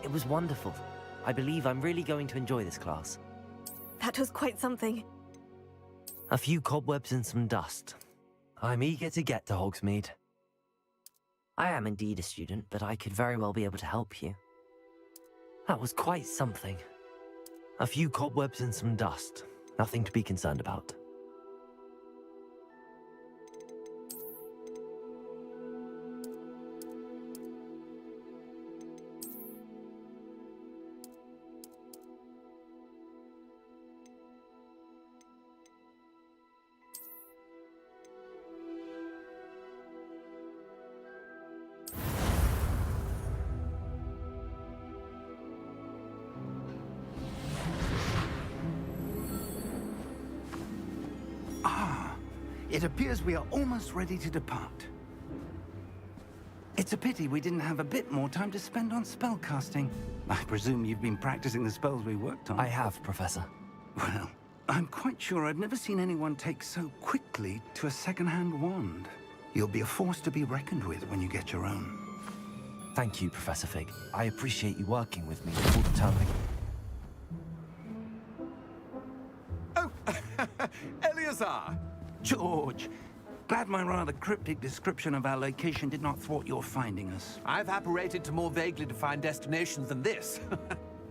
It was wonderful. I believe I'm really going to enjoy this class. That was quite something. A few cobwebs and some dust. I'm eager to get to Hogsmeade. I am indeed a student, but I could very well be able to help you. That was quite something. A few cobwebs and some dust. Nothing to be concerned about. It appears we are almost ready to depart. It's a pity we didn't have a bit more time to spend on spellcasting. I presume you've been practicing the spells we worked on. I have, Professor. Well, I'm quite sure I've never seen anyone take so quickly to a second-hand wand. You'll be a force to be reckoned with when you get your own. Thank you, Professor Fig. I appreciate you working with me before the term begins. Oh, Eleazar! George, glad my rather cryptic description of our location did not thwart your finding us. I've apparated to more vaguely defined destinations than this.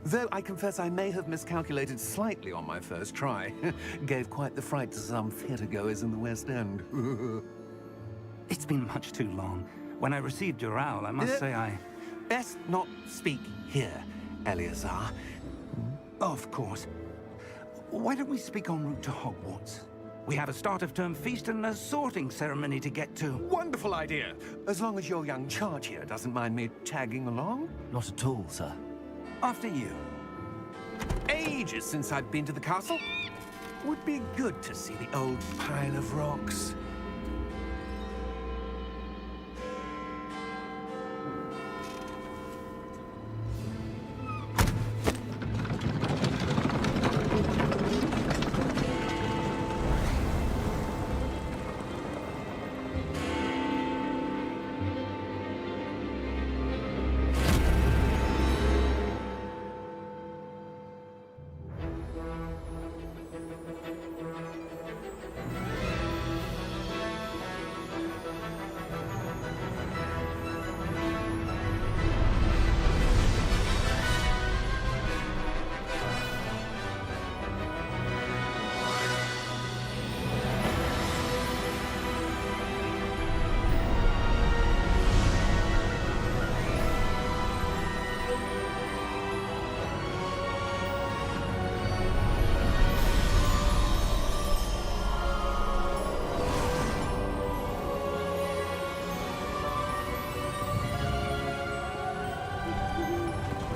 Though I confess I may have miscalculated slightly on my first try. Gave quite the fright to some theatergoers in the West End. It's been much too long. When I received your owl, I must say I... Best not speak here, Eleazar. Of course. Why don't we speak en route to Hogwarts? We have a start-of-term feast and a sorting ceremony to get to. Wonderful idea! As long as your young charge here doesn't mind me tagging along. Not at all, sir. After you. Ages since I'd been to the castle. Would be good to see the old pile of rocks.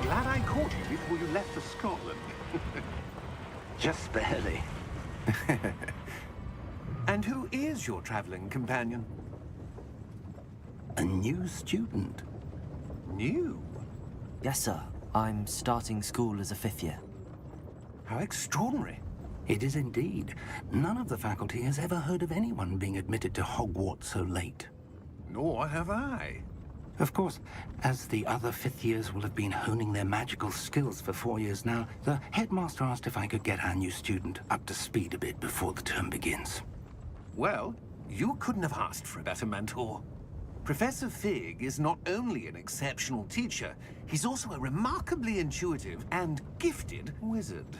Glad I caught you before you left for Scotland. Just barely. And who is your traveling companion? A new student. New? Yes, sir. I'm starting school as a 5th year. How extraordinary. It is indeed. None of the faculty has ever heard of anyone being admitted to Hogwarts so late. Nor have I. Of course, as the other 5th years will have been honing their magical skills for 4 years now, the headmaster asked if I could get our new student up to speed a bit before the term begins. Well, you couldn't have asked for a better mentor. Professor Fig is not only an exceptional teacher, he's also a remarkably intuitive and gifted wizard.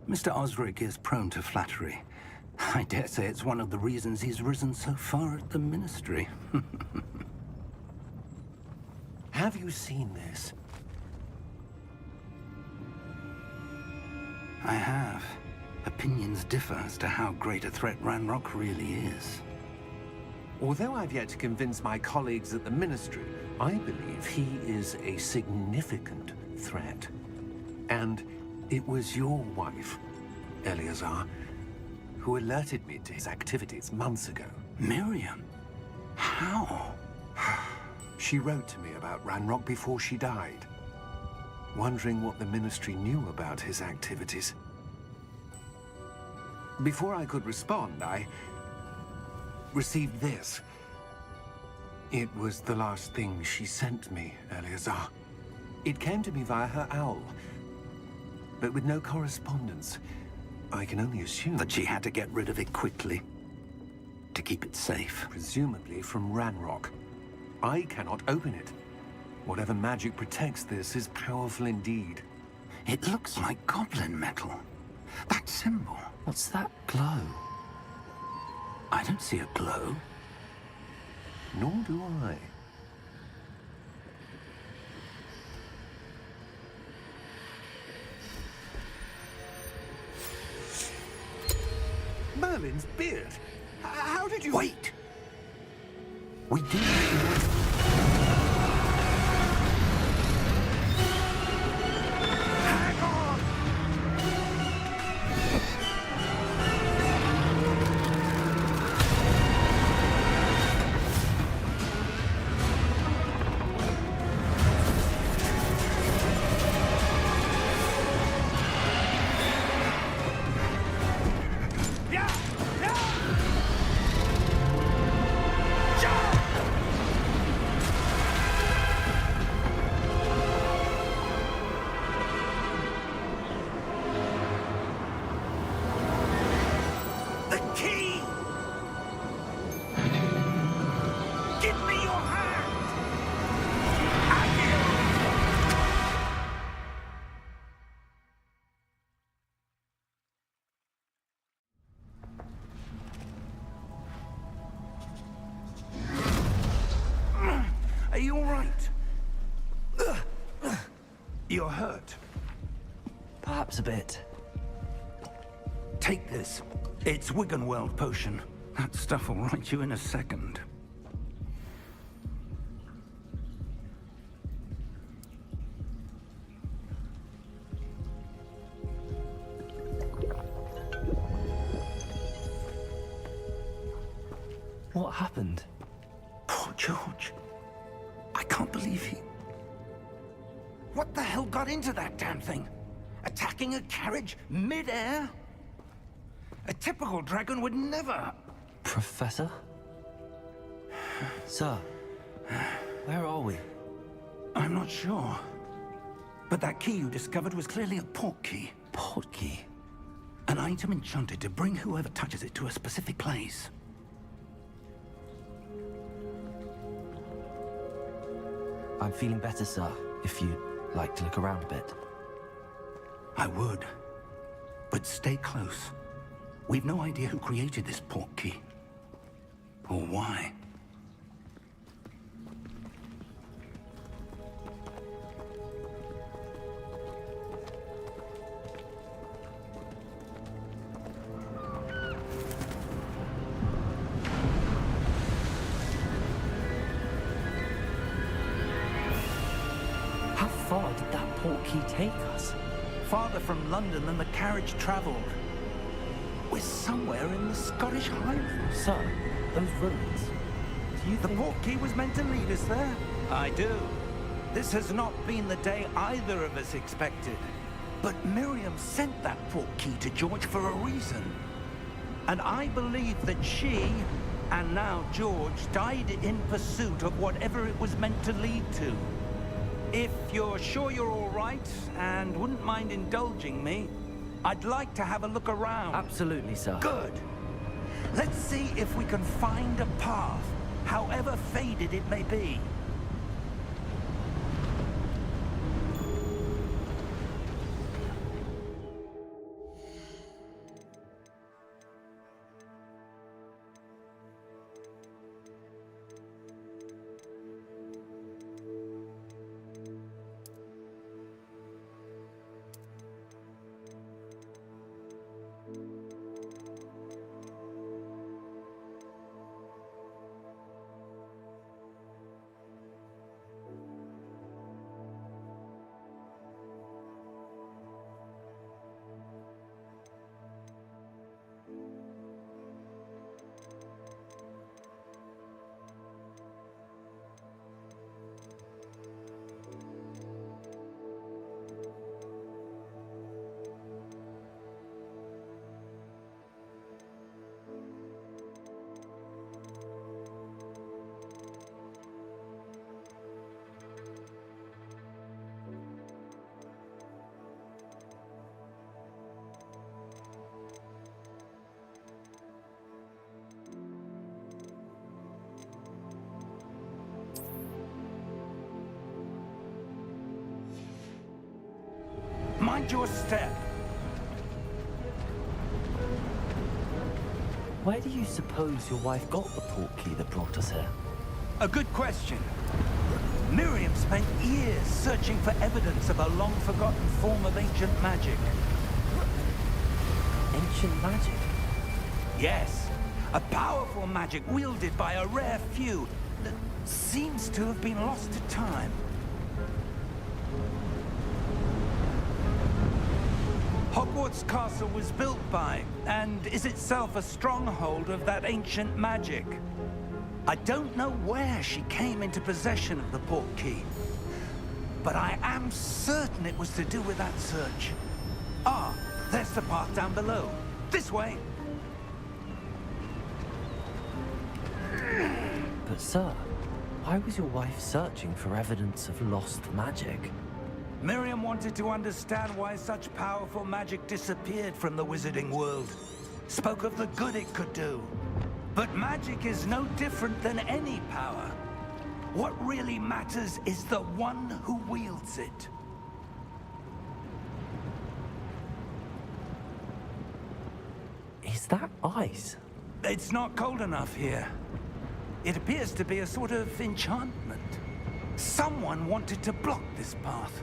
Mr. Osric is prone to flattery. I dare say it's one of the reasons he's risen so far at the Ministry. Have you seen this? I have. Opinions differ as to how great a threat Ranrock really is. Although I've yet to convince my colleagues at the Ministry, I believe he is a significant threat. And it was your wife, Eleazar, who alerted me to his activities months ago. Miriam? How? She wrote to me about Ranrock before she died, wondering what the Ministry knew about his activities. Before I could respond, I received this. It was the last thing she sent me, Eleazar. It came to me via her owl, but with no correspondence. I can only assume That she had to get rid of it quickly to keep it safe. presumably from Ranrock. I cannot open it. Whatever magic protects this is powerful indeed. It looks like goblin metal. That symbol. What's that glow? I don't see a glow. Nor do I. Merlin's beard. How did you... Wait! We do... Hang on! Yeah! Yeah! The key! Give me your hand! Are you all right? You're hurt. Perhaps a bit. Take this. It's Wiggenweld potion. That stuff will right you in a second. What happened? Poor George. I can't believe he... What the hell got into that damn thing? Attacking a carriage mid-air? A typical dragon would never... Professor? Sir, where are we? I'm not sure. But that key you discovered was clearly a port key. Port key? An item enchanted to bring whoever touches it to a specific place. I'm feeling better, sir, if you'd like to look around a bit. I would. But stay close. We've no idea who created this port key. Or why. How far did that port key take us? Farther from London than the carriage traveled. We're somewhere in the Scottish Highlands. Sir, those ruins. Do you The think... port key was meant to lead us there? I do. This has not been the day either of us expected. But Miriam sent that port key to George for a reason. And I believe that she, and now George, died in pursuit of whatever it was meant to lead to. If you're sure you're all right, and wouldn't mind indulging me, I'd like to have a look around. Absolutely, sir. Good. Let's see if we can find a path, however faded it may be. Mind your step. Where do you suppose your wife got the portkey that brought us here? A good question. Miriam spent years searching for evidence of a long-forgotten form of ancient magic. Ancient magic? Yes, a powerful magic wielded by a rare few that seems to have been lost to time. Hogwarts Castle was built by, and is itself a stronghold of that ancient magic. I don't know where she came into possession of the portkey, but I am certain it was to do with that search. Ah, there's the path down below. This way. But sir, why was your wife searching for evidence of lost magic? Miriam wanted to understand why such powerful magic disappeared from the wizarding world. Spoke of the good it could do. But magic is no different than any power. What really matters is the one who wields it. Is that ice? It's not cold enough here. It appears to be a sort of enchantment. Someone wanted to block this path.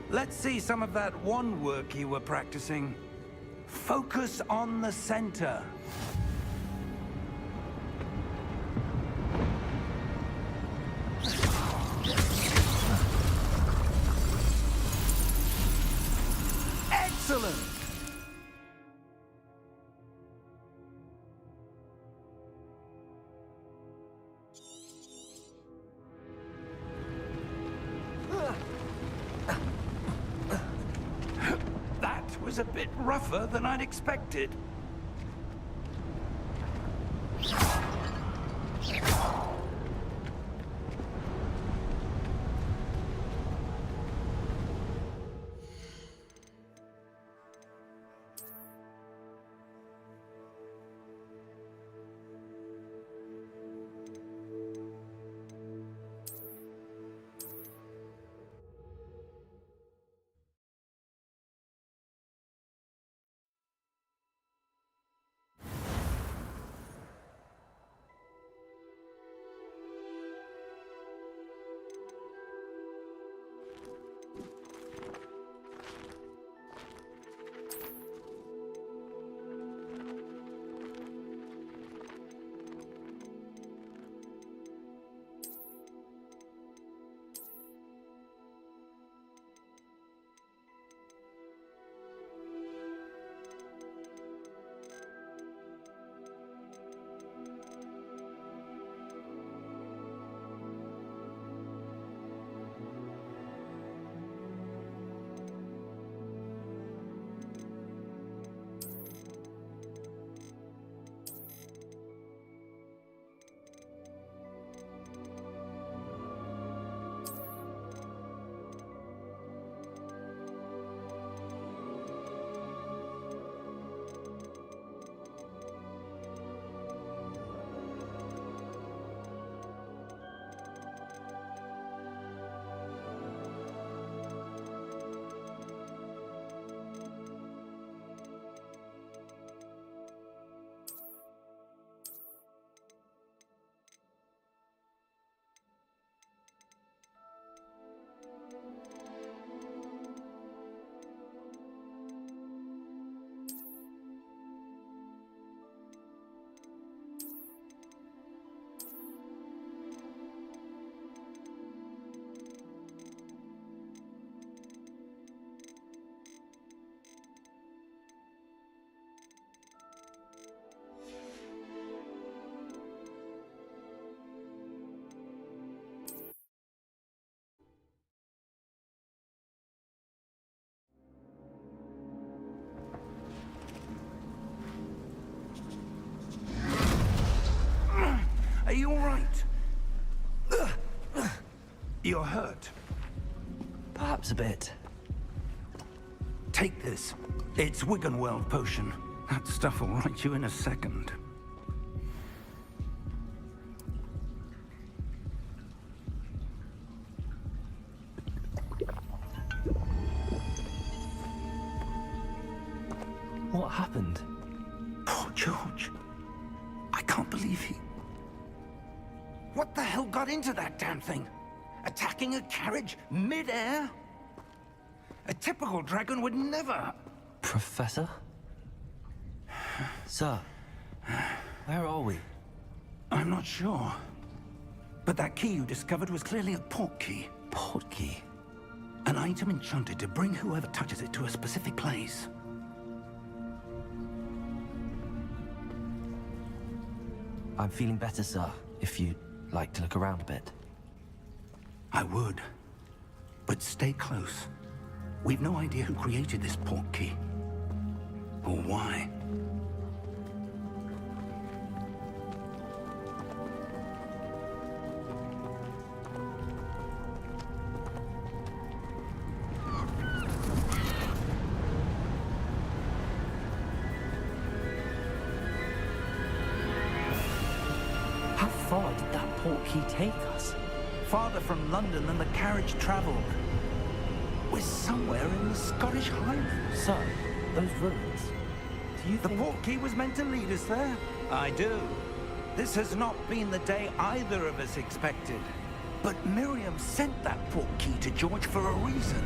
Let's see some of that wand work you were practicing. Focus on the center. Excellent! That was a bit rougher than I'd expected. Are you all right? You're hurt. Perhaps a bit. Take this. It's Wiggenweld potion. That stuff will right you in a second. happened? Poor George. I can't believe he... What the hell got into that damn thing? Attacking a carriage mid-air? A typical dragon would never... Professor? Sir, where are we? I'm not sure. But that key you discovered was clearly a port key. Port key? An item enchanted to bring whoever touches it to a specific place. I'm feeling better, sir, if you'd like to look around a bit. I would. But stay close. We've no idea who created this port key. Or why. How far did that port key take us? Farther from London than the carriage traveled. We're somewhere in the Scottish Highlands. Sir, those ruins. Do you The think... port key was meant to lead us there? I do. This has not been the day either of us expected. But Miriam sent that port key to George for a reason.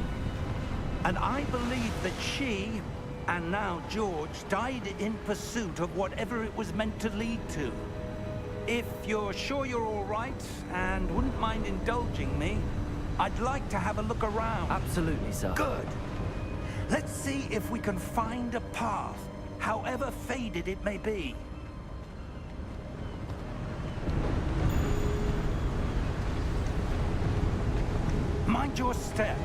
And I believe that she, and now George, died in pursuit of whatever it was meant to lead to. If you're sure you're all right, and wouldn't mind indulging me, I'd like to have a look around. Absolutely, sir. Good. Let's see if we can find a path, however faded it may be. Mind your step.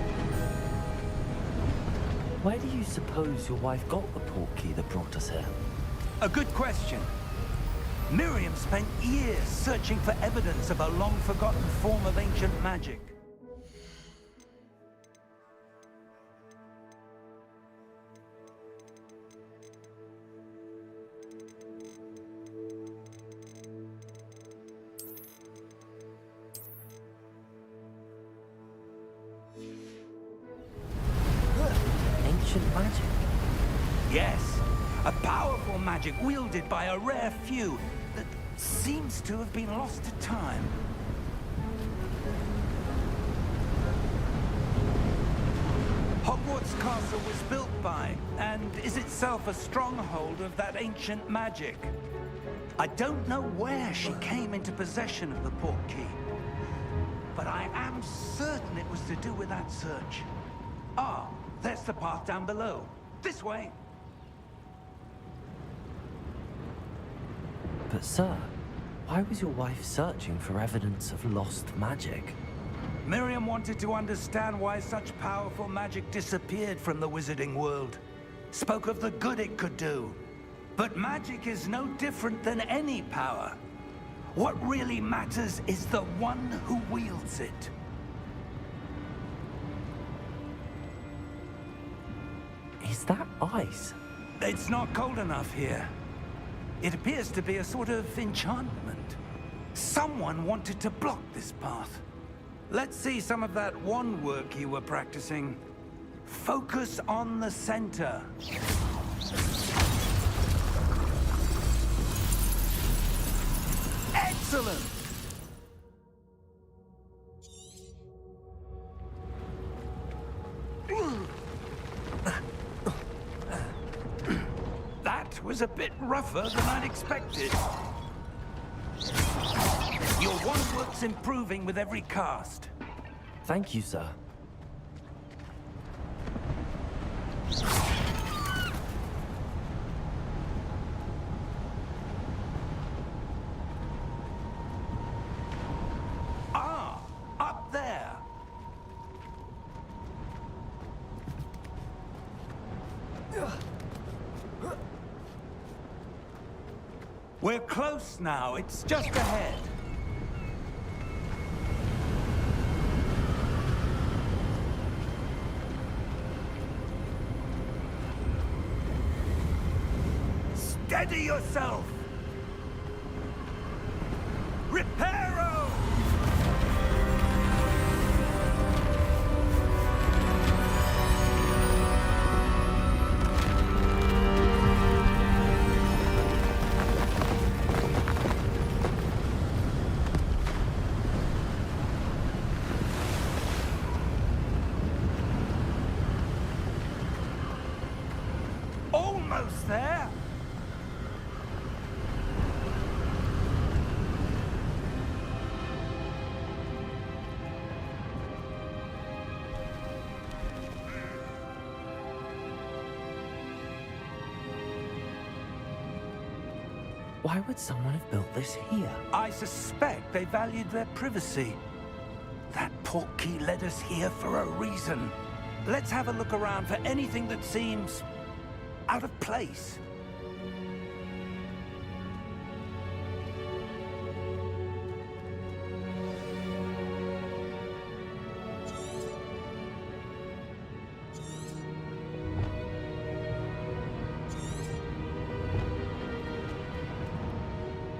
Where do you suppose your wife got the port key that brought us here? A good question. Miriam spent years searching for evidence of a long-forgotten form of ancient magic. Ancient magic? Yes, a powerful magic wielded by a rare few that seems to have been lost to time. Hogwarts Castle was built by, and is itself a stronghold of that ancient magic. I don't know where she came into possession of the port key, but I am certain it was to do with that search. Ah, there's the path down below. This way. But sir, why was your wife searching for evidence of lost magic? Miriam wanted to understand why such powerful magic disappeared from the wizarding world. Spoke of the good it could do. But magic is no different than any power. What really matters is the one who wields it. Is that ice? It's not cold enough here. It appears to be a sort of enchantment. Someone wanted to block this path. Let's see some of that wand work you were practicing. Focus on the center. Excellent! That was a bit rougher than I'd expected. Your wand work's improving with every cast. Thank you, sir. Ah, up there. We're close now. It's just ahead. Steady yourself! Reparo! almost there. Why would someone have built this here? I suspect they valued their privacy. That portkey led us here for a reason. Let's have a look around for anything that seems out of place.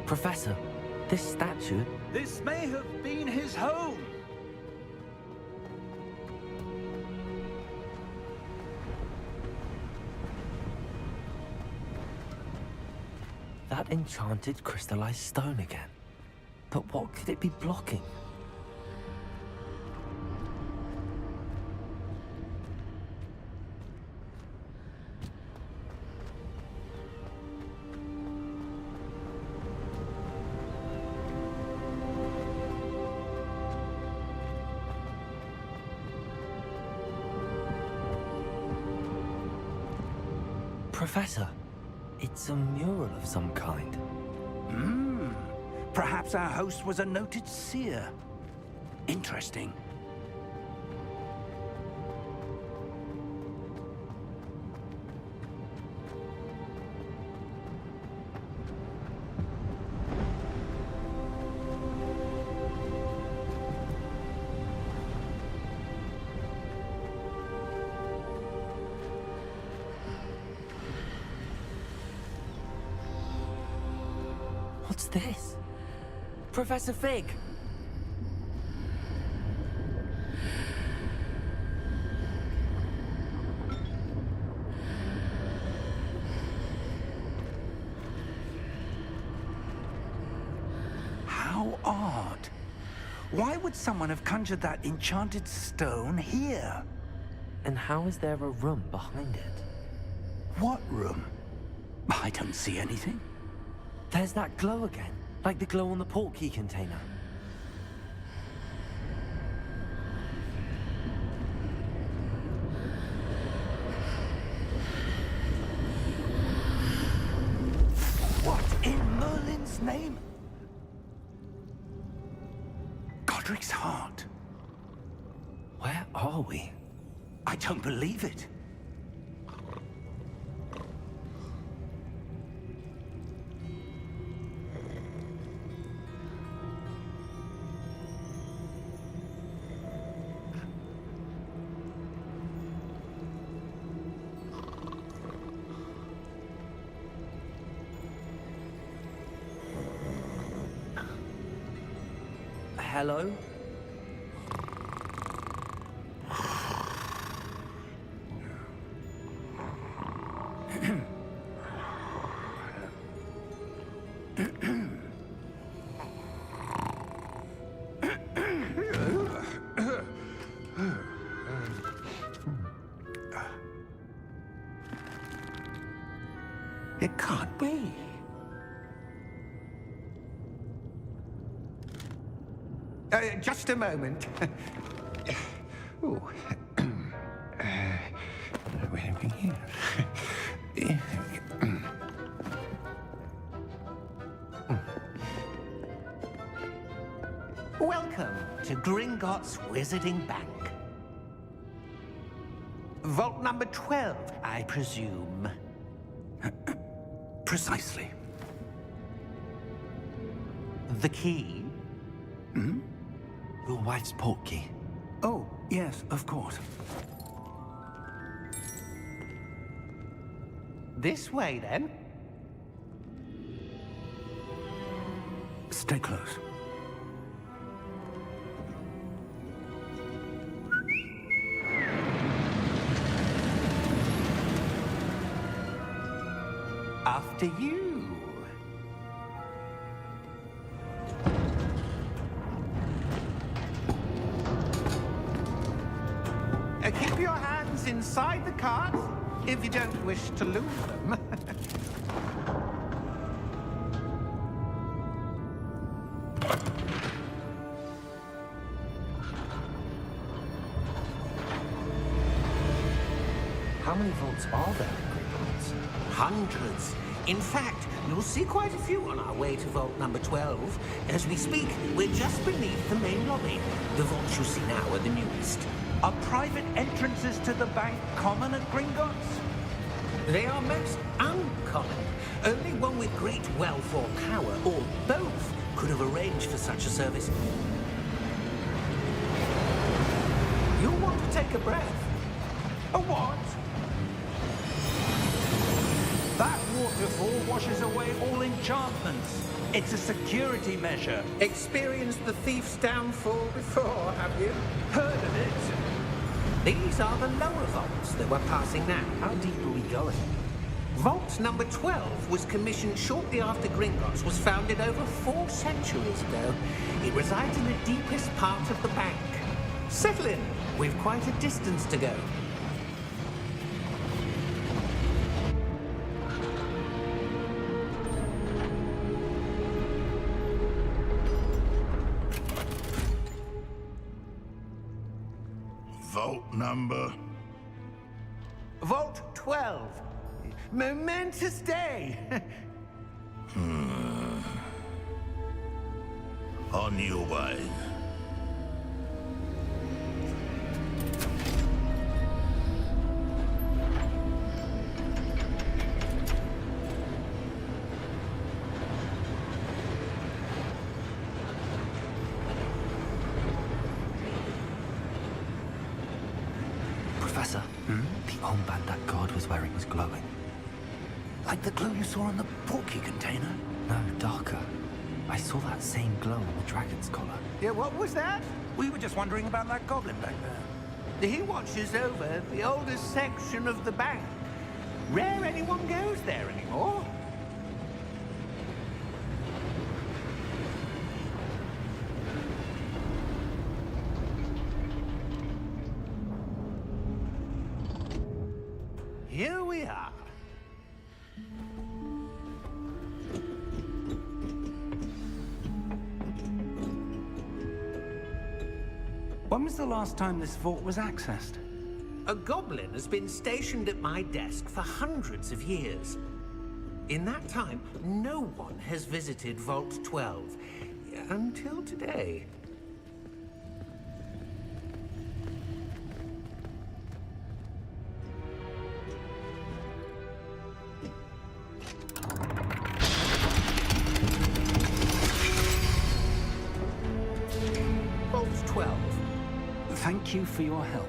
Professor, this statue... This may have been his home. That enchanted crystallized stone again. But what could it be blocking? Professor, it's a mural of some kind. Perhaps our host was a noted seer. Interesting. What's this? Professor Fig! How odd. Why would someone have conjured that enchanted stone here? And how is there a room behind it? What room? I don't see anything. There's that glow again, like the glow on the portkey container. What in Merlin's name? Godric's heart. Where are we? I don't believe it. Hello? It can't be. Just a moment. Ooh. Where are we here? Welcome to Gringotts Wizarding Bank. Vault number 12, I presume. Precisely. The key? Your wife's portkey. Oh, yes, of course. This way, then. Stay close. After you. Keep your hands inside the cart if you don't wish to lose them. many vaults are there in Gringotts? Hundreds. In fact, you'll see quite a few on our way to vault number 12. As we speak, we're just beneath the main lobby. The vaults you see now are the newest. Are private entrances to the bank common at Gringotts? They are most uncommon. Only one with great wealth or power, or both, could have arranged for such a service. You'll want to take a breath. A what? That waterfall washes away all enchantments. It's a security measure. Experienced the thief's downfall before, have you? Heard of it? These are the lower vaults that we're passing now. How deep are we going? Vault number 12 was commissioned shortly after Gringotts was founded over 4 centuries ago. It resides in the deepest part of the bank. Settle in. We've quite a distance to go. Vault number? Vault 12. Momentous day. On your way. Professor, the armband that guard was wearing was glowing. Like the glow you saw on the portkey container? No, darker. I saw that same glow on the dragon's collar. Yeah, what was that? We were just wondering about that goblin back there. He watches over the oldest section of the bank. Rare anyone goes there anymore. Here we are. When was the last time this vault was accessed? A goblin has been stationed at my desk for hundreds of years. In that time, no one has visited Vault 12. Until today. Vault 12. Thank you for your help.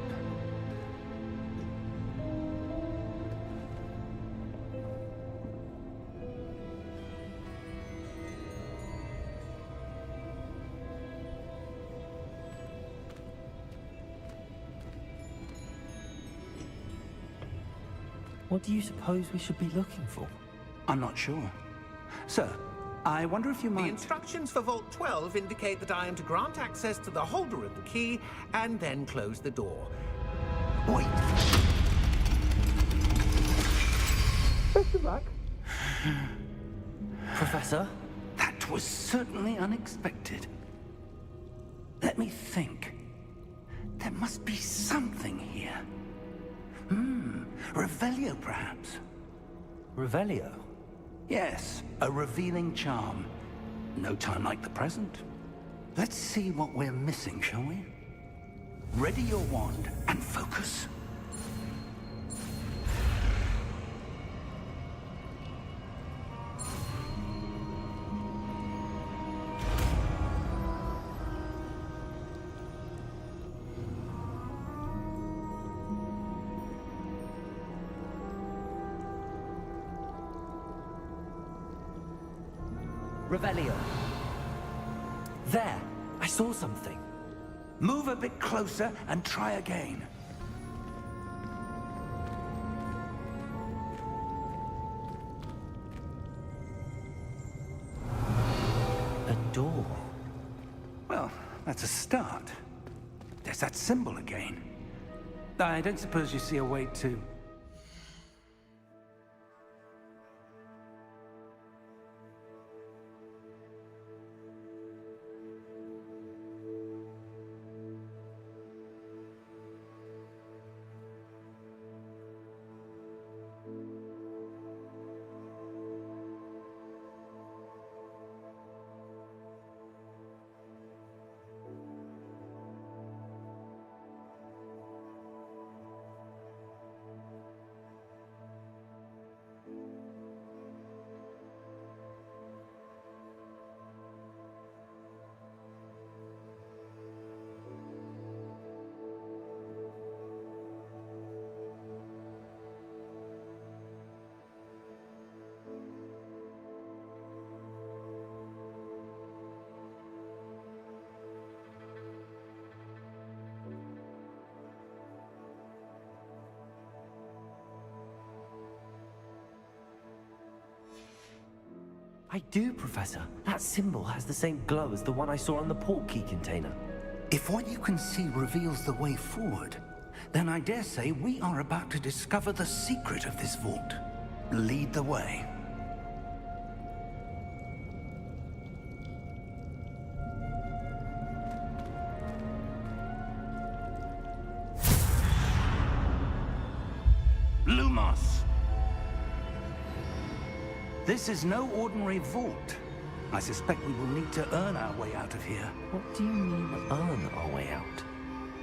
What do you suppose we should be looking for? I'm not sure. Sir, I wonder if you The might... instructions for Vault 12 indicate that I am to grant access to the holder of the key and then close the door. Wait! Best of luck. Professor? That was certainly unexpected. Let me think. There must be something here. Revelio, perhaps? Revelio? Yes, a revealing charm. No time like the present. Let's see what we're missing, shall we? Ready your wand and focus. Revelio. There! I saw something. Move a bit closer and try again. A door. Well, that's a start. There's that symbol again. I don't suppose you see a way to... I do, Professor. That symbol has the same glow as the one I saw on the port key container. If what you can see reveals the way forward, then I dare say we are about to discover the secret of this vault. Lead the way. Lumos! This is no ordinary vault. I suspect we will need to earn our way out of here. What do you mean, earn our way out?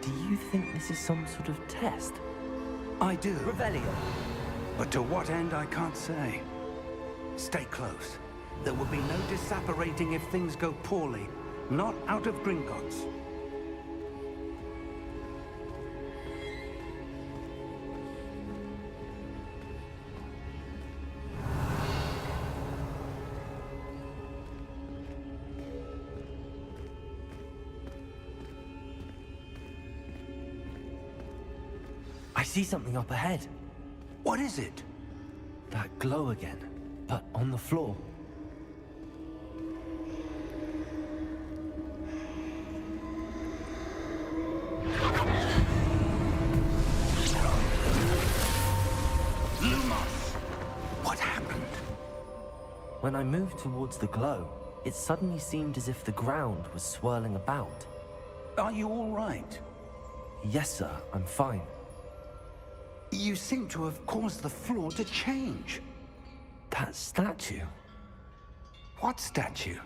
Do you think this is some sort of test? I do. Revelio. But to what end, I can't say. Stay close. There will be no disapparating if things go poorly. Not out of Gringotts. I see something up ahead. What is it? That glow again, but on the floor. Lumos! What happened? When I moved towards the glow, it suddenly seemed as if the ground was swirling about. Are you all right? Yes, sir, I'm fine. You seem to have caused the floor to change. That statue. What statue?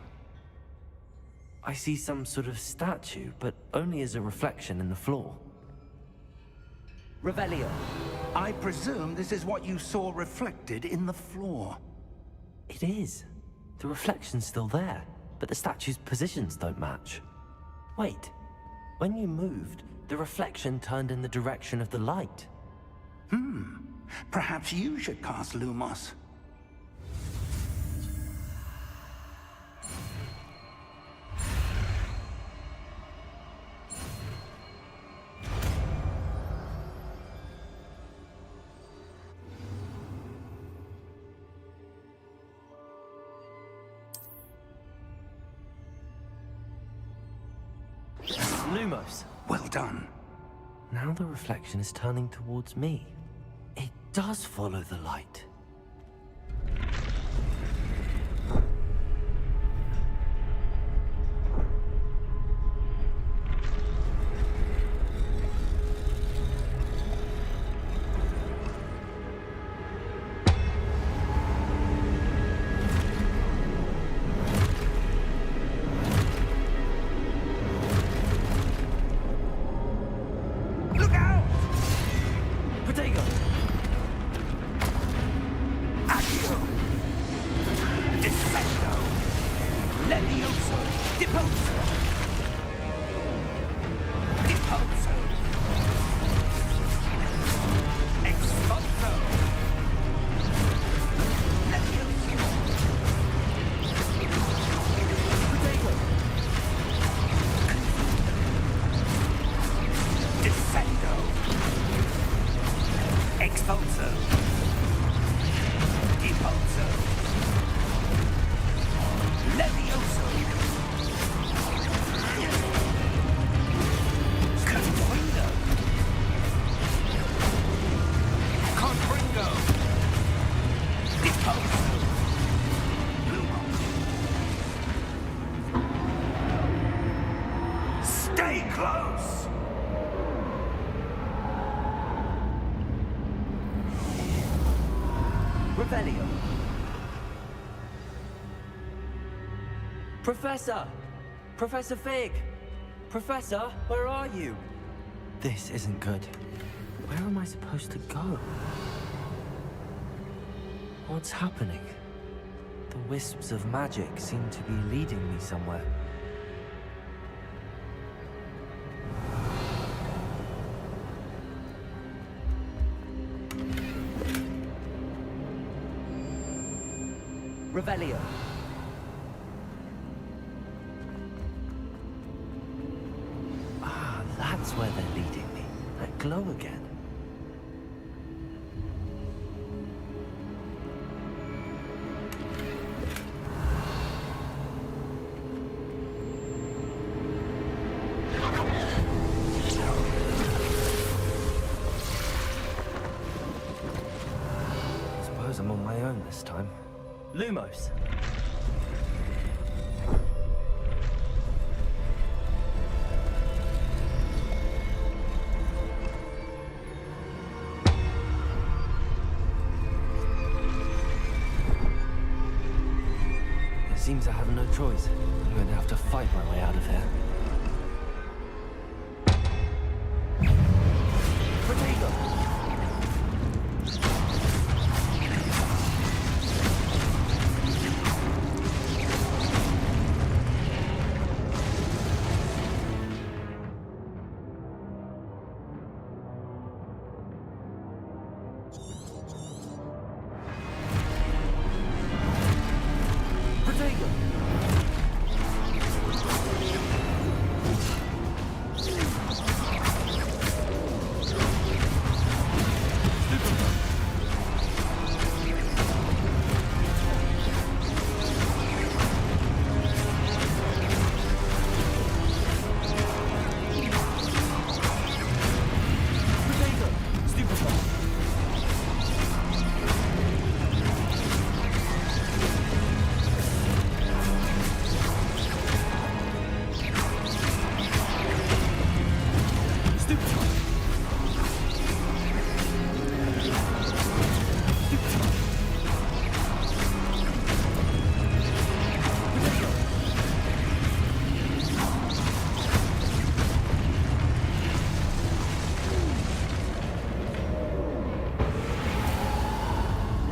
I see some sort of statue, but only as a reflection in the floor. Revelio. I presume this is what you saw reflected in the floor. It is. The reflection's still there, but the statue's positions don't match. Wait. When you moved, the reflection turned in the direction of the light. Perhaps you should cast Lumos. Lumos. Well done. Now the reflection is turning towards me. It does follow the light. Look out! Protego! Accio! Defendo! Levioso! Deposo! Deposo! Expulso! Levioso! Protego! Defendo! Expulso! Deposo! Levioso! Confringo! Confringo! Deposo! Stay close! Revelio. Professor! Professor Fig! Professor, where are you? This isn't good. Where am I supposed to go? What's happening? The wisps of magic seem to be leading me somewhere. Revelio. Ah, that's where they're leading me. That glow again. Lumos. It seems I have no choice. I'm going to have to fight my way out of here. Potato!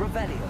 Revelio.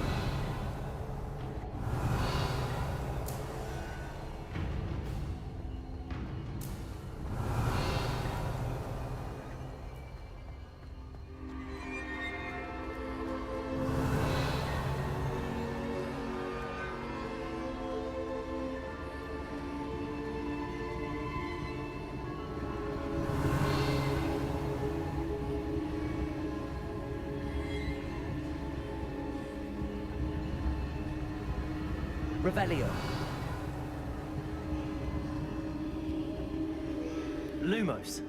Revelio. Lumos.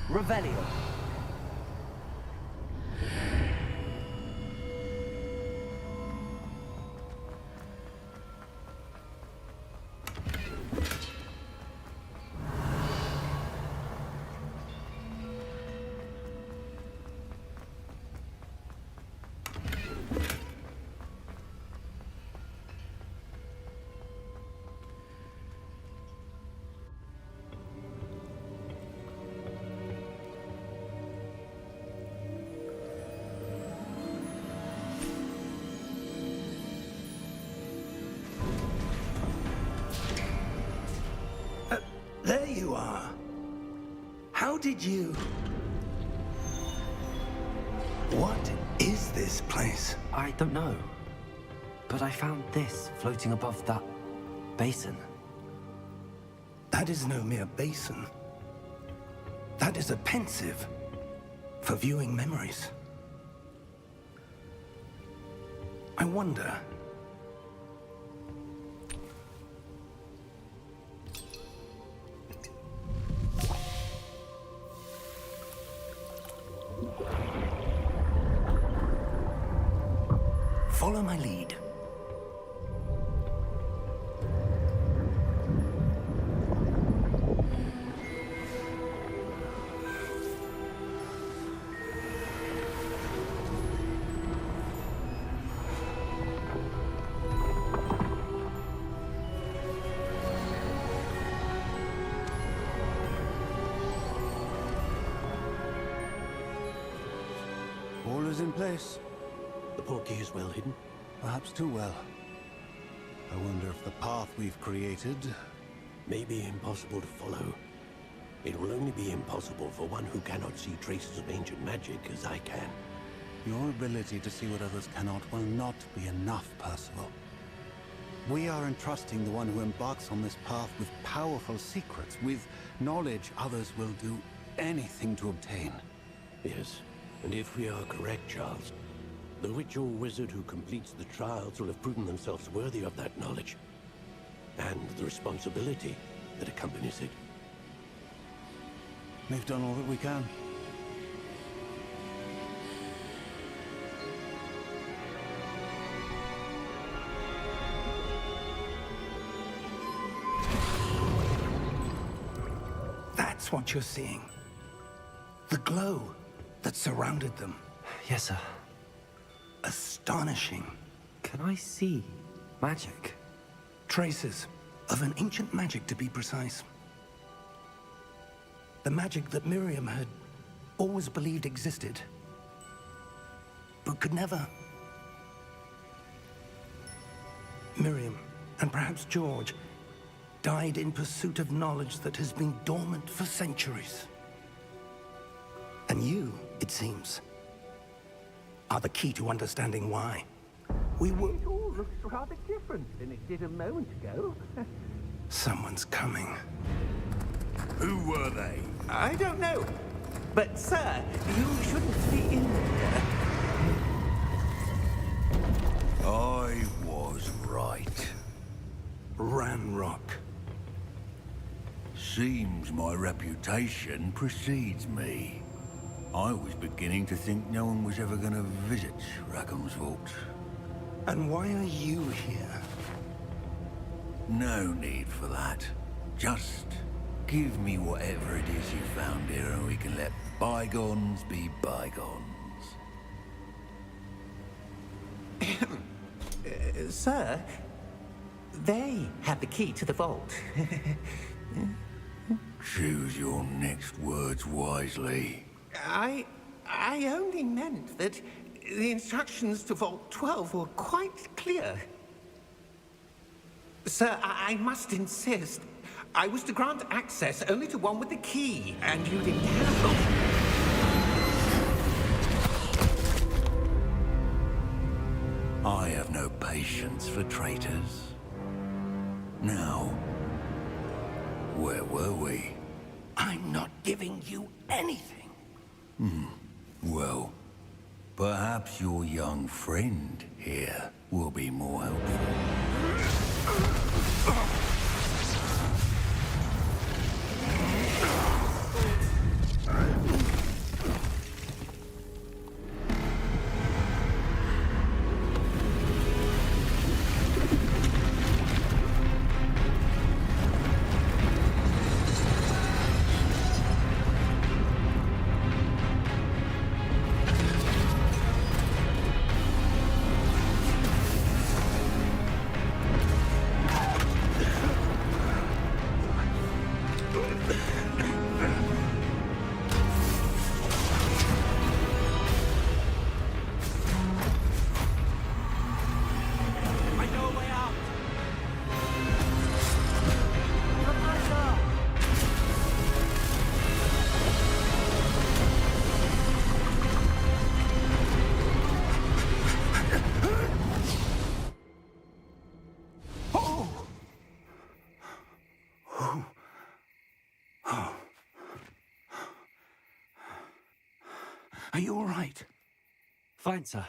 Revelio. There you are. How did you... What is this place? I don't know. But I found this floating above that basin. That is no mere basin. That is a pensive for viewing memories. I wonder... Follow my lead. All is in place. The portkey is well hidden. Perhaps too well. I wonder if the path we've created... May be impossible to follow. It will only be impossible for one who cannot see traces of ancient magic as I can. Your ability to see what others cannot will not be enough, Percival. We are entrusting the one who embarks on this path with powerful secrets, with knowledge others will do anything to obtain. Yes, and if we are correct, Charles, the witch or wizard who completes the trials will have proven themselves worthy of that knowledge, and the responsibility that accompanies it. We've done all that we can. That's what you're seeing. The glow that surrounded them. Yes, sir. Astonishing. Can I see magic? Traces of an ancient magic, to be precise. The magic that Miriam had always believed existed, but could never. Miriam, and perhaps George, died in pursuit of knowledge that has been dormant for centuries. And you, it seems, are the key to understanding why. We were... It all looks rather different than it did a moment ago. Someone's coming. Who were they? I don't know. But, sir, you shouldn't be in there. I was right. Ramrock. Seems my reputation precedes me. I was beginning to think no one was ever going to visit Rackham's vault. And why are you here? No need for that. Just give me whatever it is you found here and we can let bygones be bygones. Sir, they have the key to the vault. Choose your next words wisely. I only meant that the instructions to Vault 12 were quite clear. Sir, I must insist. I was to grant access only to one with the key, and you didn't have them. I have no patience for traitors. Now, where were we? I'm not giving you anything. Well, perhaps your young friend here will be more helpful. Are you all right? Fine, sir.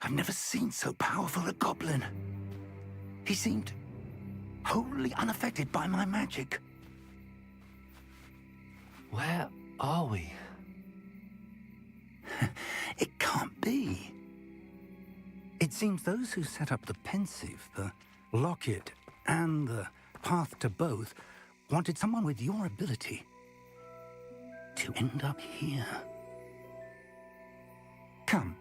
I've never seen so powerful a goblin. He seemed wholly unaffected by my magic. Where are we? It can't be. It seems those who set up the pensive, the locket, and the path to both wanted someone with your ability to end up here. Come.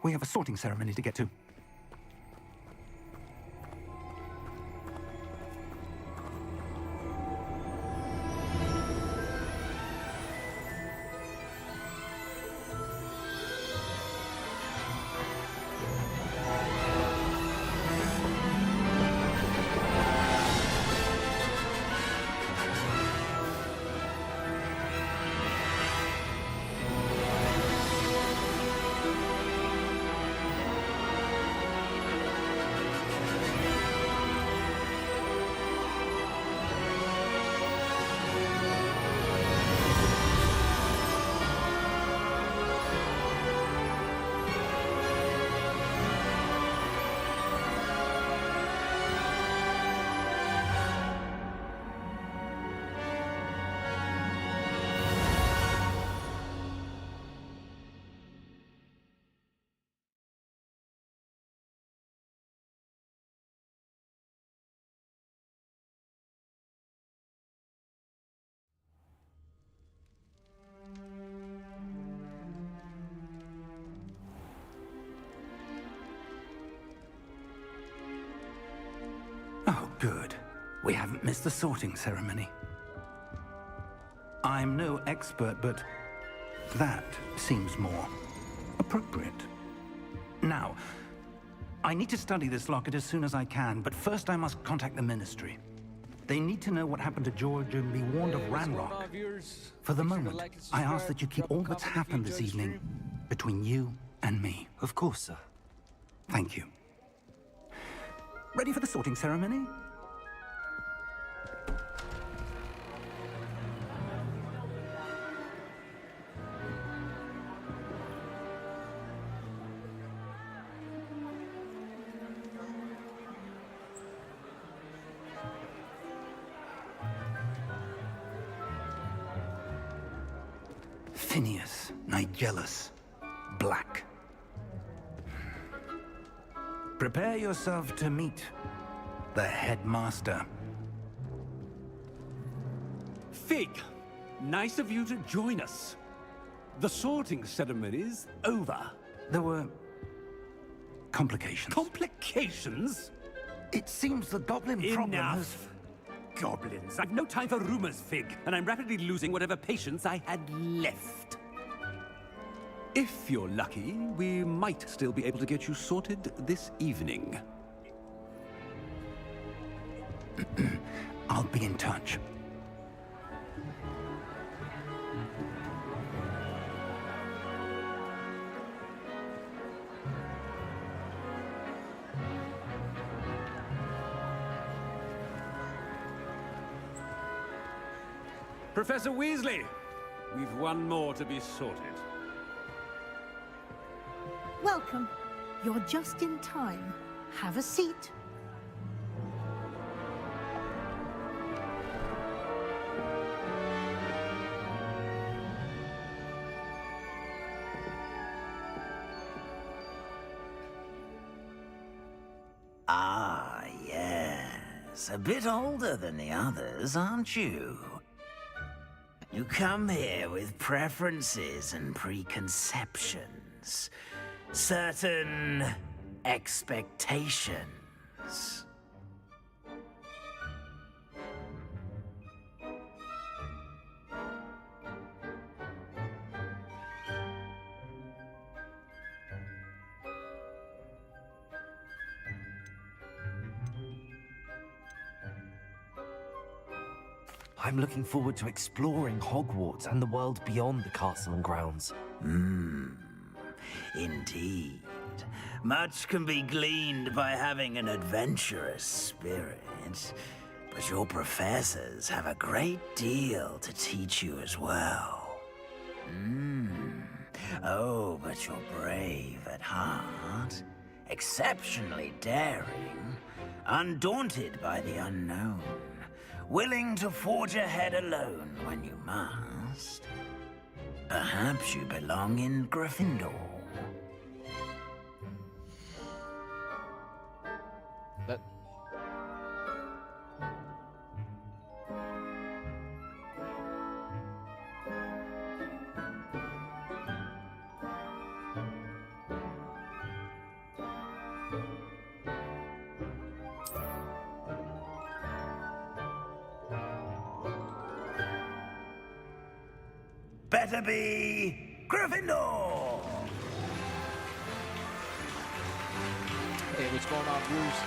We have a sorting ceremony to get to. Good. We haven't missed the sorting ceremony. I'm no expert, but that seems more appropriate. Now, I need to study this locket as soon as I can, but first I must contact the Ministry. They need to know what happened to George and be warned of Ranrock. For the moment, I ask that you keep all that's happened this evening between you and me. Of course, sir. Thank you. Ready for the sorting ceremony? Phineas, Nigellus, Black. Prepare yourself to meet the headmaster. Fig, nice of you to join us. The sorting ceremony's over. There were complications. Complications? It seems the goblin problem has... Enough! Goblins. I've no time for rumors, Fig, and I'm rapidly losing whatever patience I had left. If you're lucky, we might still be able to get you sorted this evening. I'll be in touch. Professor Weasley, we've one more to be sorted. Welcome. You're just in time. Have a seat. Ah, yes. A bit older than the others, aren't you? You come here with preferences and preconceptions. Certain expectations. I'm looking forward to exploring Hogwarts and the world beyond the castle and grounds. Indeed. Much can be gleaned by having an adventurous spirit, but your professors have a great deal to teach you as well. Oh, but you're brave at heart, exceptionally daring, undaunted by the unknown, willing to forge ahead alone when you must. Perhaps you belong in Gryffindor. Better be Gryffindor! Hey, what's going on, Bruce?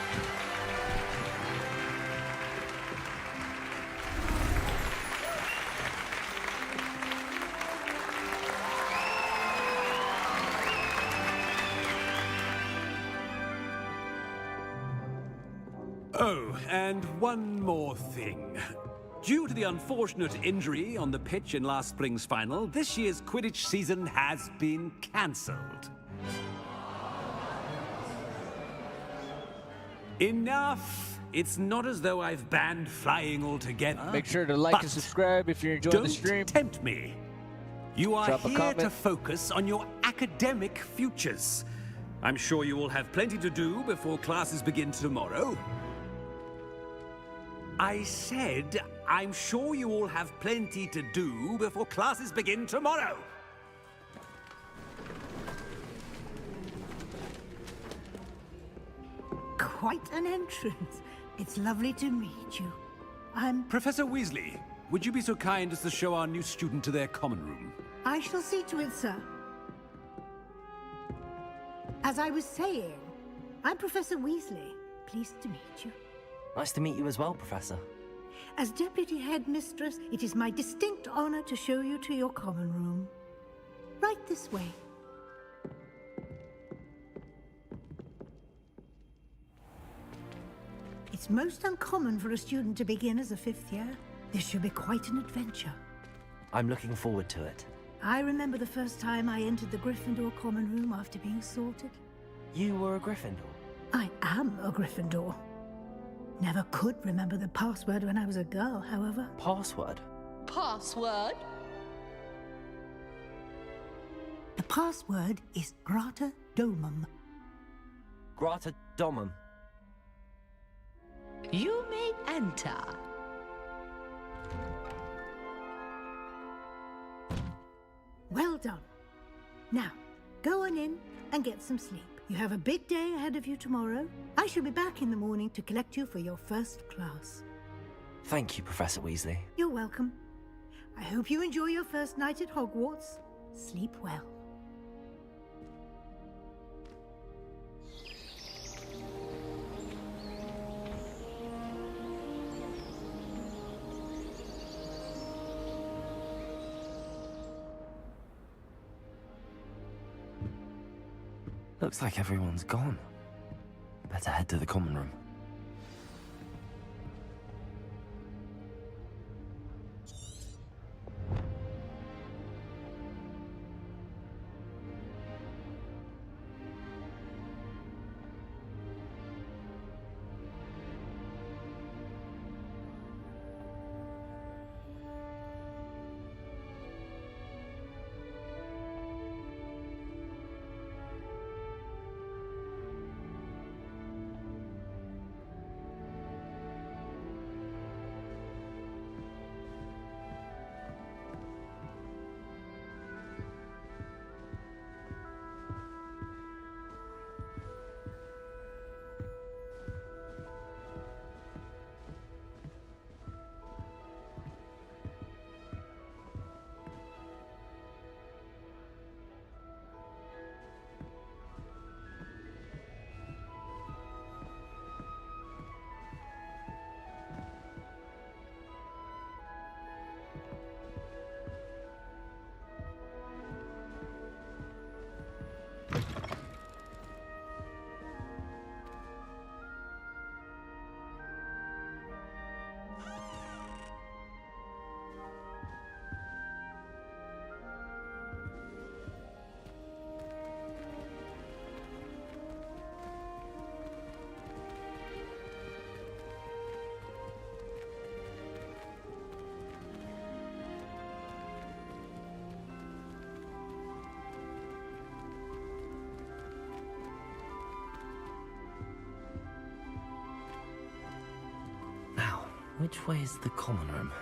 Oh, and one more thing. Due to the unfortunate injury on the pitch in last spring's final, this year's Quidditch season has been cancelled. Enough! It's not as though I've banned flying altogether. Make sure to like and subscribe if you're enjoying the stream. Don't tempt me. You are Drop a here comment. to focus on your academic futures. I'm sure you will have plenty to do before classes begin tomorrow. I said, I'm sure you all have plenty to do before classes begin tomorrow. Quite an entrance. It's lovely to meet you. I'm... Professor Weasley, would you be so kind as to show our new student to their common room? I shall see to it, sir. As I was saying, I'm Professor Weasley. Pleased to meet you. Nice to meet you as well, Professor. As Deputy Headmistress, it is my distinct honor to show you to your common room. Right this way. It's most uncommon for a student to begin as a 5th year. This should be quite an adventure. I'm looking forward to it. I remember the first time I entered the Gryffindor common room after being sorted. You were a Gryffindor? I am a Gryffindor. Never could remember the password when I was a girl, however. Password? Password? The password is Grata Domum. Grata Domum. You may enter. Well done. Now, go on in and get some sleep. You have a big day ahead of you tomorrow. I shall be back in the morning to collect you for your first class. Thank you, Professor Weasley. You're welcome. I hope you enjoy your first night at Hogwarts. Sleep well. Looks like everyone's gone. Better head to the common room. Which way is the common room?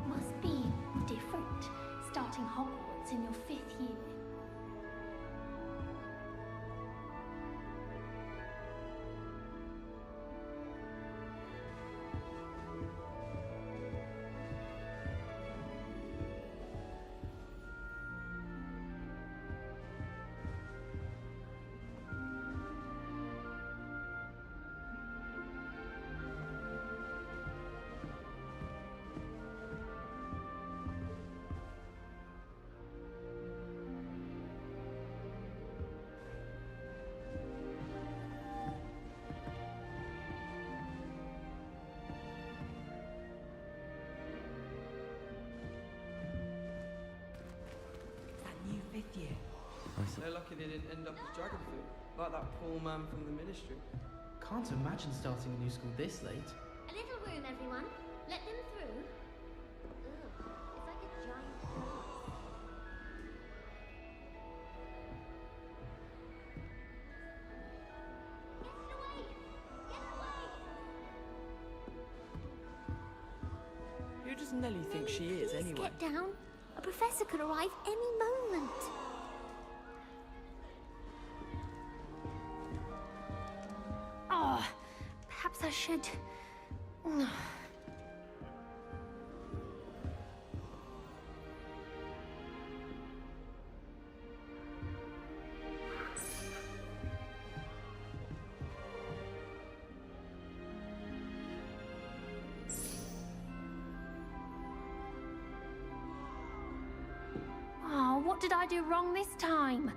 Must be different, starting Hogwarts in your 5th year. New 5th year. They're lucky they didn't end up as dragon fruit, like that poor man from the ministry. Can't imagine starting a new school this late. A little room, everyone. Let them through. Ugh, it's like a giant... does Nelly think she is, Please anyway? get down. A professor could arrive any moment. Oh, perhaps I should... Oh, what did I do wrong this time?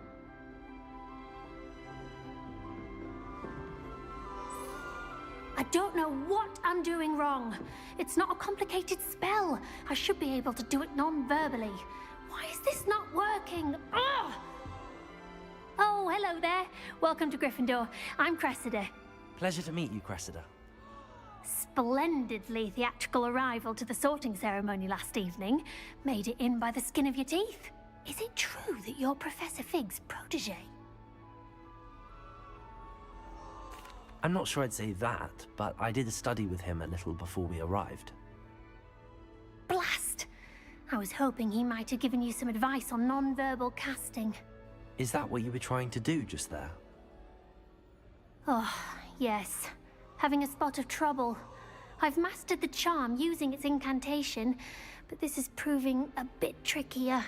I don't know what I'm doing wrong. It's not a complicated spell. I should be able to do it non-verbally. Why is this not working? Ugh! Oh, hello there. Welcome to Gryffindor. I'm Cressida. Pleasure to meet you, Cressida. Splendidly theatrical arrival to the sorting ceremony last evening. Made it in by the skin of your teeth. Is it true that you're Professor Fig's protege? I'm not sure I'd say that, but I did study with him a little before we arrived. Blast! I was hoping he might have given you some advice on non-verbal casting. Is that what you were trying to do just there? Oh, yes. Having a spot of trouble. I've mastered the charm using its incantation, but this is proving a bit trickier.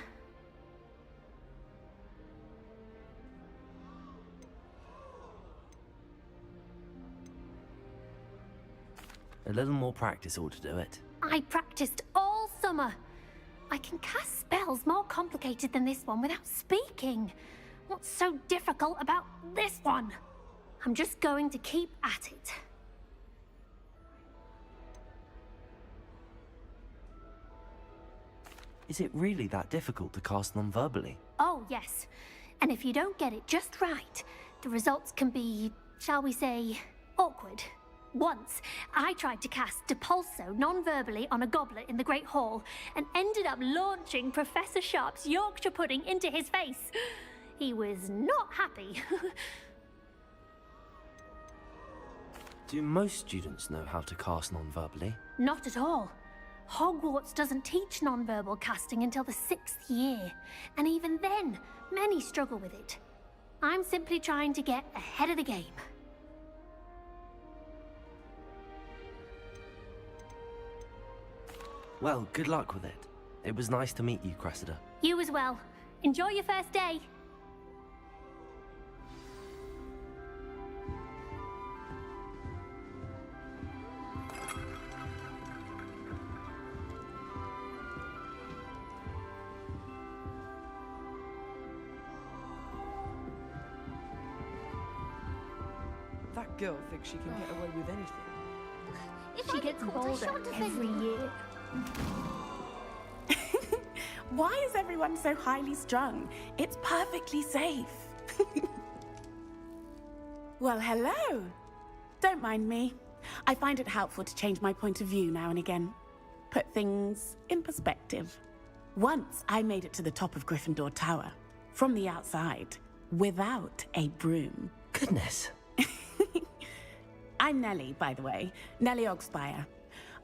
A little more practice ought to do it. I practiced all summer. I can cast spells more complicated than this one without speaking. What's so difficult about this one? I'm just going to keep at it. Is it really that difficult to cast non-verbally? Oh, yes. And if you don't get it just right, the results can be, shall we say, awkward. Once, I tried to cast Depulso non-verbally on a goblet in the Great Hall and ended up launching Professor Sharp's Yorkshire pudding into his face. He was not happy. Do most students know how to cast non-verbally? Not at all. Hogwarts doesn't teach non-verbal casting until the 6th year, and even then, many struggle with it. I'm simply trying to get ahead of the game. Well, good luck with it. It was nice to meet you, Cressida. You as well. Enjoy your first day. That girl thinks she can get away with anything. She gets bolder every year. Why is everyone so highly strung? It's perfectly safe. Well, hello. Don't mind me. I find it helpful to change my point of view now and again. Put things in perspective. Once I made it to the top of Gryffindor Tower, from the outside, without a broom. Goodness. I'm Nellie, by the way. Nellie Ogspire.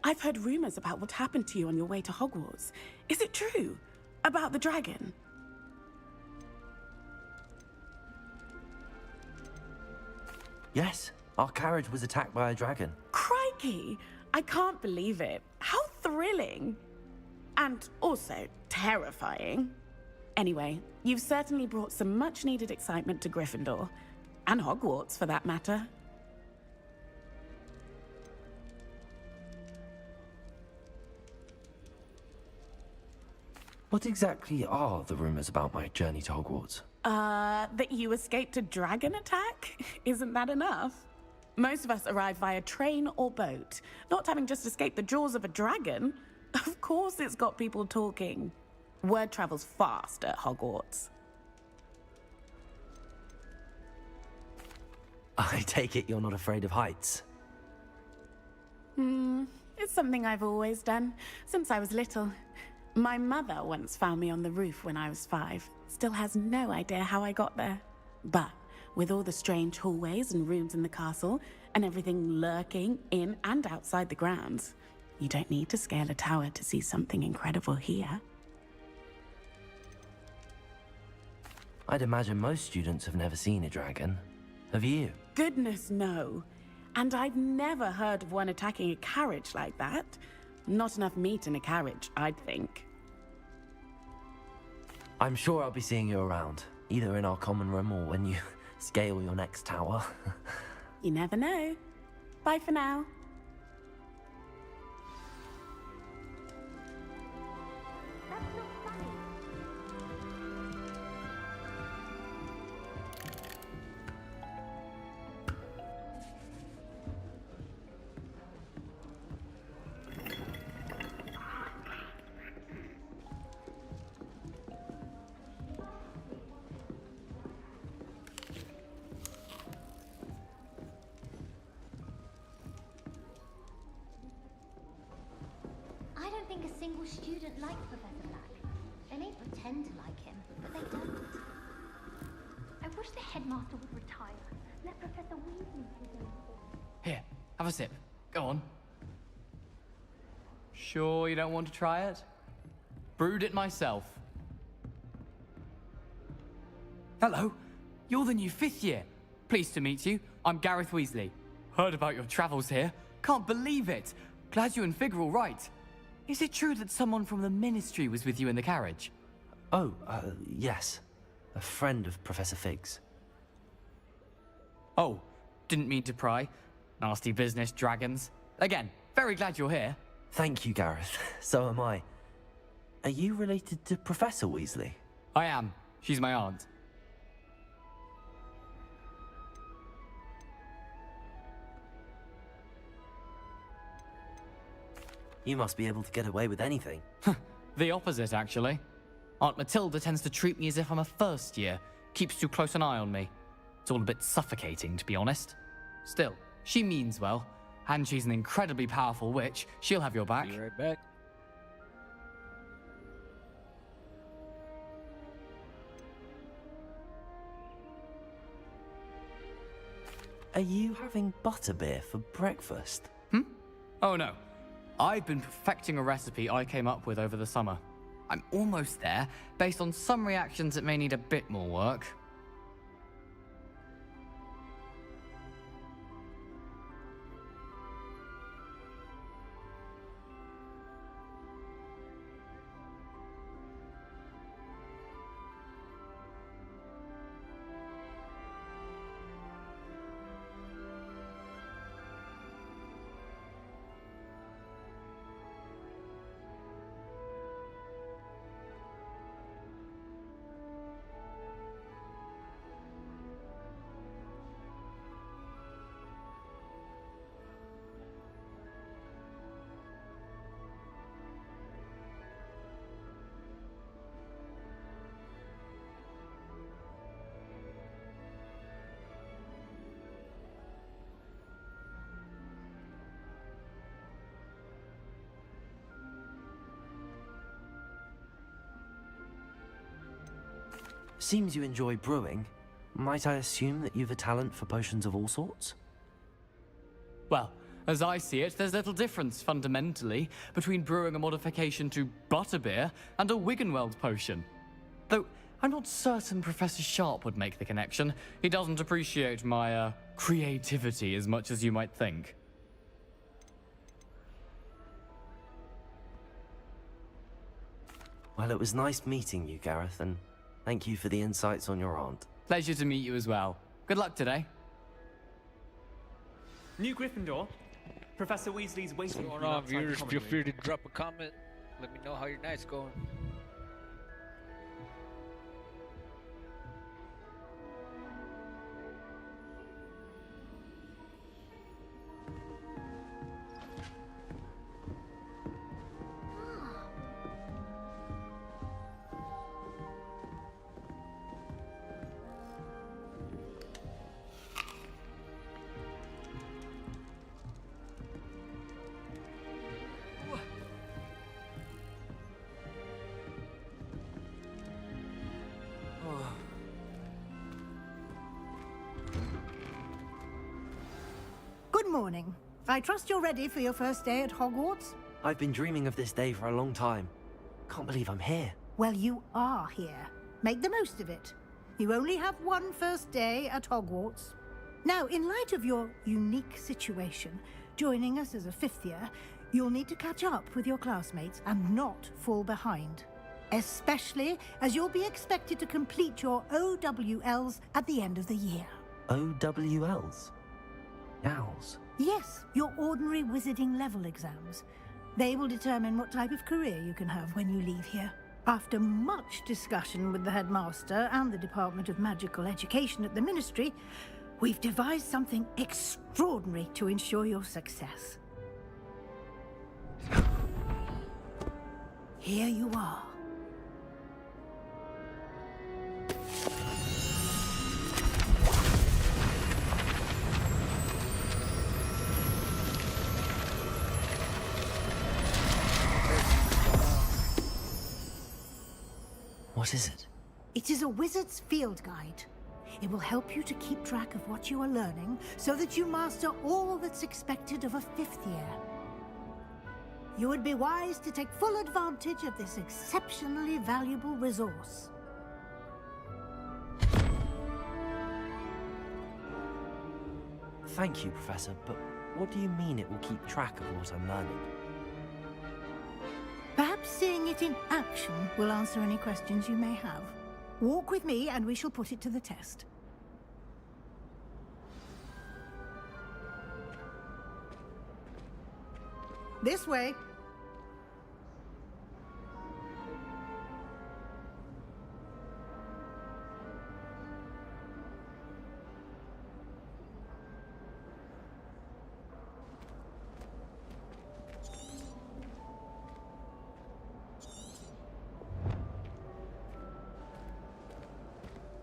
I've heard rumors about what happened to you on your way to Hogwarts. Is it true? About the dragon? Yes, our carriage was attacked by a dragon. Crikey! I can't believe it. How thrilling! And also terrifying. Anyway, you've certainly brought some much-needed excitement to Gryffindor. And Hogwarts, for that matter. What exactly are the rumors about my journey to Hogwarts? That you escaped a dragon attack? Isn't that enough? Most of us arrive via train or boat, not having just escaped the jaws of a dragon. Of course it's got people talking. Word travels fast at Hogwarts. I take it you're not afraid of heights. It's something I've always done, since I was little. My mother once found me on the roof when I was 5. Still has no idea how I got there. But with all the strange hallways and rooms in the castle, and everything lurking in and outside the grounds, You don't need to scale a tower to see something incredible here. I'd imagine most students have never seen a dragon. Have you? Goodness, no. And I've never heard of one attacking a carriage like that. Not enough meat in a carriage, I'd think. I'm sure I'll be seeing you around, either in our common room or when you scale your next tower. You never know. Bye for now. I don't think a single student likes Professor Black. They may pretend to like him, but they don't. I wish the headmaster would retire. Let Professor Weasley do his own thing. Here, have a sip. Go on. Sure you don't want to try it? Brewed it myself. Hello, you're the new 5th year. Pleased to meet you. I'm Gareth Weasley. Heard about your travels here. Can't believe it. Glad you and Fig are all right. Is it true that someone from the Ministry was with you in the carriage? Oh, yes. A friend of Professor Fig's. Oh, didn't mean to pry. Nasty business, dragons. Again, very glad you're here. Thank you, Gareth. So am I. Are you related to Professor Weasley? I am. She's my aunt. You must be able to get away with anything. The opposite, actually. Aunt Matilda tends to treat me as if I'm a first year. Keeps too close an eye on me. It's all a bit suffocating, to be honest. Still, she means well. And she's an incredibly powerful witch. She'll have your back. Be right back. Are you having butterbeer for breakfast? Oh no. I've been perfecting a recipe I came up with over the summer. I'm almost there. Based on some reactions, it may need a bit more work. Seems you enjoy brewing. Might I assume that you've a talent for potions of all sorts? Well, as I see it, there's little difference, fundamentally, between brewing a modification to butterbeer and a Wiggenweld potion. Though, I'm not certain Professor Sharp would make the connection. He doesn't appreciate my, creativity as much as you might think. Well, it was nice meeting you, Gareth, and thank you for the insights on your aunt. Pleasure to meet you as well. Good luck today. New Gryffindor. Professor Weasley's waiting. What's going on, viewers? Feel free to drop a comment. Let me know how your night's going. Good morning. I trust you're ready for your first day at Hogwarts. I've been dreaming of this day for a long time. Can't believe I'm here. Well, you are here. Make the most of it. You only have one first day at Hogwarts. Now, in light of your unique situation, joining us as a fifth year, you'll need to catch up with your classmates and not fall behind. Especially as you'll be expected to complete your OWLs at the end of the year. OWLs? Owls? Yes, your ordinary wizarding level exams. They will determine what type of career you can have when you leave here. After much discussion with the headmaster and the Department of Magical Education at the Ministry, we've devised something extraordinary to ensure your success. Here you are. What is it? It is a wizard's field guide. It will help you to keep track of what you are learning so that you master all that's expected of a fifth year. You would be wise to take full advantage of this exceptionally valuable resource. Thank you, Professor, but what do you mean it will keep track of what I'm learning? Perhaps seeing it in action will answer any questions you may have. Walk with me and we shall put it to the test. This way.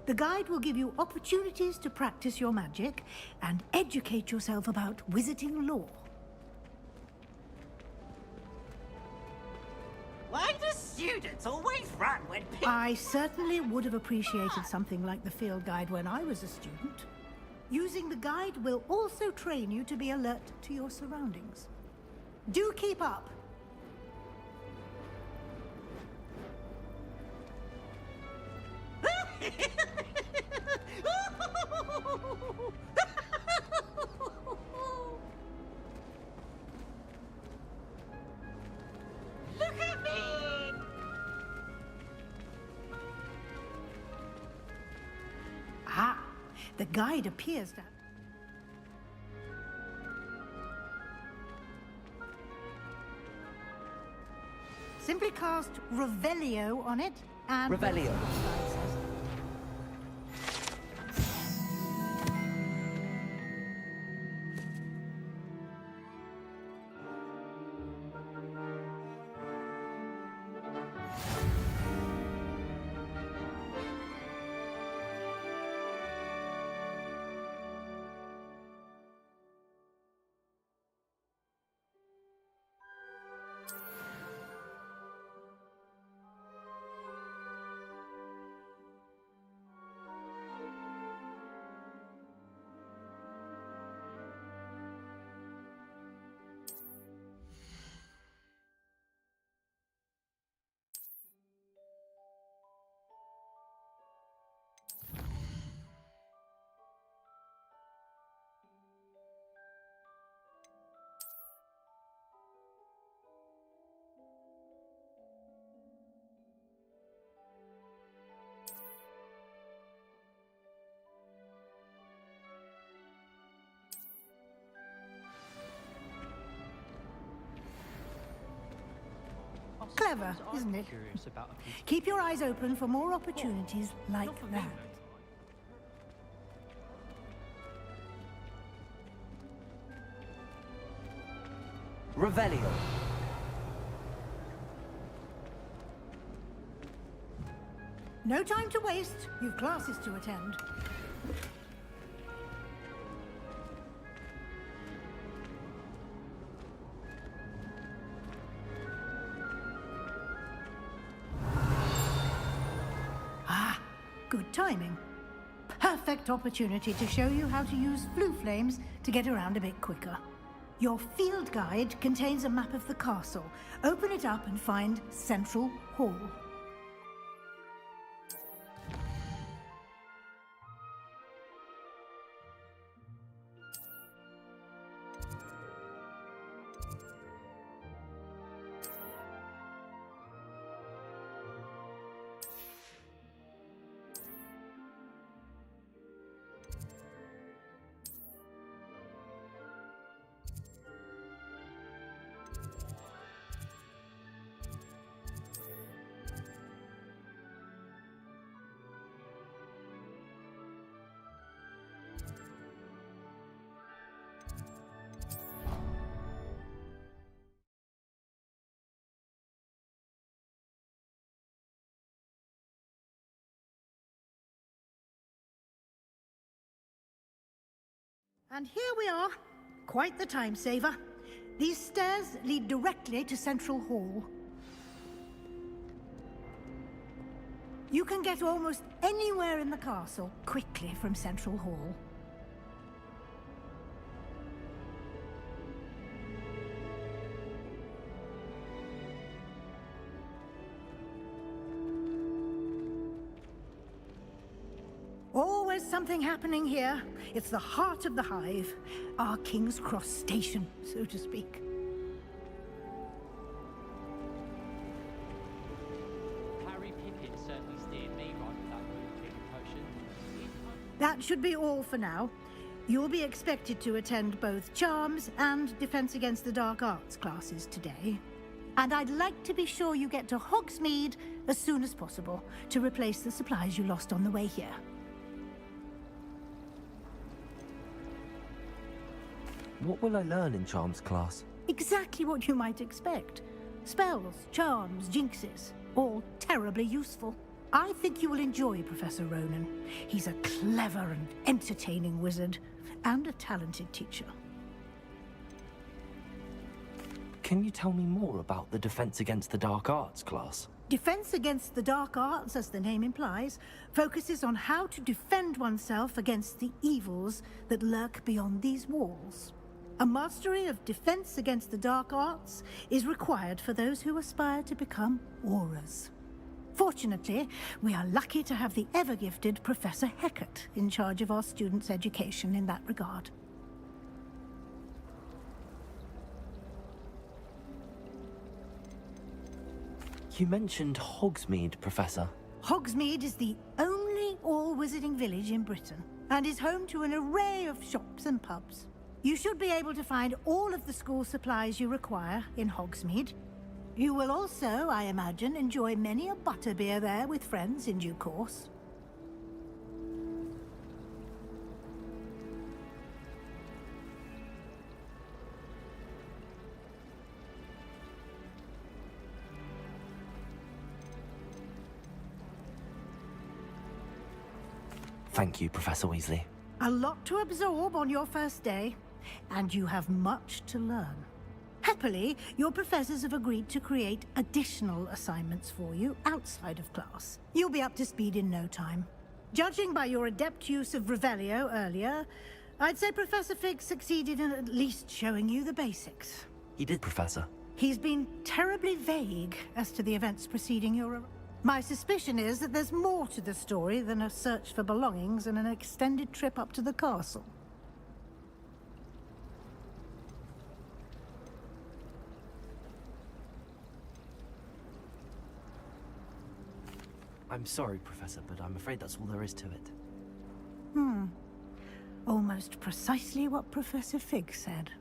The guide will give you opportunities to practice your magic and educate yourself about wizarding lore. Why do students always run when people... I certainly would have appreciated something like the field guide when I was a student. Using the guide will also train you to be alert to your surroundings. Do keep up. Look at me! Ah, the guide appears to... Simply cast Revelio on it and... Revelio. Clever, isn't it? Keep your eyes open for more opportunities like that. Revelio. No time to waste. You've classes to attend. Ah, good timing. Perfect opportunity to show you how to use flue flames to get around a bit quicker. Your field guide contains a map of the castle. Open it up and find Central Hall. And here we are. Quite the time saver. These stairs lead directly to Central Hall. You can get almost anywhere in the castle quickly from Central Hall. Always something happening here. It's the heart of the hive. Our King's Cross station, so to speak. Harry Pippin certainly steered me right with that root-cleaning potion. That should be all for now. You'll be expected to attend both Charms and Defense Against the Dark Arts classes today. And I'd like to be sure you get to Hogsmeade as soon as possible to replace the supplies you lost on the way here. What will I learn in Charms class? Exactly what you might expect. Spells, charms, jinxes, all terribly useful. I think you will enjoy Professor Ronan. He's a clever and entertaining wizard, and a talented teacher. Can you tell me more about the Defense Against the Dark Arts class? Defense Against the Dark Arts, as the name implies, focuses on how to defend oneself against the evils that lurk beyond these walls. A mastery of Defense Against the Dark Arts is required for those who aspire to become Aurors. Fortunately, we are lucky to have the ever-gifted Professor Hecat in charge of our students' education in that regard. You mentioned Hogsmeade, Professor. Hogsmeade is the only all-wizarding village in Britain, and is home to an array of shops and pubs. You should be able to find all of the school supplies you require in Hogsmeade. You will also, I imagine, enjoy many a butterbeer there with friends in due course. Thank you, Professor Weasley. A lot to absorb on your first day, and you have much to learn. Happily, your professors have agreed to create additional assignments for you outside of class. You'll be up to speed in no time. Judging by your adept use of Revelio earlier, I'd say Professor Fig succeeded in at least showing you the basics. He did, Professor. He's been terribly vague as to the events preceding your... My suspicion is that there's more to the story than a search for belongings and an extended trip up to the castle. I'm sorry, Professor, but I'm afraid that's all there is to it. Almost precisely what Professor Fig said.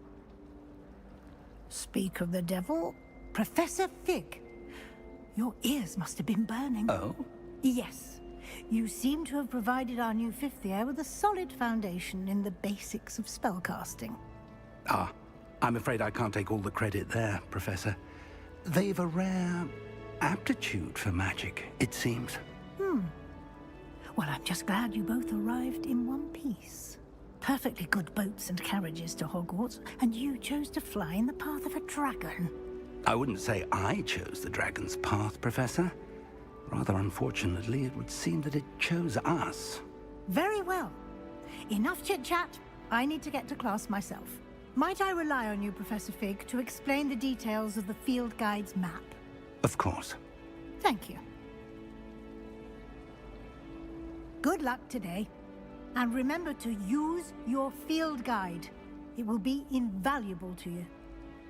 Speak of the devil, Professor Fig. Your ears must have been burning. Oh? Yes. You seem to have provided our new fifth year with a solid foundation in the basics of spellcasting. Ah, I'm afraid I can't take all the credit there, Professor. They've a rare aptitude for magic, it seems. Well, I'm just glad you both arrived in one piece. Perfectly good boats and carriages to Hogwarts, and you chose to fly in the path of a dragon. I wouldn't say I chose the dragon's path, Professor. Rather unfortunately, it would seem that it chose us. Very well. Enough chit-chat. I need to get to class myself. Might I rely on you, Professor Fig, to explain the details of the field guide's map? Of course. Thank you. Good luck today. And remember to use your field guide. It will be invaluable to you.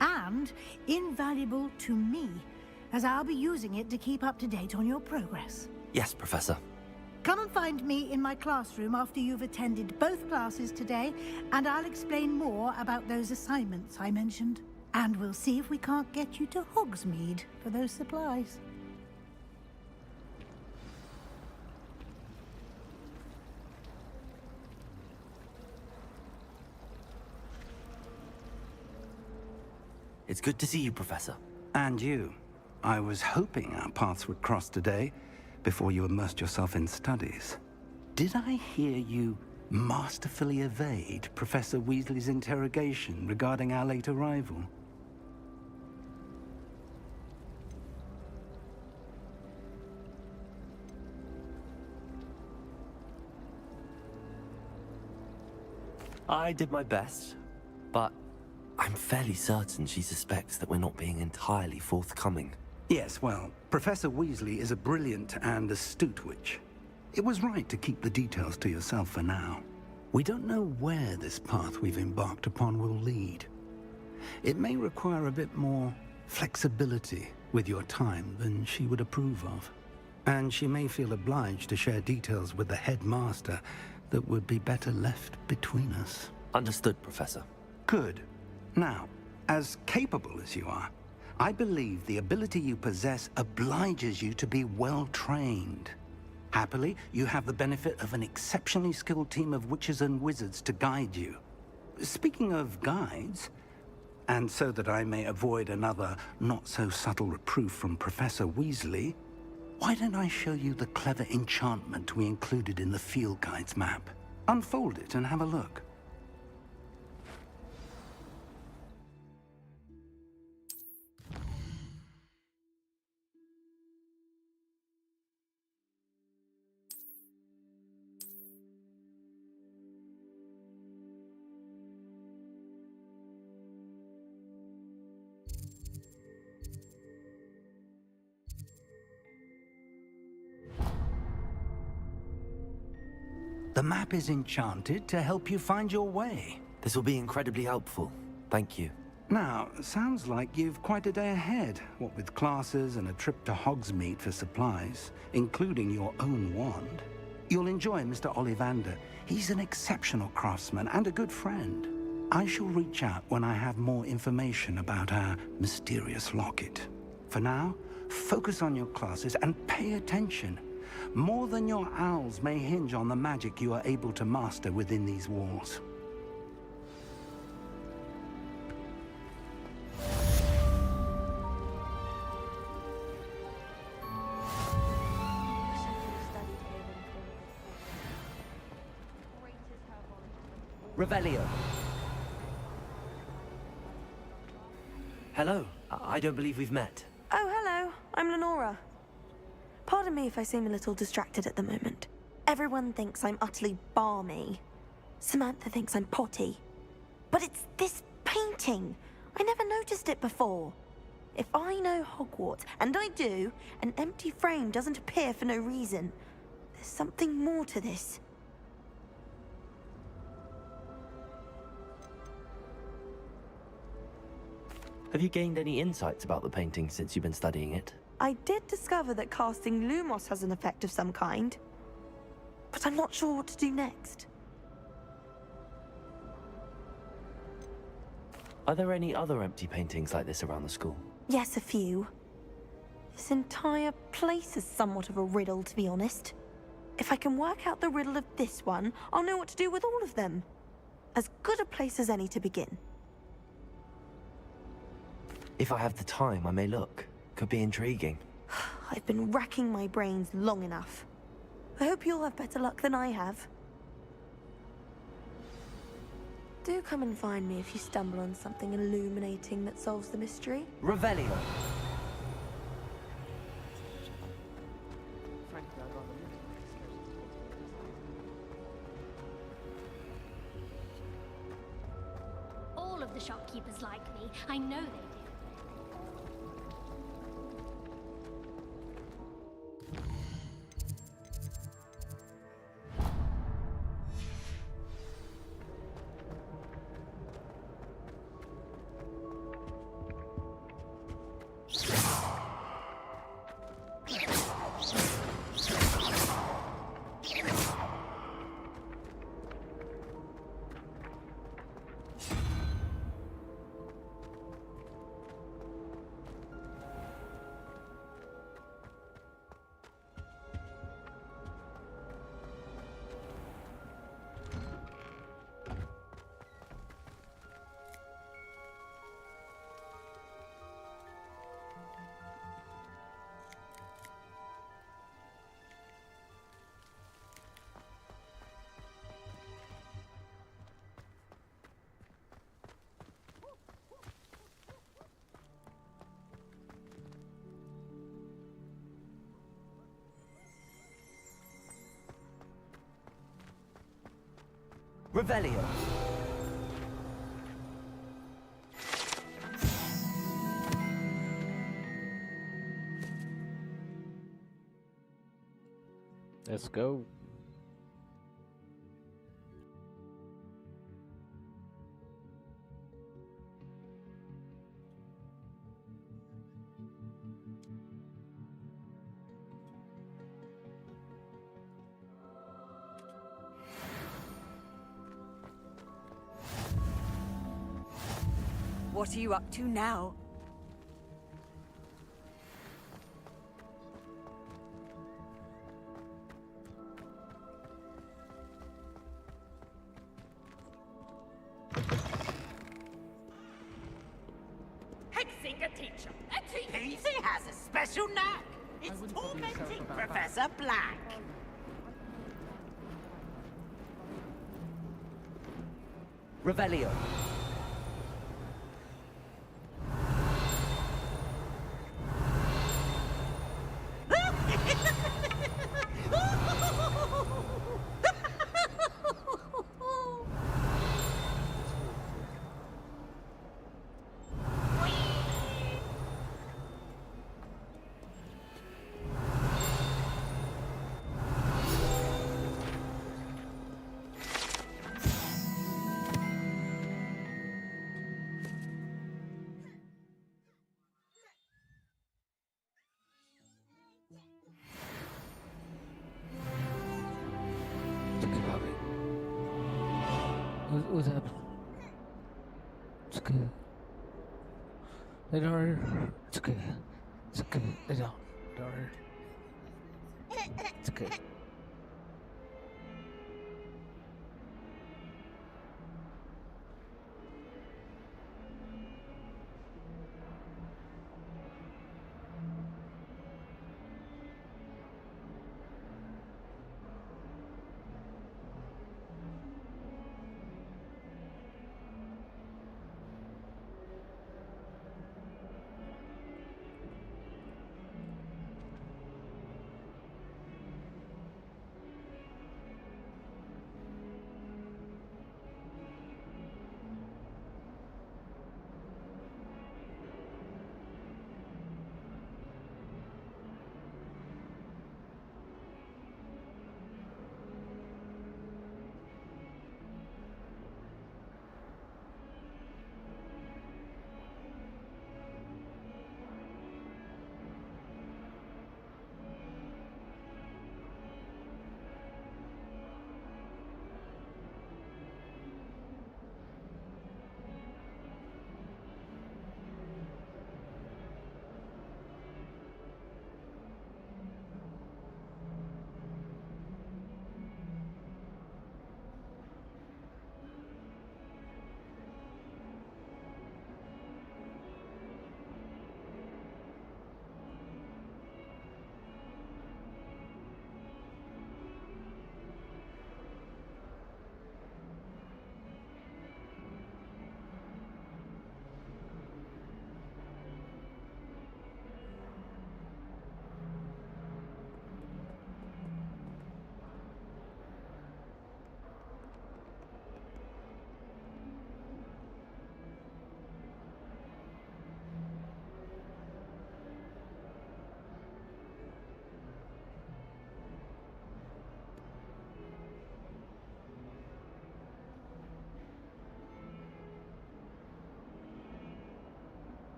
And invaluable to me, as I'll be using it to keep up to date on your progress. Yes, Professor. Come and find me in my classroom after you've attended both classes today, and I'll explain more about those assignments I mentioned. And we'll see if we can't get you to Hogsmeade for those supplies. It's good to see you, Professor. And you. I was hoping our paths would cross today, before you immersed yourself in studies. Did I hear you masterfully evade Professor Weasley's interrogation regarding our late arrival? I did my best, but I'm fairly certain she suspects that we're not being entirely forthcoming. Yes, well, Professor Weasley is a brilliant and astute witch. It was right to keep the details to yourself for now. We don't know where this path we've embarked upon will lead. It may require a bit more flexibility with your time than she would approve of. And she may feel obliged to share details with the headmaster that would be better left between us. Understood, Professor. Good. Now, as capable as you are, I believe the ability you possess obliges you to be well-trained. Happily, you have the benefit of an exceptionally skilled team of witches and wizards to guide you. Speaking of guides, and so that I may avoid another not-so-subtle reproof from Professor Weasley, why don't I show you the clever enchantment we included in the field guide's map? Unfold it and have a look. The map is enchanted to help you find your way. This will be incredibly helpful. Thank you. Now, sounds like you've quite a day ahead, what with classes and a trip to Hogsmeade for supplies, including your own wand. You'll enjoy Mr. Ollivander. He's an exceptional craftsman and a good friend. I shall reach out when I have more information about our mysterious locket. For now, focus on your classes and pay attention. More than your owls may hinge on the magic you are able to master within these walls. Revelio. Hello. I don't believe we've met. Oh, hello. I'm Lenora. Pardon me if I seem a little distracted at the moment. Everyone thinks I'm utterly balmy. Samantha thinks I'm potty. But it's this painting. I never noticed it before. If I know Hogwarts, and I do, an empty frame doesn't appear for no reason. There's something more to this. Have you gained any insights about the painting since you've been studying it? I did discover that casting Lumos has an effect of some kind, but I'm not sure what to do next. Are there any other empty paintings like this around the school? Yes, a few. This entire place is somewhat of a riddle, to be honest. If I can work out the riddle of this one, I'll know what to do with all of them. As good a place as any to begin. If I have the time, I may look. Could be intriguing. I've been racking my brains long enough. I hope you'll have better luck than I have. Do come and find me if you stumble on something illuminating that solves the mystery. Revelio. All of the shopkeepers like me. I know they do. Revelio. Let's go. What are you up to now? Hexing a teacher. Peasy has a special knack. It's tormenting Professor Black. Revelio. What's happening? It's good. Lay down here. It's okay. It's okay. Lay down. Down here. It's okay.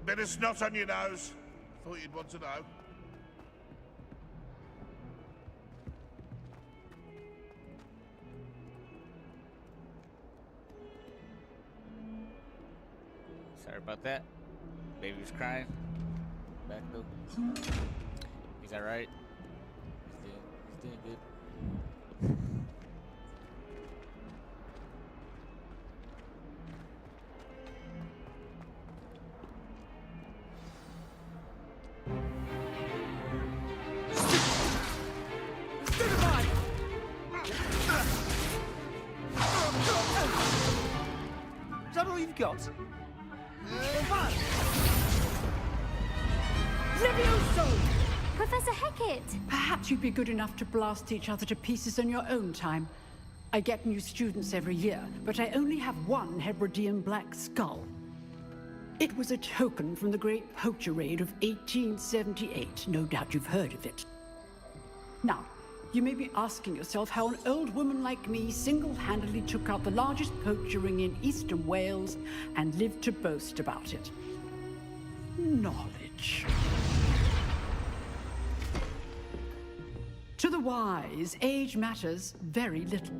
Bit of snot on your nose. Thought you'd want to know. Sorry about that. Baby was crying. Back though. He's alright. He's doing good. Is that all you've got? Levioso! Professor Hecat! Perhaps you'd be good enough to blast each other to pieces on your own time. I get new students every year, but I only have one Hebridean black skull. It was a token from the Great Poacher Raid of 1878. No doubt you've heard of it. Now, you may be asking yourself how an old woman like me single-handedly took out the largest poacher ring in eastern Wales and lived to boast about it. Knowledge. To the wise, age matters very little.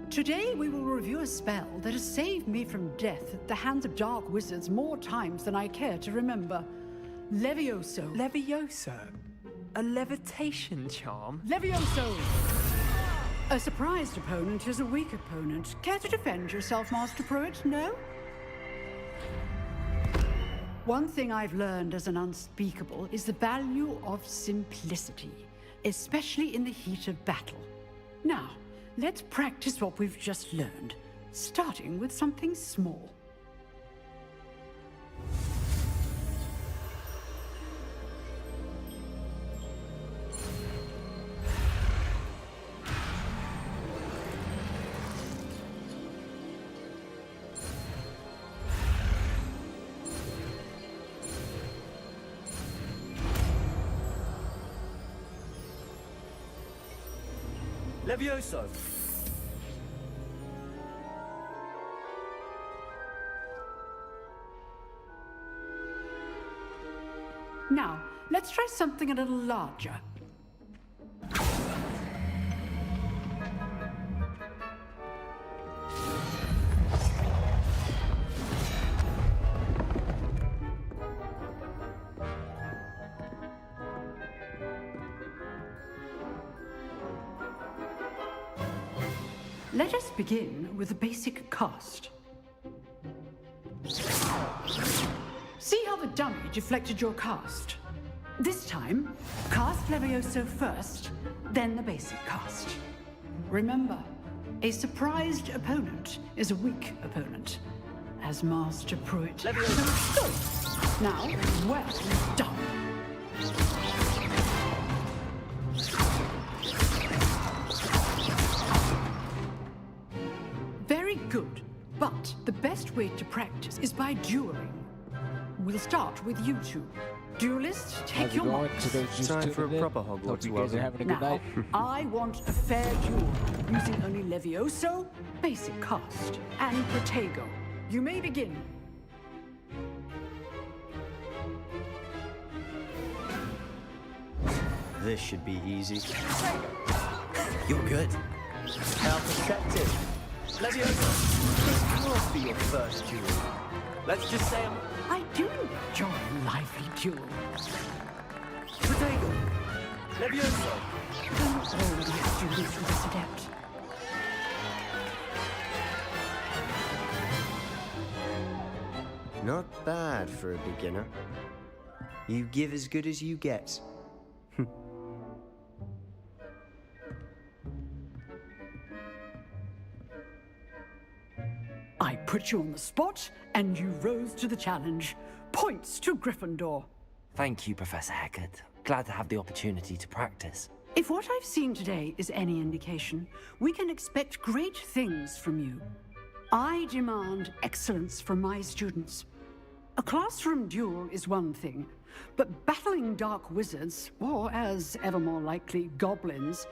Today we will review a spell that has saved me from death at the hands of dark wizards more times than I care to remember. Levioso. Levioso? A levitation charm? Levioso! A surprised opponent is a weak opponent. Care to defend yourself, Master Pruitt? No? One thing I've learned as an unspeakable is the value of simplicity, especially in the heat of battle. Now, let's practice what we've just learned, starting with something small. Levioso! Now, let's try something a little larger. Let us begin with the basic cast. See how the dummy deflected your cast? This time, cast Levioso first, then the basic cast. Remember, a surprised opponent is a weak opponent, as Master Pruitt. Levioso! Now, well done. Very good, but the best way to practice is by dueling. We'll start with you two. Duelists, take your marks. Time for a proper Hogwarts you guys are having a good night. I want a fair duel, using only Levioso, basic cast, and Protego. You may begin. This should be easy. You're good. How perceptive. Levioso, this can't be your first duel. Let's just say I do enjoy a lively duel. Protego. Levioso. Don't always do this with this adept. Not bad for a beginner. You give as good as you get. I put you on the spot, and you rose to the challenge. Points to Gryffindor. Thank you, Professor Hecat. Glad to have the opportunity to practice. If what I've seen today is any indication, we can expect great things from you. I demand excellence from my students. A classroom duel is one thing, but battling dark wizards, or as ever more likely, goblins,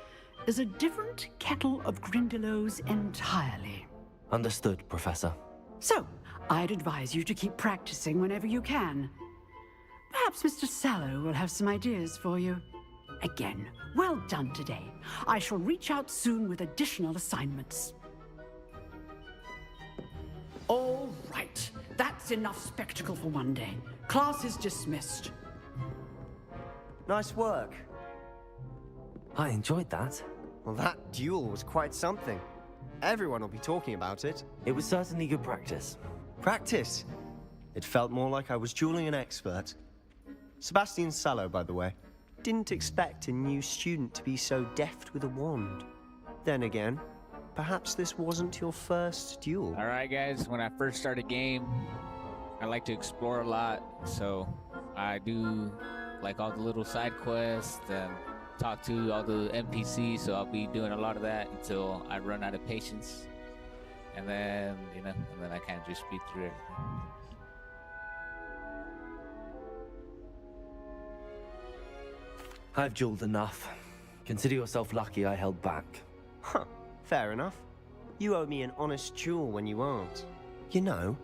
is a different kettle of Grindylows entirely. Understood, Professor. So, I'd advise you to keep practicing whenever you can. Perhaps Mr. Sallow will have some ideas for you. Again, well done today. I shall reach out soon with additional assignments. All right. That's enough spectacle for one day. Class is dismissed. Nice work. I enjoyed that. Well, that duel was quite something. Everyone will be talking about it. It was certainly good practice. Practice? It felt more like I was dueling an expert. Sebastian Sallow, by the way. Didn't expect a new student to be so deft with a wand. Then again, perhaps this wasn't your first duel. Alright guys, when I first start a game, I like to explore a lot, so I do like all the little side quests and talk to all the NPCs, so I'll be doing a lot of that until I run out of patience. And then, I kind of just speed through everything. I've dueled enough. Consider yourself lucky I held back. Huh, fair enough. You owe me an honest duel when you aren't. You know,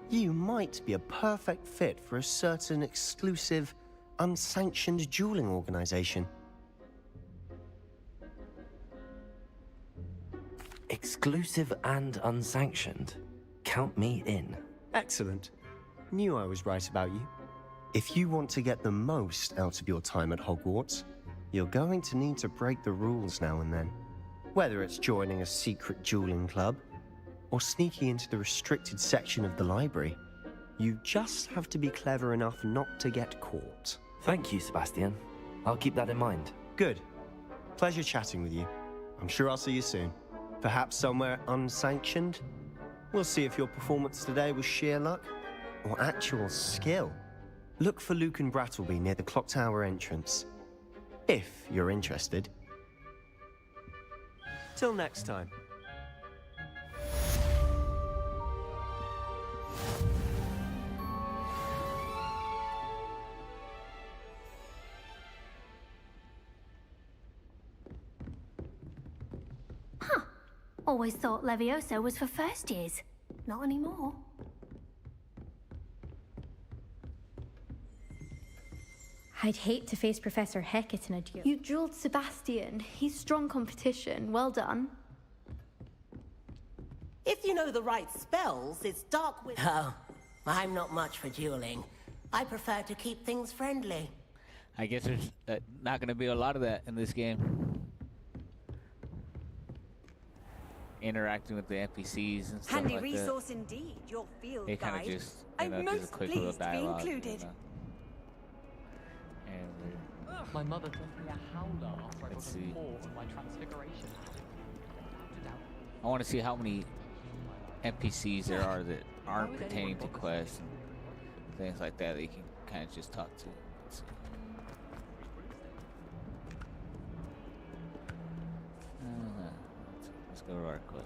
you might be a perfect fit for a certain exclusive, unsanctioned dueling organization. Exclusive and unsanctioned? Count me in. Excellent. Knew I was right about you. If you want to get the most out of your time at Hogwarts, you're going to need to break the rules now and then. Whether it's joining a secret dueling club, or sneaking into the restricted section of the library, you just have to be clever enough not to get caught. Thank you, Sebastian. I'll keep that in mind. Good. Pleasure chatting with you. I'm sure I'll see you soon. Perhaps somewhere unsanctioned? We'll see if your performance today was sheer luck, or actual skill. Look for Luke and Brattleby near the clock tower entrance. If you're interested. Till next time. Always thought Levioso was for first years. Not anymore. I'd hate to face Professor Hecat in a duel. You dueled Sebastian. He's strong competition. Well done. If you know the right spells, it's dark with... Oh, I'm not much for dueling. I prefer to keep things friendly. I guess there's not going to be a lot of that in this game. Interacting with the NPCs and stuff Handy like resource that. indeed, your field They kind guide. of just, I'm just a most quick little pleased to be dialogue. included. And My mother left me a howler after I got Let's a see. 4 on my transfiguration. I want to see how many NPCs there are that aren't pertaining to quests and things like that you can kind of just talk to. Let's see. Let's go to our quest.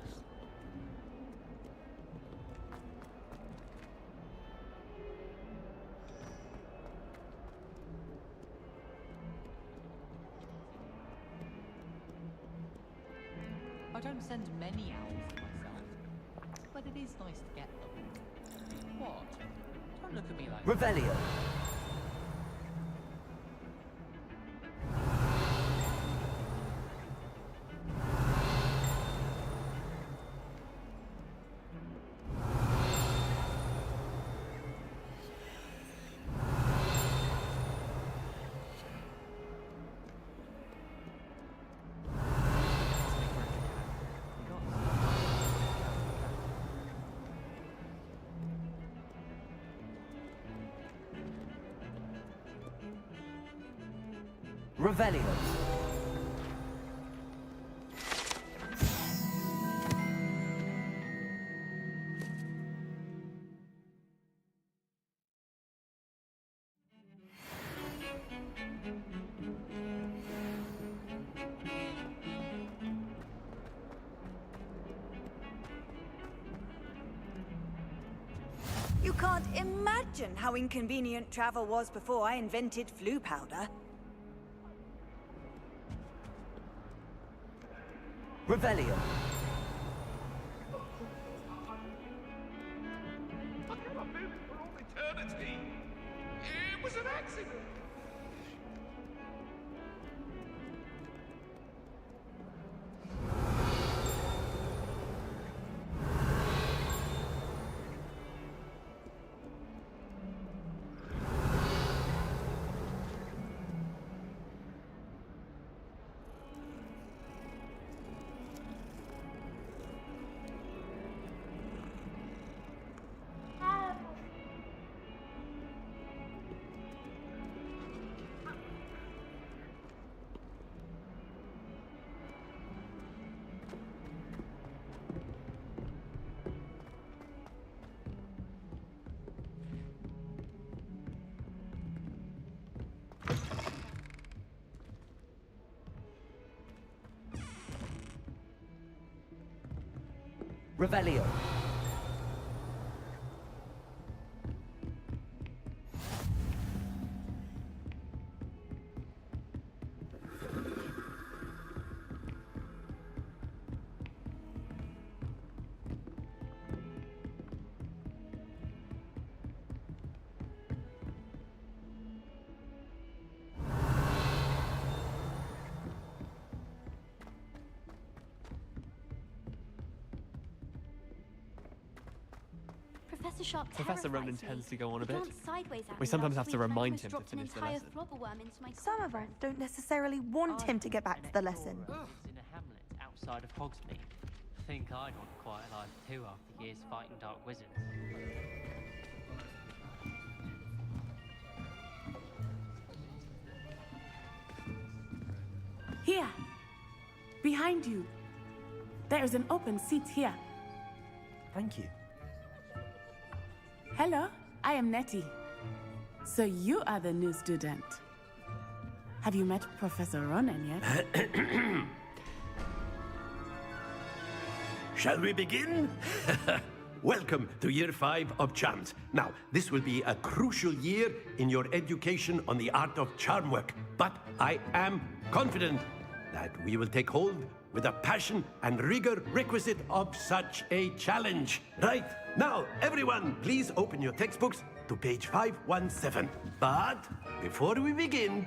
I don't send many owls myself, but it is nice to get them. What? Don't look at me like Revelio. Revelio. You can't imagine how inconvenient travel was before I invented flu powder. Revelio. levity. It was an accident. Revelio. Professor Sharp Professor Ronan terrifies me. tends to go on a He bit. glanced sideways at We me sometimes last have to week and remind almost him to dropped an finish the entire lesson. flubberworm into my Some of us don't necessarily want him to get back to the lesson. Lives in a hamlet outside of Hogsmeade. Think I'd want a quiet life too after years fighting dark wizards. Here! Behind you! There is an open seat here. Thank you. Hello, I am Nettie. So you are the new student. Have you met Professor Ronan yet? Shall we begin? Welcome to Year 5 of Charms. Now, this will be a crucial year in your education on the art of charm work, but I am confident that we will take hold with the passion and rigor requisite of such a challenge. Right, now, everyone, please open your textbooks to page 517. But before we begin,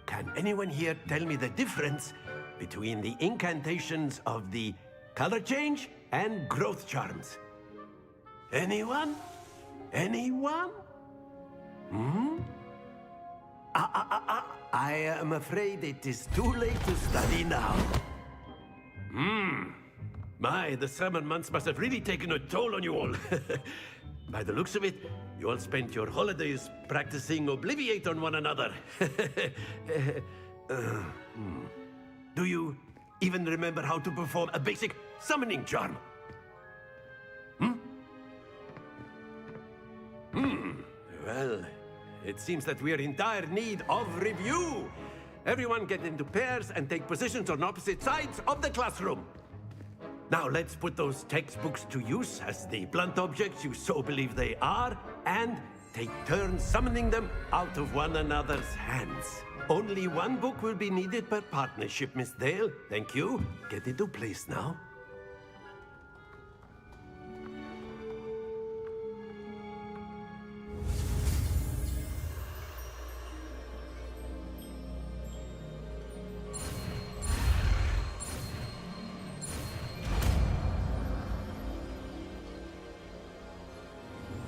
can anyone here tell me the difference between the incantations of the color change and growth charms? Anyone? Anyone? Hmm? I am afraid it is too late to study now. My, the summer months must have really taken a toll on you all. By the looks of it, you all spent your holidays practicing Obliviate on one another. Do you even remember how to perform a basic summoning charm? Well, it seems that we are in dire need of review. Everyone get into pairs and take positions on opposite sides of the classroom. Now let's put those textbooks to use as the blunt objects you so believe they are, and take turns summoning them out of one another's hands. Only one book will be needed per partnership, Miss Dale. Thank you. Get into place now.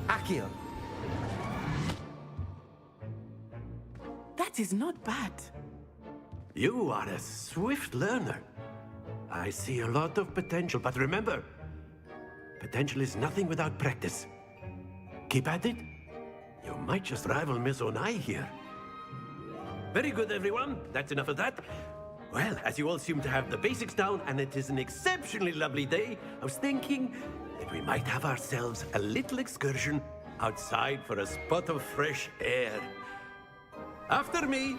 Accio. That is not bad. You are a swift learner. I see a lot of potential, but remember, potential is nothing without practice. Keep at it. You might just rival Miss Onai here. Very good, everyone. That's enough of that. Well, as you all seem to have the basics down, and it is an exceptionally lovely day, I was thinking that we might have ourselves a little excursion outside for a spot of fresh air. After me.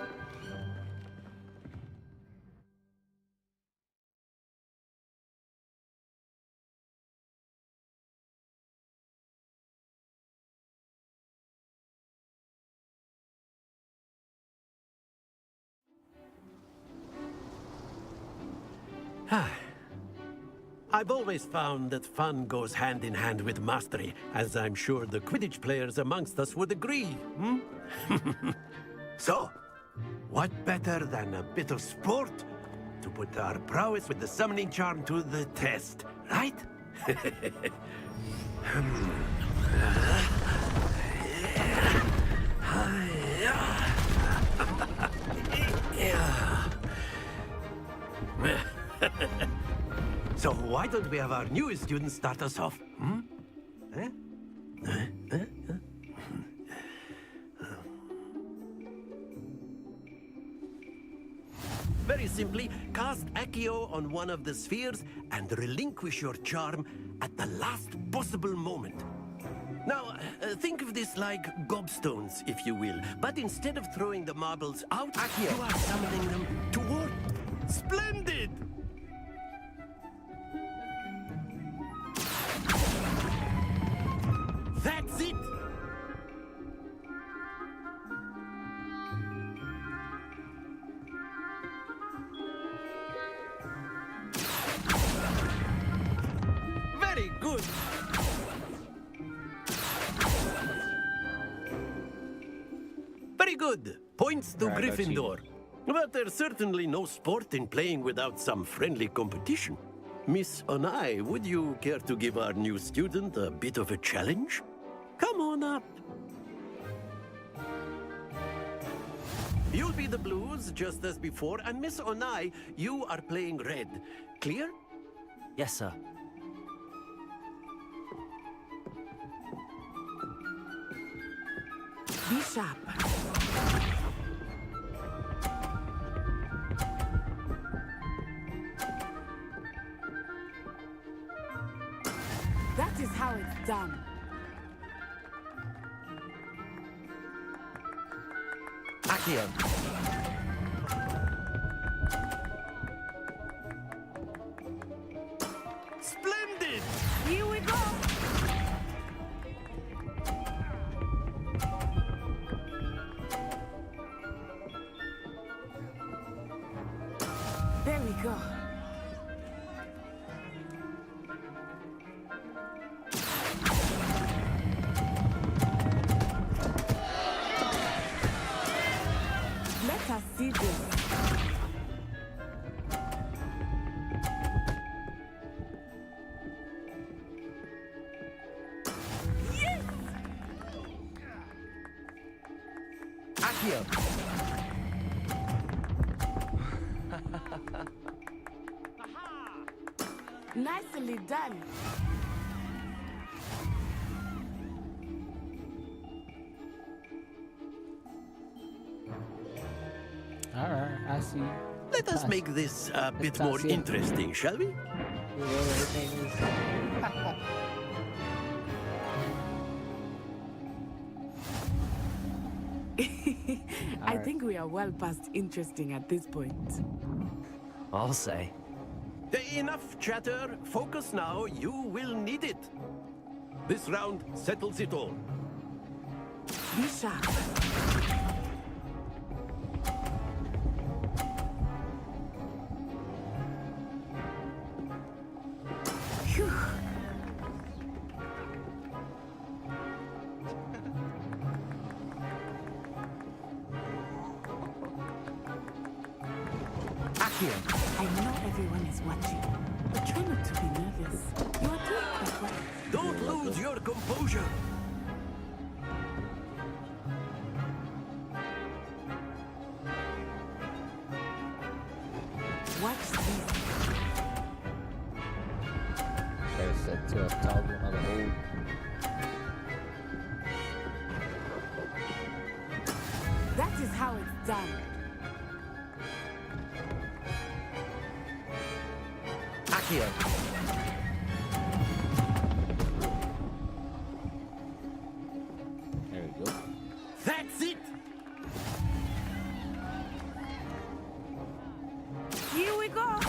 I've always found that fun goes hand in hand with mastery, as I'm sure the Quidditch players amongst us would agree, hmm? So, what better than a bit of sport to put our prowess with the summoning charm to the test, right? So why don't we have our newest student start us off? Hmm? Very simply, cast Accio on one of the spheres and relinquish your charm at the last possible moment. Now, think of this like gobstones, if you will. But instead of throwing the marbles out, Accio, you are summoning them toward... Splendid! That's it! Very good! Very good! Points to Gryffindor. But there's certainly no sport in playing without some friendly competition. Miss Onai, would you care to give our new student a bit of a challenge? Come on up. You'll be the blues, just as before, and Miss Onai, you are playing red. Clear? Yes, sir. Be sharp. That is how it's done. Accio. Splendid! Here we go! There we go. Let us see this. Yes! Accio. Nicely done. Alright, I see. Let us make this a bit more interesting, shall we? I think we are well past interesting at this point. I'll say. Enough chatter. Focus now. You will need it. This round settles it all. Be sharp. Phew. Accio. I know everyone is watching, but try not to be nervous. You are doing quite well. Don't lose your composure. Watch this. There's set to a toggle on the hold. That is how it's done. Accio. There we go. That's it. Here we go.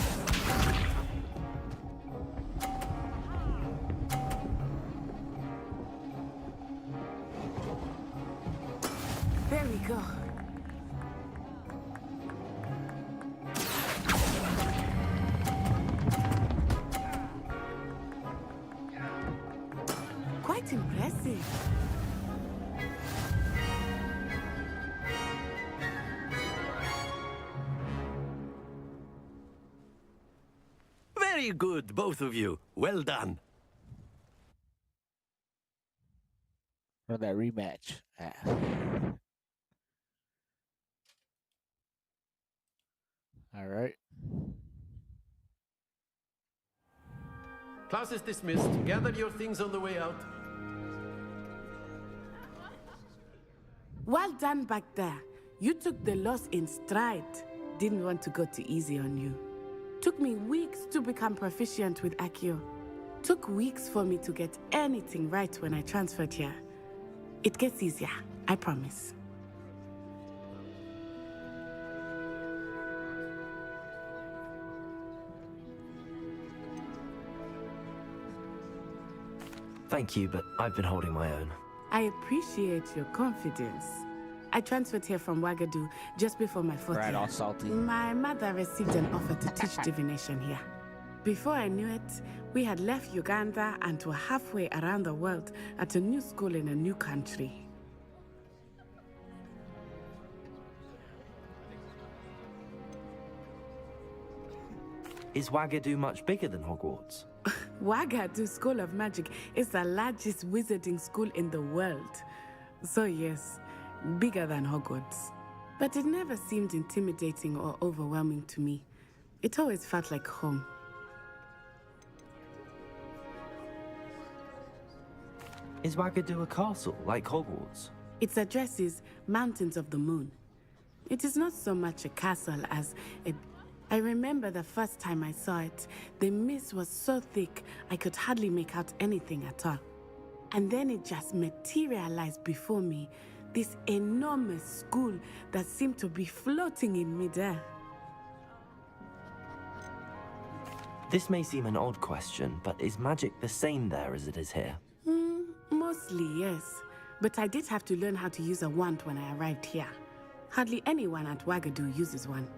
There we go. Quite impressive. Very good, both of you. Well done. For that rematch. All right. Class is dismissed. Gather your things on the way out. Well done back there. You took the loss in stride. Didn't want to go too easy on you. Took me weeks to become proficient with Accio. Took weeks for me to get anything right when I transferred here. It gets easier, I promise. Thank you, but I've been holding my own. I appreciate your confidence. I transferred here from Wagadu just before my fourth Right, year. all salty. My mother received an offer to teach divination here. Before I knew it, we had left Uganda and were halfway around the world at a new school in a new country. Is Wagadu much bigger than Hogwarts? Wagadu School of Magic is the largest wizarding school in the world. So yes, bigger than Hogwarts. But it never seemed intimidating or overwhelming to me. It always felt like home. Is Wagadu a castle, like Hogwarts? Its address is Mountains of the Moon. It is not so much a castle as a... I remember the first time I saw it, the mist was so thick I could hardly make out anything at all. And then it just materialized before me, this enormous school that seemed to be floating in midair. This may seem an odd question, but is magic the same there as it is here? Mostly, yes. But I did have to learn how to use a wand when I arrived here. Hardly anyone at Wagadu uses one.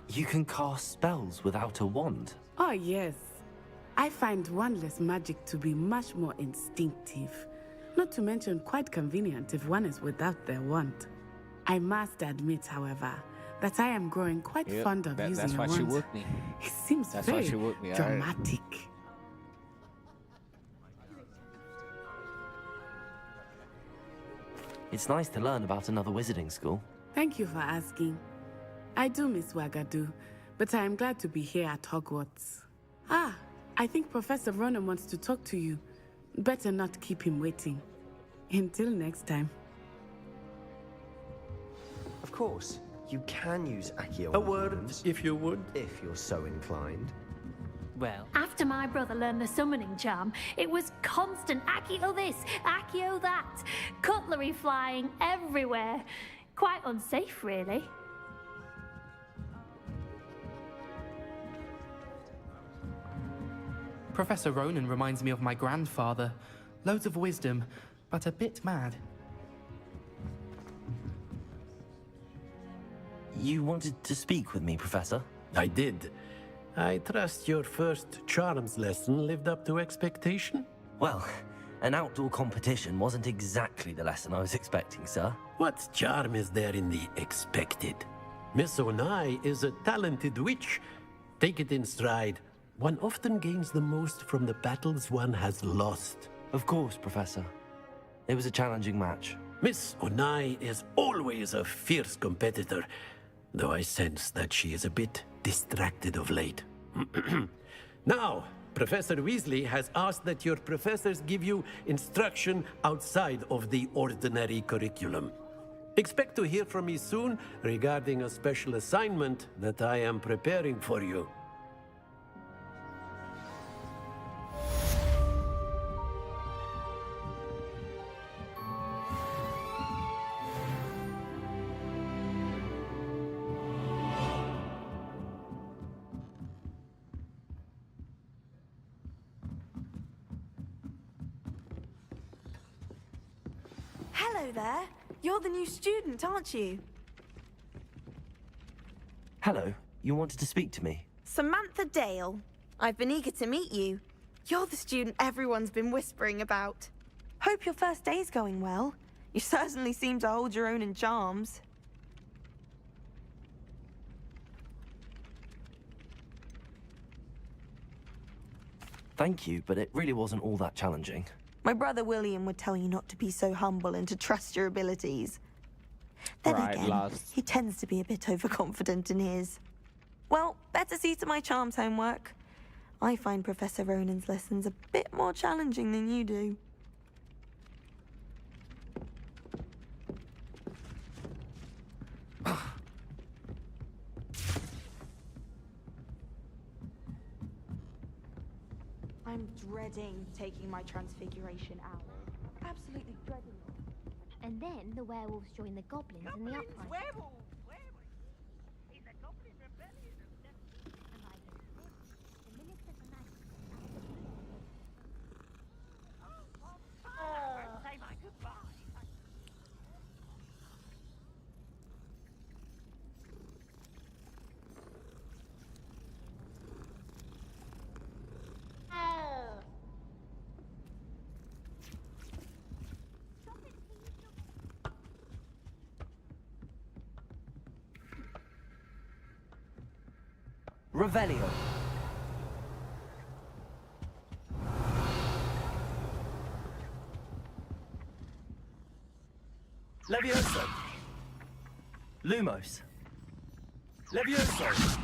You can cast spells without a wand? Oh, yes. I find wandless magic to be much more instinctive. Not to mention quite convenient if one is without their wand. I must admit, however, that I am growing quite fond of using that's a why wand. she whooped me. It seems That's very why she whooped me, all right. dramatic. It's nice to learn about another wizarding school. Thank you for asking. I do miss Wagadu, but I am glad to be here at Hogwarts. Ah, I think Professor Ronan wants to talk to you. Better not keep him waiting. Until next time. Of course, you can use Accio. A word, if you would. If you're so inclined. Well, After my brother learned the summoning charm, it was constant Accio this, Accio that. Cutlery flying everywhere. Quite unsafe, really. Professor Ronan reminds me of my grandfather. Loads of wisdom, but a bit mad. You wanted to speak with me, Professor? I did. I trust your first charms lesson lived up to expectation? Well, an outdoor competition wasn't exactly the lesson I was expecting, sir. What charm is there in the expected? Miss Onai is a talented witch. Take it in stride. One often gains the most from the battles one has lost. Of course, Professor. It was a challenging match. Miss Onai is always a fierce competitor, though I sense that she is a bit distracted of late. Now, Professor Weasley has asked that your professors give you instruction outside of the ordinary curriculum. Expect to hear from me soon regarding a special assignment that I am preparing for you. Hello there. You're the new student, aren't you? Hello. You wanted to speak to me? Samantha Dale. I've been eager to meet you. You're the student everyone's been whispering about. Hope your first day's going well. You certainly seem to hold your own in charms. Thank you, but it really wasn't all that challenging. My brother William would tell you not to be so humble and to trust your abilities. Then again, he tends to be a bit overconfident in his. Well, better see to my charms homework. I find Professor Ronan's lessons a bit more challenging than you do. I'm dreading taking my transfiguration hour. Absolutely dreading it. And then the werewolves join the goblins in the uprising. Werewolves! Revelio. Levioso. Lumos. Levioso.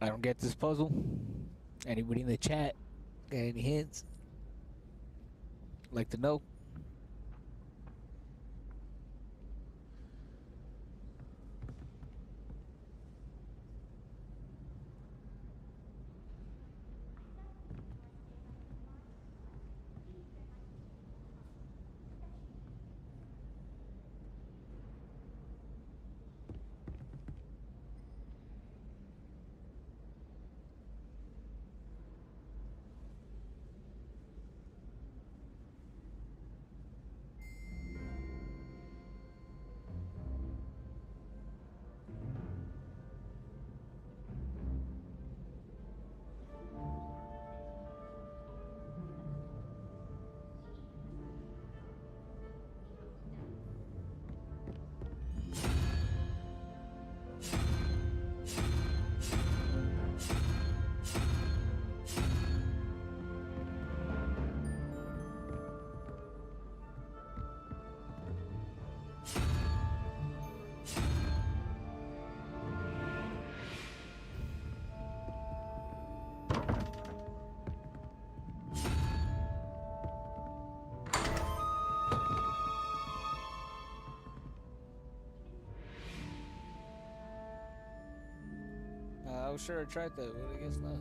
I don't get this puzzle. Anybody in the chat got any hints? Like to know? I was sure I tried that, but I guess not.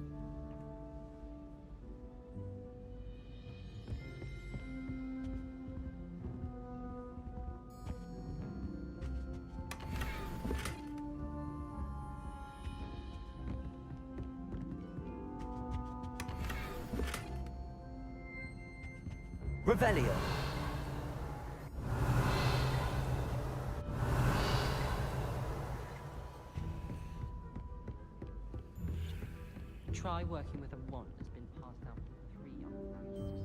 Revelio. Try working with a wand that's been passed down from 3 young priests.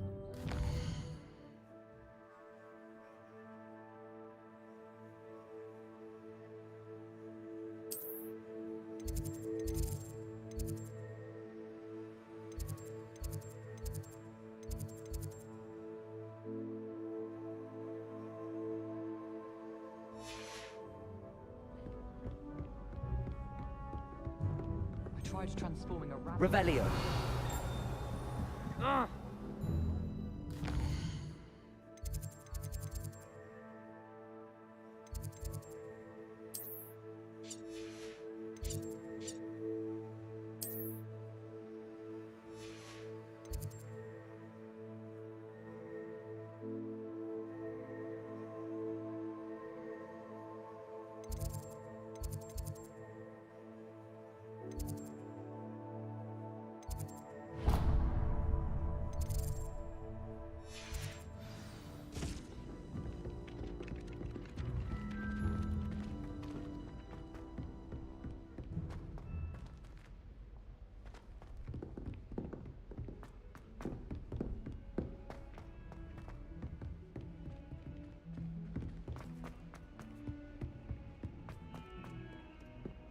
I tried transforming a rabbit. Revelio.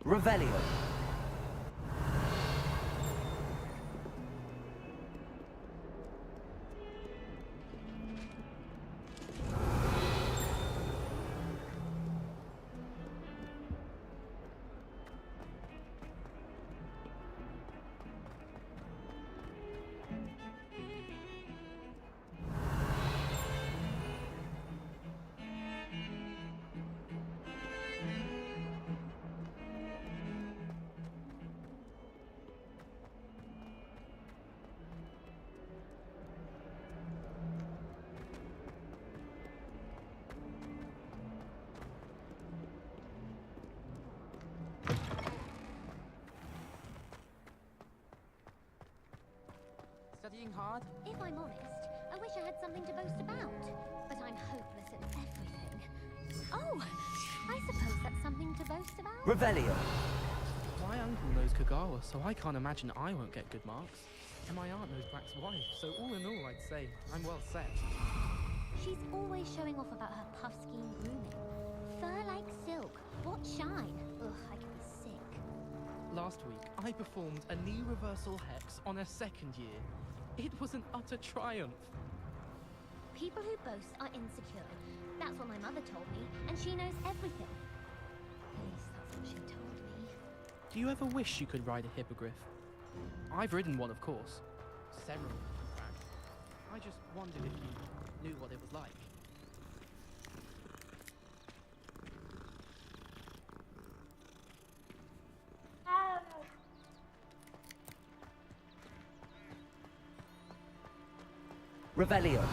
Revelio. Studying hard? If I'm honest, I wish I had something to boast about. But I'm hopeless at everything. Oh, I suppose that's something to boast about. Revelio. My uncle knows Kagawa, so I can't imagine I won't get good marks. And my aunt knows Black's wife, so all in all, I'd say I'm well set. She's always showing off about her puff scheme grooming. Fur like silk, what shine? Ugh, I can be sick. Last week, I performed a knee reversal hex on a second year. It was an utter triumph. People who boast are insecure. That's what my mother told me, and she knows everything. At least that's what she told me. Do you ever wish you could ride a hippogriff? I've ridden one, of course. Several, in fact. I just wondered if you knew what it was like. Revelio.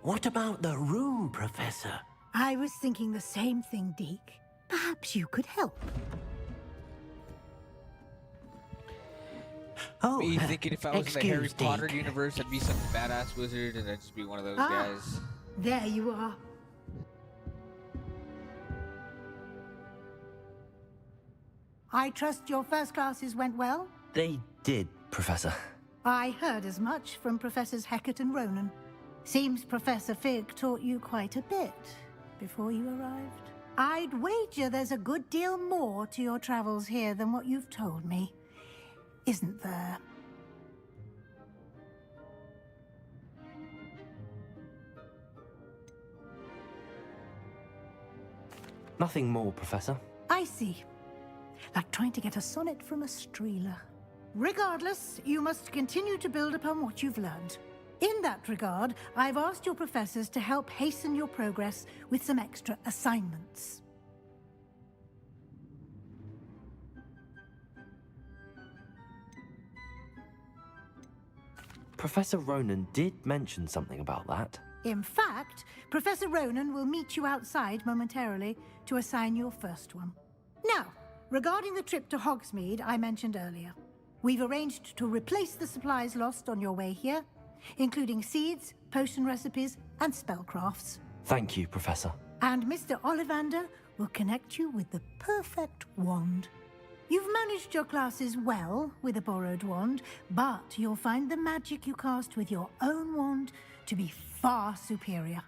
What about the room, Professor? I was thinking the same thing, Deke. Perhaps you could help. Oh, Me thinking if I was in the Harry excuse Potter Deke. universe, I'd be some badass wizard and I'd just be one of those guys. There you are. I trust your first classes went well? They did, Professor. I heard as much from Professors Hecat and Ronan. Seems Professor Fig taught you quite a bit before you arrived. I'd wager there's a good deal more to your travels here than what you've told me. Isn't there? Nothing more, Professor. I see. Like trying to get a sonnet from a streeler. Regardless, you must continue to build upon what you've learned. In that regard, I've asked your professors to help hasten your progress with some extra assignments. Professor Ronan did mention something about that. In fact, Professor Ronan will meet you outside momentarily to assign your first one. Now, regarding the trip to Hogsmeade I mentioned earlier, we've arranged to replace the supplies lost on your way here, including seeds, potion recipes, and spellcrafts. Thank you, Professor. And Mr. Ollivander will connect you with the perfect wand. You've managed your classes well with a borrowed wand, but you'll find the magic you cast with your own wand to be far superior.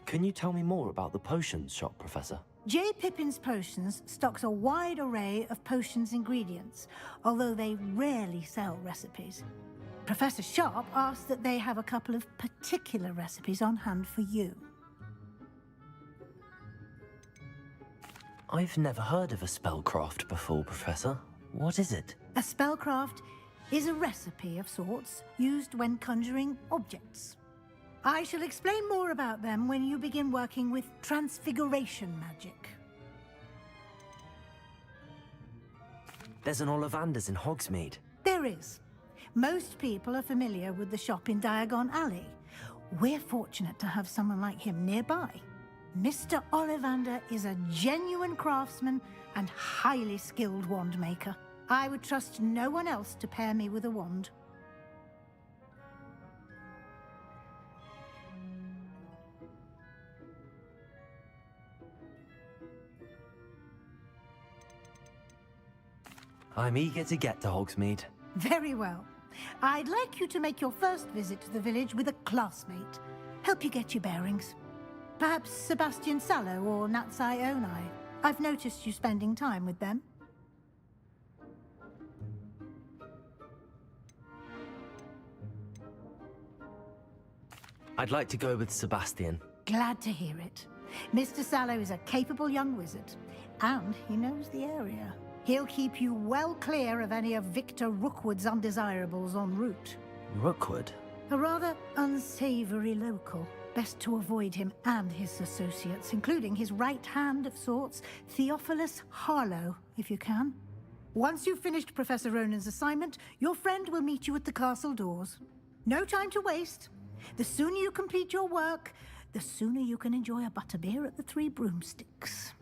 Can you tell me more about the potions shop, Professor? J. Pippin's Potions stocks a wide array of potions ingredients, although they rarely sell recipes. Professor Sharp asked that they have a couple of particular recipes on hand for you. I've never heard of a spellcraft before, Professor. What is it? A spellcraft is a recipe of sorts used when conjuring objects. I shall explain more about them when you begin working with transfiguration magic. There's an Ollivander's in Hogsmeade. There is. Most people are familiar with the shop in Diagon Alley. We're fortunate to have someone like him nearby. Mr. Ollivander is a genuine craftsman and highly skilled wand maker. I would trust no one else to pair me with a wand. I'm eager to get to Hogsmeade. Very well. I'd like you to make your first visit to the village with a classmate. Help you get your bearings. Perhaps Sebastian Sallow or Natsai Onai. I've noticed you spending time with them. I'd like to go with Sebastian. Glad to hear it. Mr. Sallow is a capable young wizard, and he knows the area. He'll keep you well clear of any of Victor Rookwood's undesirables en route. Rookwood? A rather unsavory local. Best to avoid him and his associates, including his right hand of sorts, Theophilus Harlow, if you can. Once you've finished Professor Ronan's assignment, your friend will meet you at the castle doors. No time to waste. The sooner you complete your work, the sooner you can enjoy a butterbeer at the Three Broomsticks.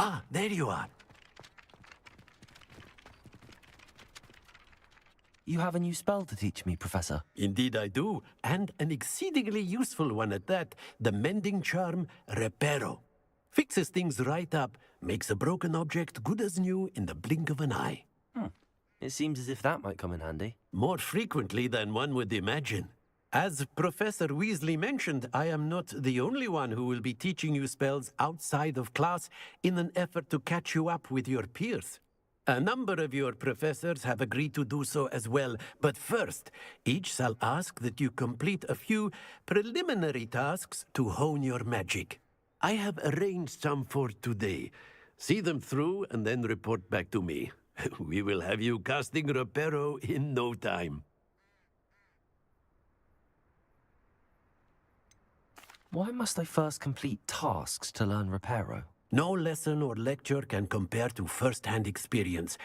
Ah, there you are. You have a new spell to teach me, Professor. Indeed I do, and an exceedingly useful one at that. The mending charm, Reparo. Fixes things right up, makes a broken object good as new in the blink of an eye. It seems as if that might come in handy. More frequently than one would imagine. As Professor Weasley mentioned, I am not the only one who will be teaching you spells outside of class in an effort to catch you up with your peers. A number of your professors have agreed to do so as well, but first, each shall ask that you complete a few preliminary tasks to hone your magic. I have arranged some for today. See them through and then report back to me. We will have you casting Reparo in no time. Why must I first complete tasks to learn Reparo? No lesson or lecture can compare to first-hand experience,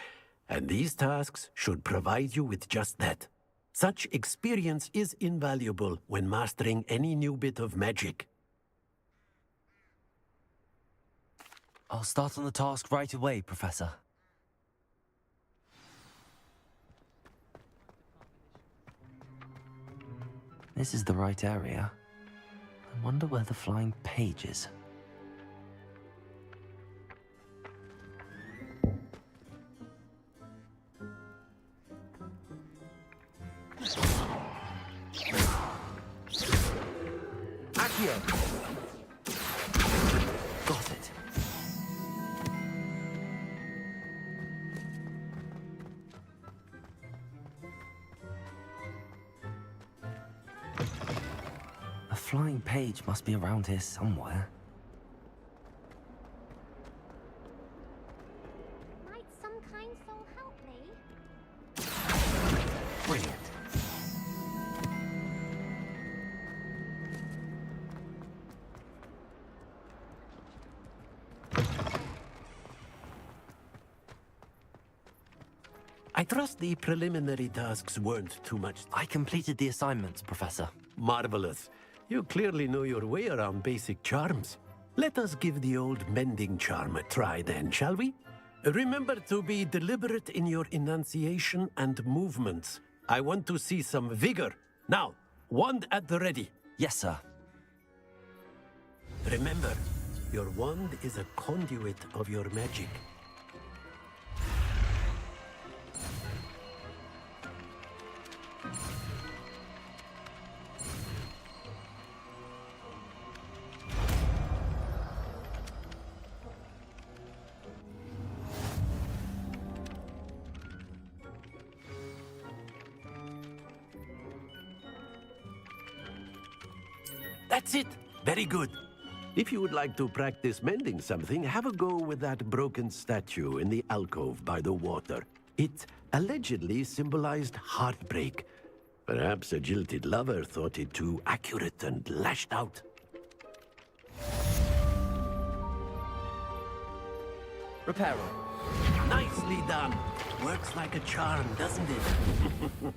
and these tasks should provide you with just that. Such experience is invaluable when mastering any new bit of magic. I'll start on the task right away, Professor. This is the right area. I wonder where the flying page is. Got it. A flying page must be around here somewhere. Might some kind soul help me? Brilliant. I trust the preliminary tasks weren't too much. I completed the assignments, Professor. Marvelous. You clearly know your way around basic charms. Let us give the old mending charm a try then, shall we? Remember to be deliberate in your enunciation and movements. I want to see some vigor. Now, wand at the ready. Yes, sir. Remember, your wand is a conduit of your magic. That's it. Very good. If you would like to practice mending something, have a go with that broken statue in the alcove by the water. It allegedly symbolized heartbreak. Perhaps a jilted lover thought it too accurate and lashed out. Reparo. Nicely done. Works like a charm, doesn't it?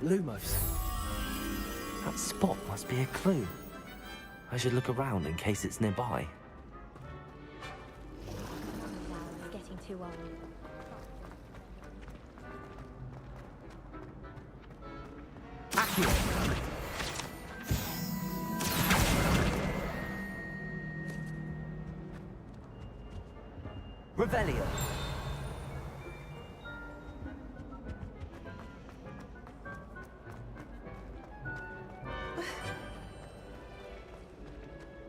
Lumos. That spot must be a clue. I should look around in case it's nearby. Wow, it's getting too old. Revelio.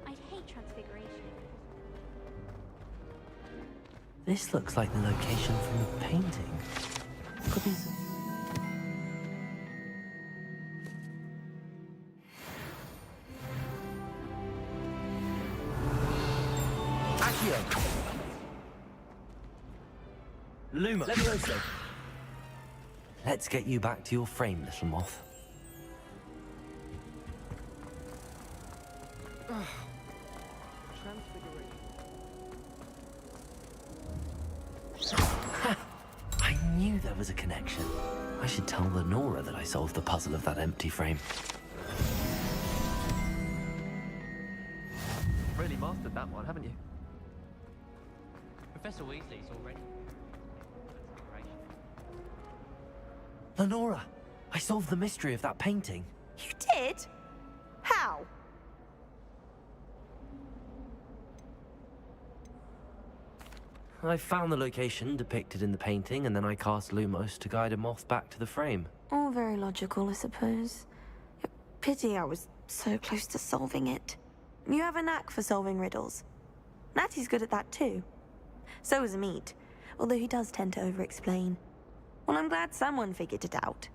I'd hate transfiguration. This looks like the location from the painting. Could be some... Accio! Luma! Levioso! Let's get you back to your frame, little moth. I knew there was a connection. I should tell Lenora that I solved the puzzle of that empty frame. Really mastered that one, haven't you? Professor Weasley's already. Lenora, I solved the mystery of that painting. You did? How? I found the location depicted in the painting, and then I cast Lumos to guide a moth back to the frame. All very logical, I suppose. Pity I was so close to solving it. You have a knack for solving riddles. Natty's good at that too. So is Amit, although he does tend to over-explain. Well, I'm glad someone figured it out.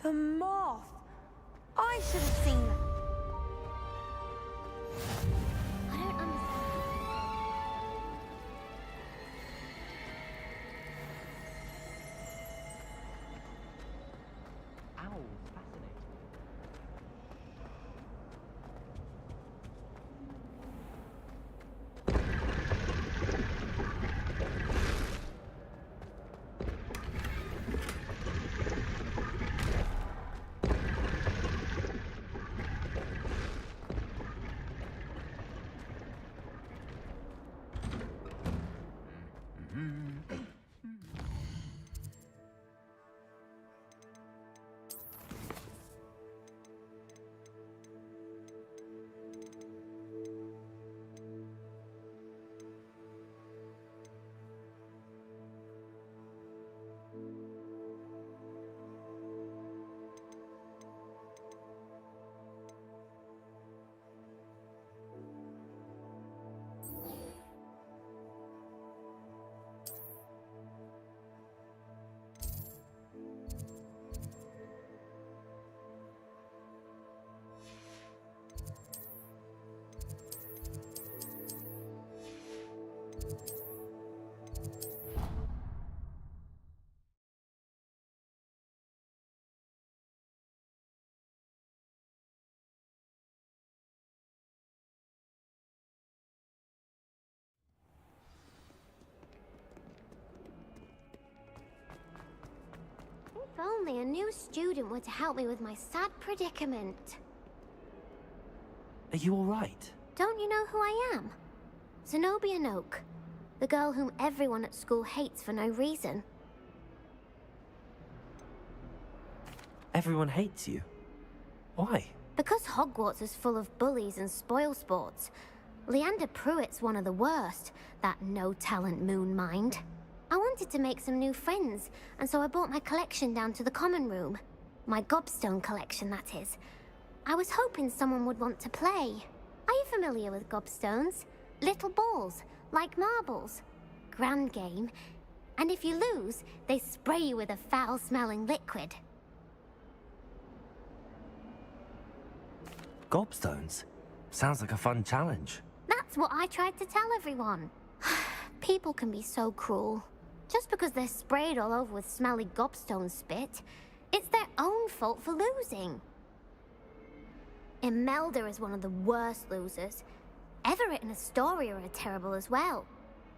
The moth! I should have seen that. I don't understand. Ow, fascinating. If only a new student were to help me with my sad predicament. Are you all right? Don't you know who I am? Zenobia Noak, the girl whom everyone at school hates for no reason. Everyone hates you. Why? Because Hogwarts is full of bullies and spoilsports. Leander Pruitt's one of the worst, that no-talent moon mind. I wanted to make some new friends, and so I brought my collection down to the common room. My gobstone collection, that is. I was hoping someone would want to play. Are you familiar with gobstones? Little balls, like marbles. Grand game. And if you lose, they spray you with a foul-smelling liquid. Gobstones? Sounds like a fun challenge. That's what I tried to tell everyone. People can be so cruel. Just because they're sprayed all over with smelly gobstone spit, it's their own fault for losing. Imelda is one of the worst losers. Everett and Astoria are terrible as well.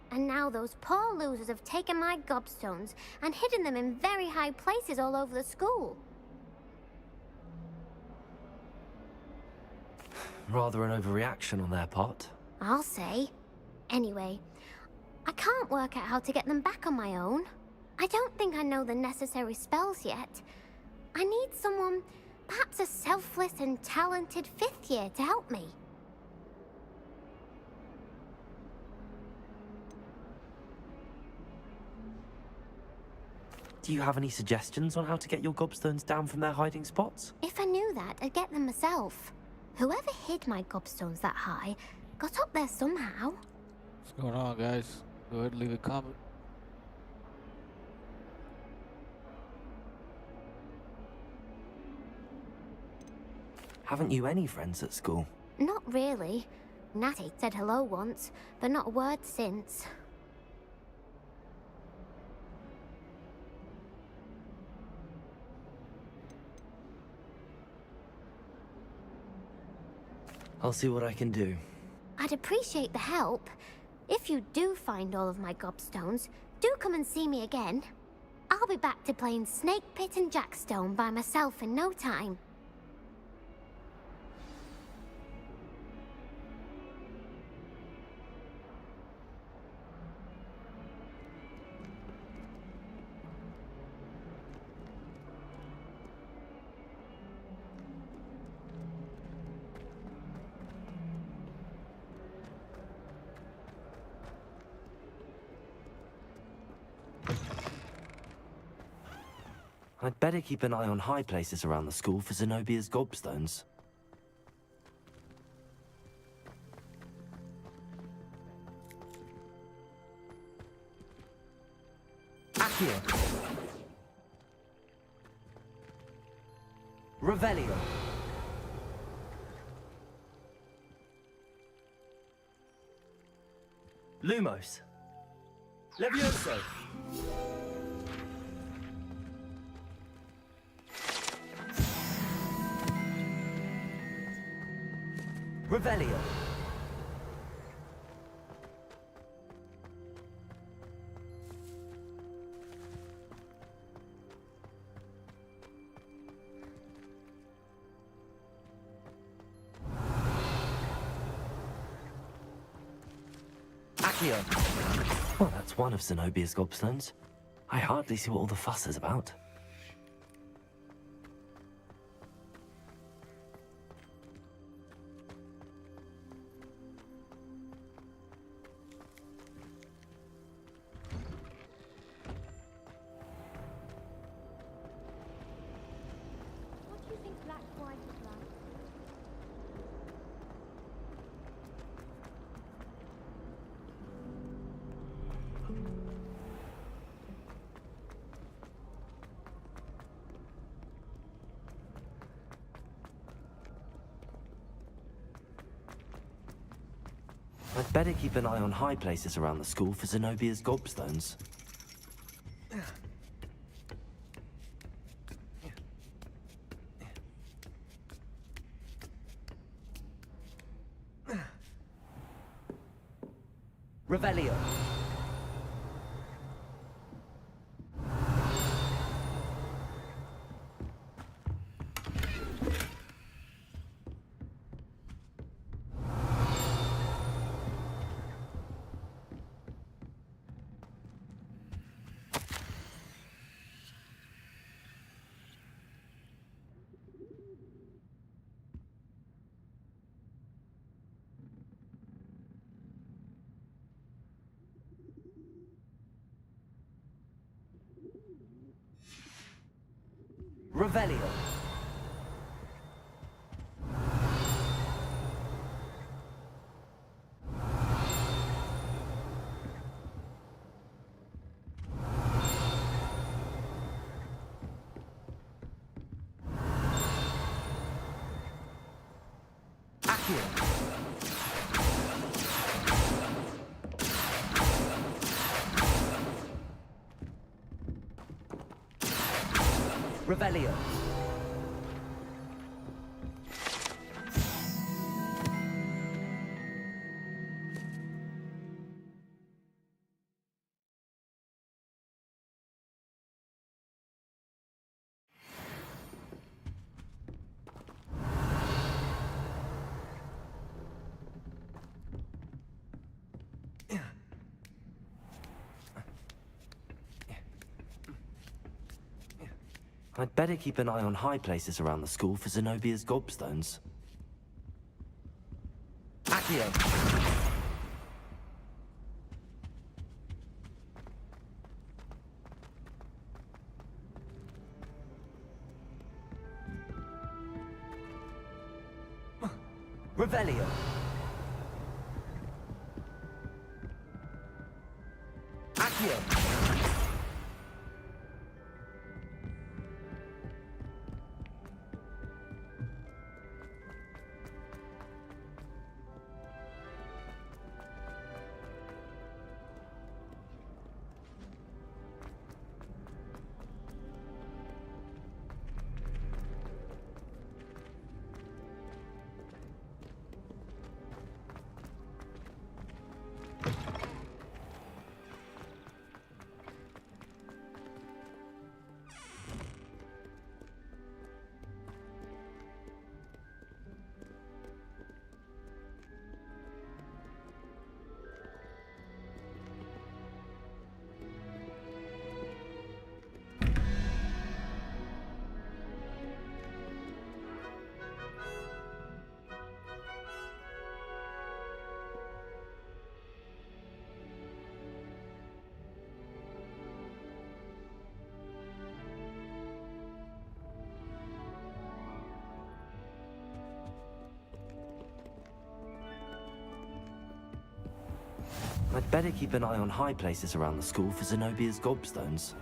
And now those poor losers have taken my gobstones and hidden them in very high places all over the school. Rather an overreaction on their part. I'll say. Anyway, I can't work out how to get them back on my own. I don't think I know the necessary spells yet. I need someone, perhaps a selfless and talented 5th year to help me. Do you have any suggestions on how to get your gobstones down from their hiding spots? If I knew that, I'd get them myself. Whoever hid my gobstones that high got up there somehow. What's going on, guys? Go ahead and leave a comment. Haven't you any friends at school? Not really. Natty said hello once, but not a word since. I'll see what I can do. I'd appreciate the help. If you do find all of my gobstones, do come and see me again. I'll be back to playing Snake Pit and Jackstone by myself in no time. I'd better keep an eye on high places around the school for Zenobia's gobstones. Accio! Revelio! Lumos! Levioso! Revelio! Accio! Well, that's one of Zenobia's gobstones. I hardly see what all the fuss is about. What do you think Black Wife is like? I'd better keep an eye on high places around the school for Zenobia's gobstones. Revelio! Revelio! Accio! Revelio! I'd better keep an eye on high places around the school for Zenobia's gobstones. Accio! Revelio. Accio. I'd better keep an eye on high places around the school for Zenobia's gobstones.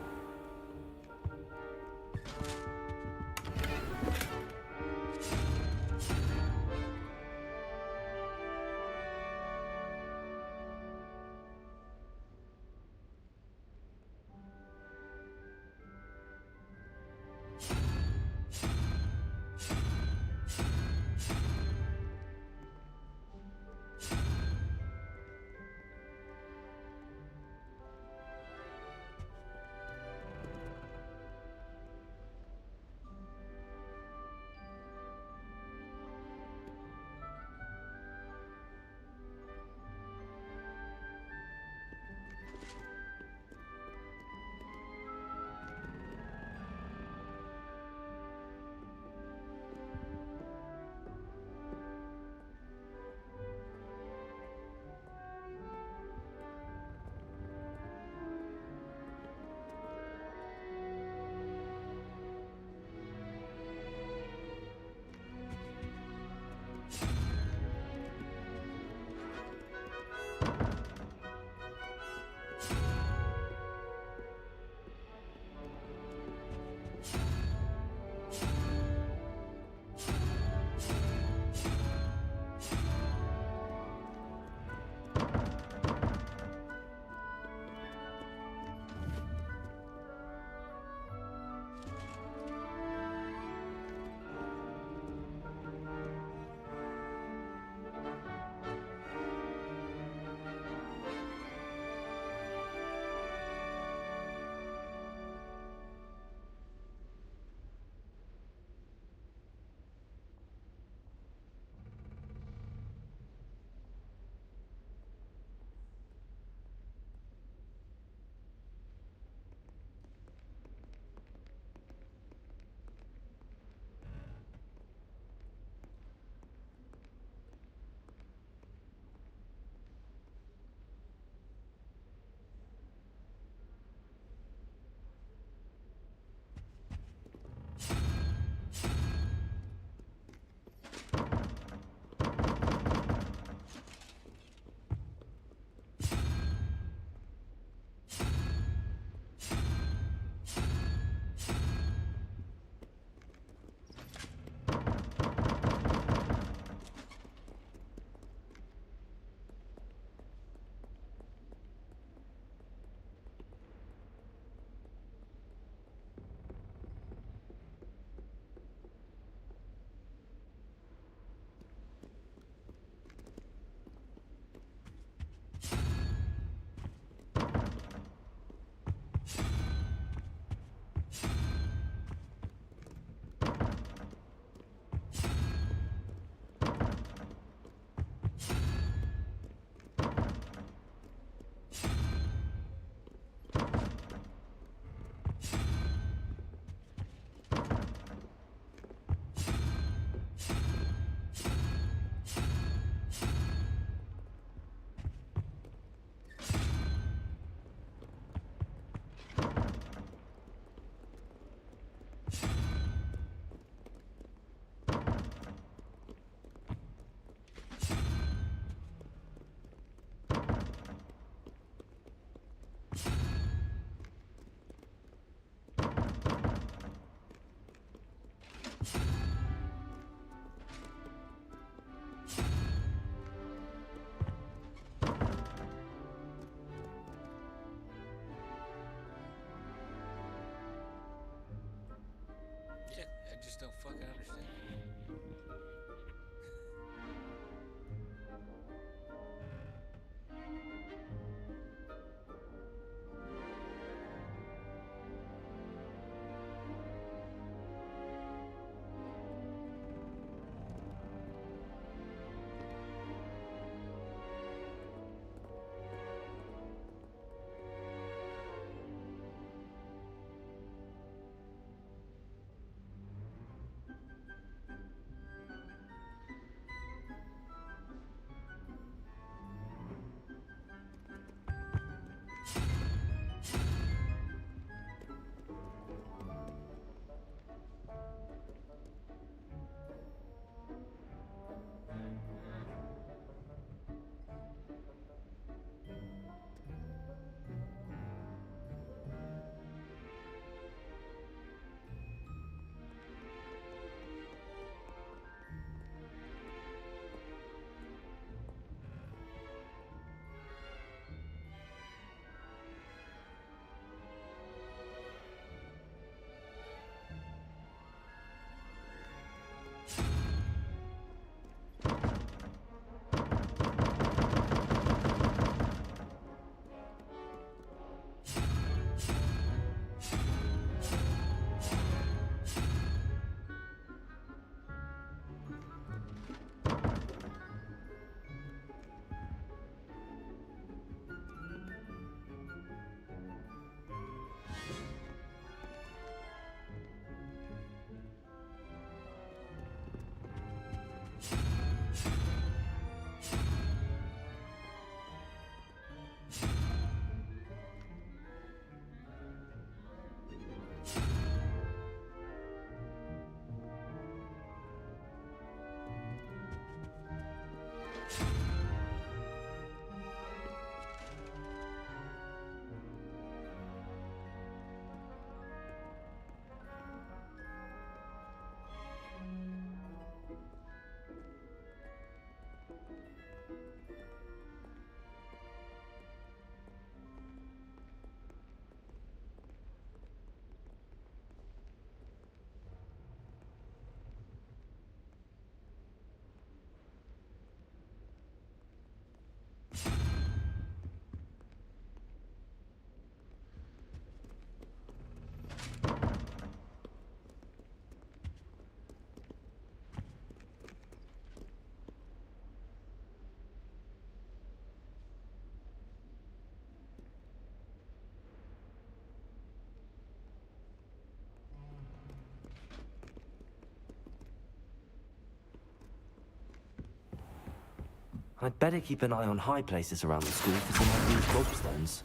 I'd better keep an eye on high places around the school for some obvious gobstones.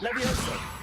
Leviosa!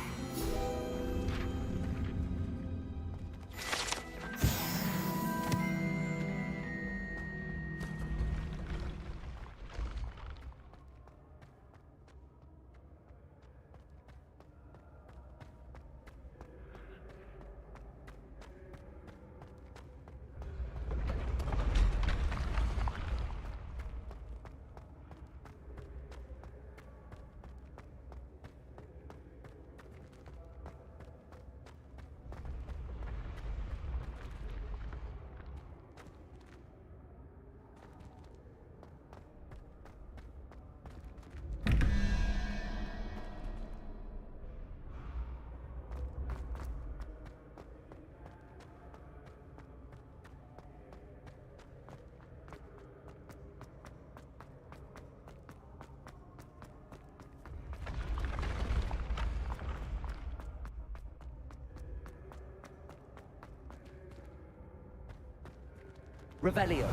Revelio.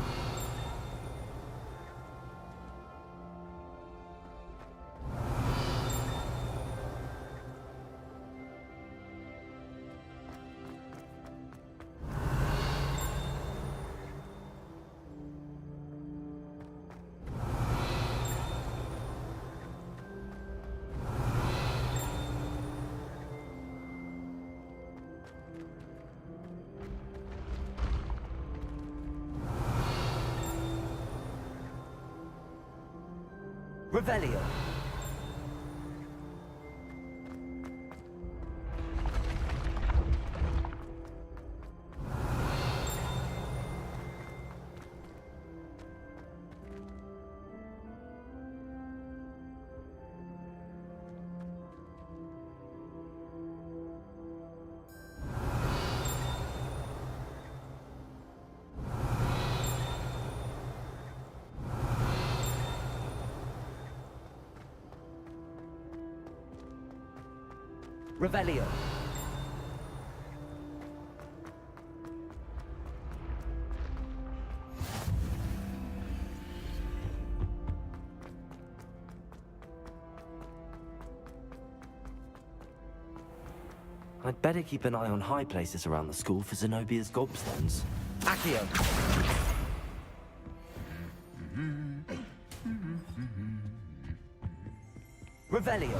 Revelio. Revelio. I'd better keep an eye on high places around the school for Zenobia's gobstones. Accio. Revelio.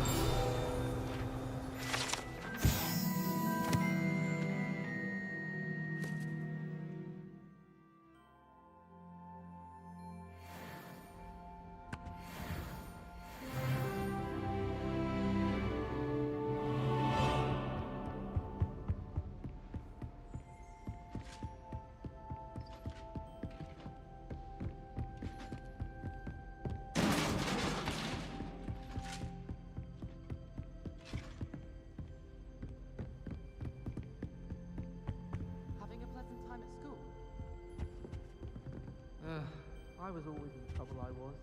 I was always in trouble, I was.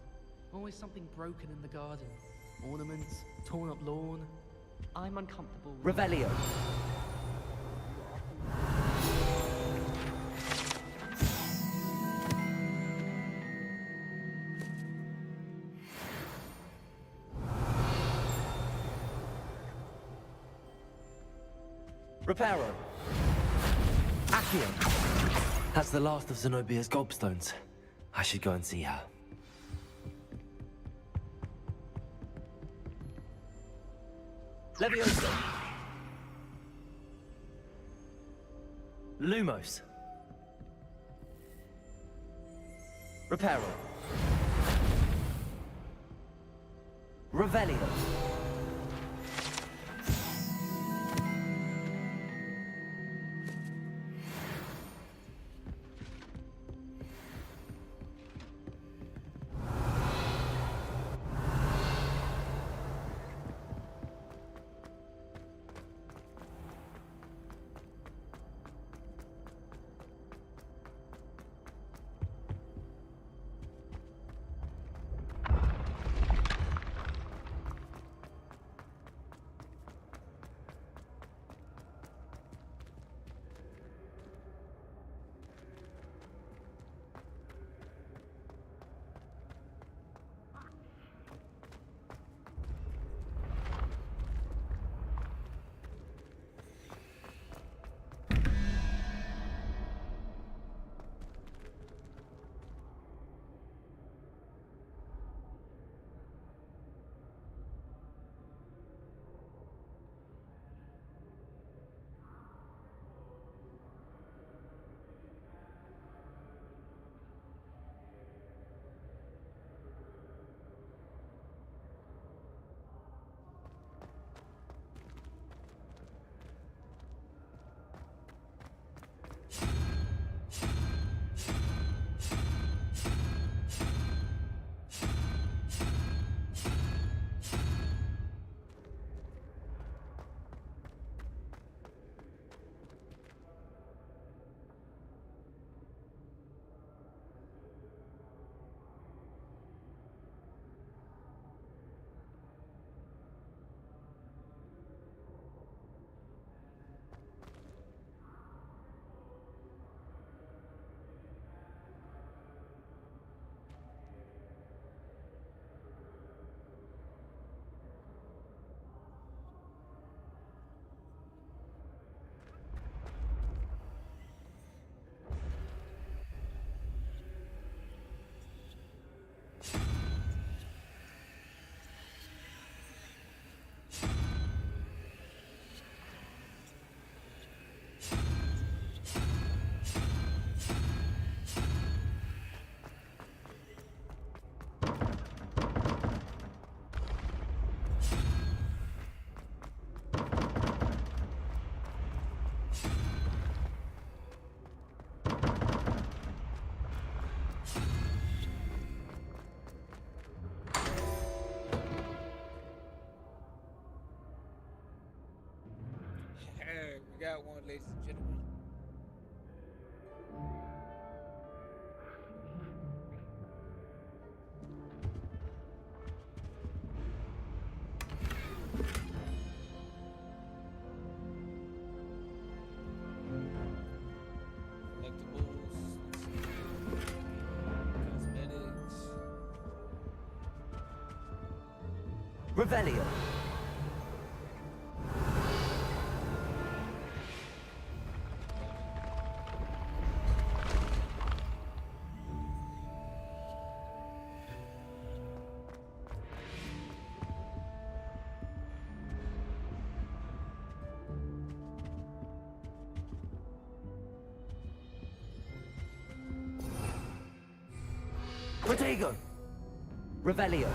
Always something broken in the garden. Ornaments, torn up lawn. I'm uncomfortable. Revelio. Reparo. Accio. That's the last of Zenobia's gobstones. I should go and see her. Leviosa. Lumos. Reparo. Revelio. We got one, ladies and gentlemen. Revelio. Protego. Revelio.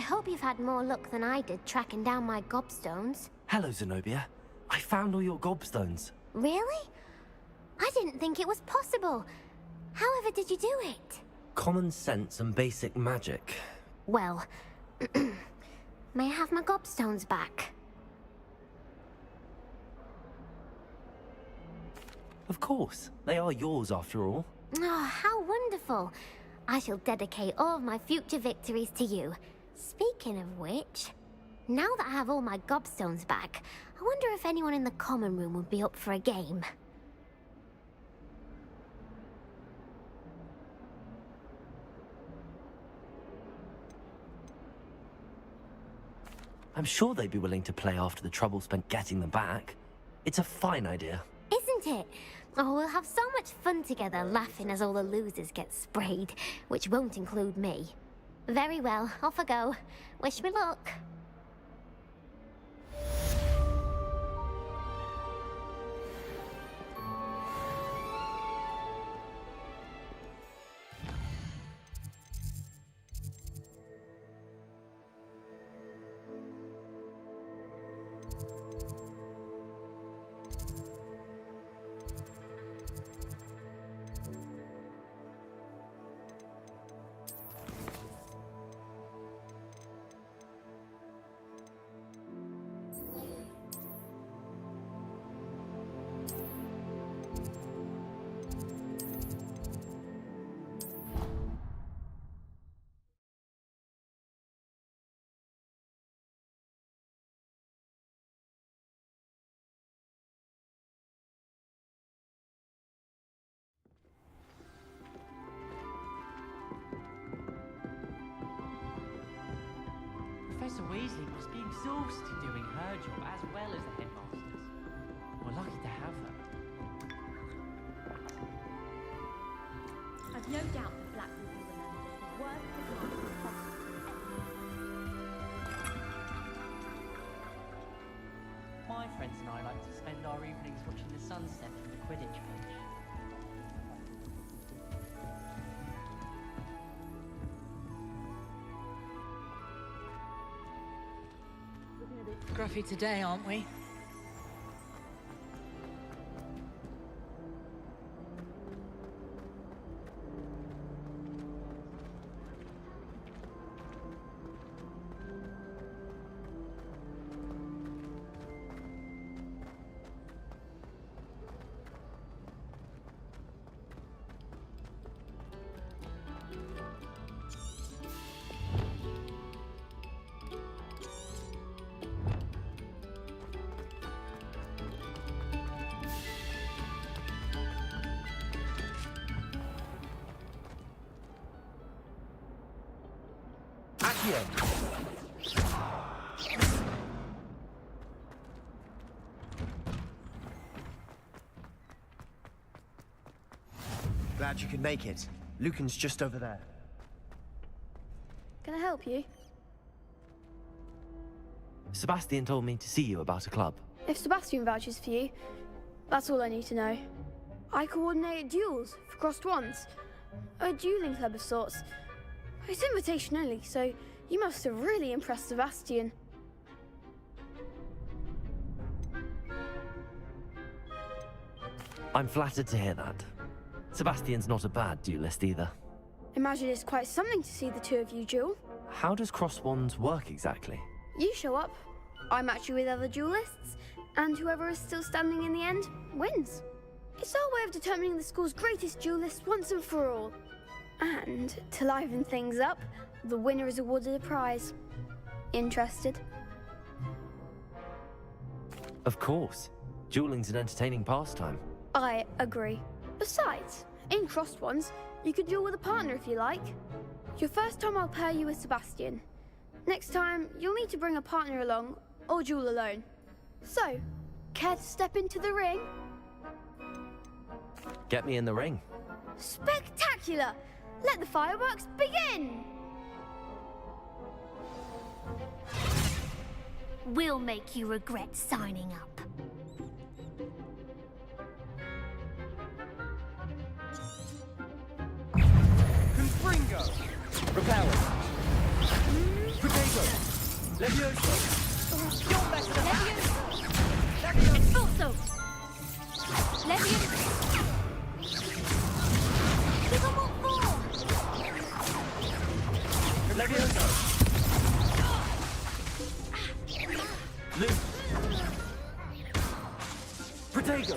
hope you've had more luck than I did tracking down my gobstones. Hello, Zenobia. I found all your gobstones. Really? I didn't think it was possible. However did you do it? Common sense and basic magic. Well, may I have my gobstones back? Of course. They are yours after all. Oh, how wonderful. I shall dedicate all of my future victories to you. Speaking of which, now that I have all my gobstones back, I wonder if anyone in the common room would be up for a game. I'm sure they'd be willing to play after the trouble spent getting them back. It's a fine idea. Isn't it? Oh, we'll have so much fun together, laughing as all the losers get sprayed, which won't include me. Very well, off I go. Wish me luck. Professor Weasley must be exhausted doing her job as well as the headmasters. We're lucky to have her. I've no doubt that Black will be remembered as the worst performance possible. My friends and I like to spend our evenings watching the sunset from the Quidditch pitch. Scruffy today, aren't we? Glad you could make it. Lucan's just over there. Can I help you? Sebastian told me to see you about a club. If Sebastian vouches for you, that's all I need to know. I coordinate duels for crossed wands. A dueling club of sorts. It's invitation only, so you must have really impressed Sebastian. I'm flattered to hear that. Sebastian's not a bad duelist either. Imagine it's quite something to see the two of you duel. How does cross wands work exactly? You show up, I match you with other duelists, and whoever is still standing in the end wins. It's our way of determining the school's greatest duelist once and for all. And to liven things up, the winner is awarded a prize. Interested? Of course. Dueling's an entertaining pastime. I agree. Besides, in crossed ones, you can duel with a partner if you like. Your first time I'll pair you with Sebastian. Next time, you'll need to bring a partner along, or duel alone. So, care to step into the ring? Get me in the ring. Spectacular! Let the fireworks begin! We'll make you regret signing up. Confringo! Repel it! Protego! Levioso! You're better than Levioso! Expulso! Levioso! Give them what for! Levioso! Luke! Protego!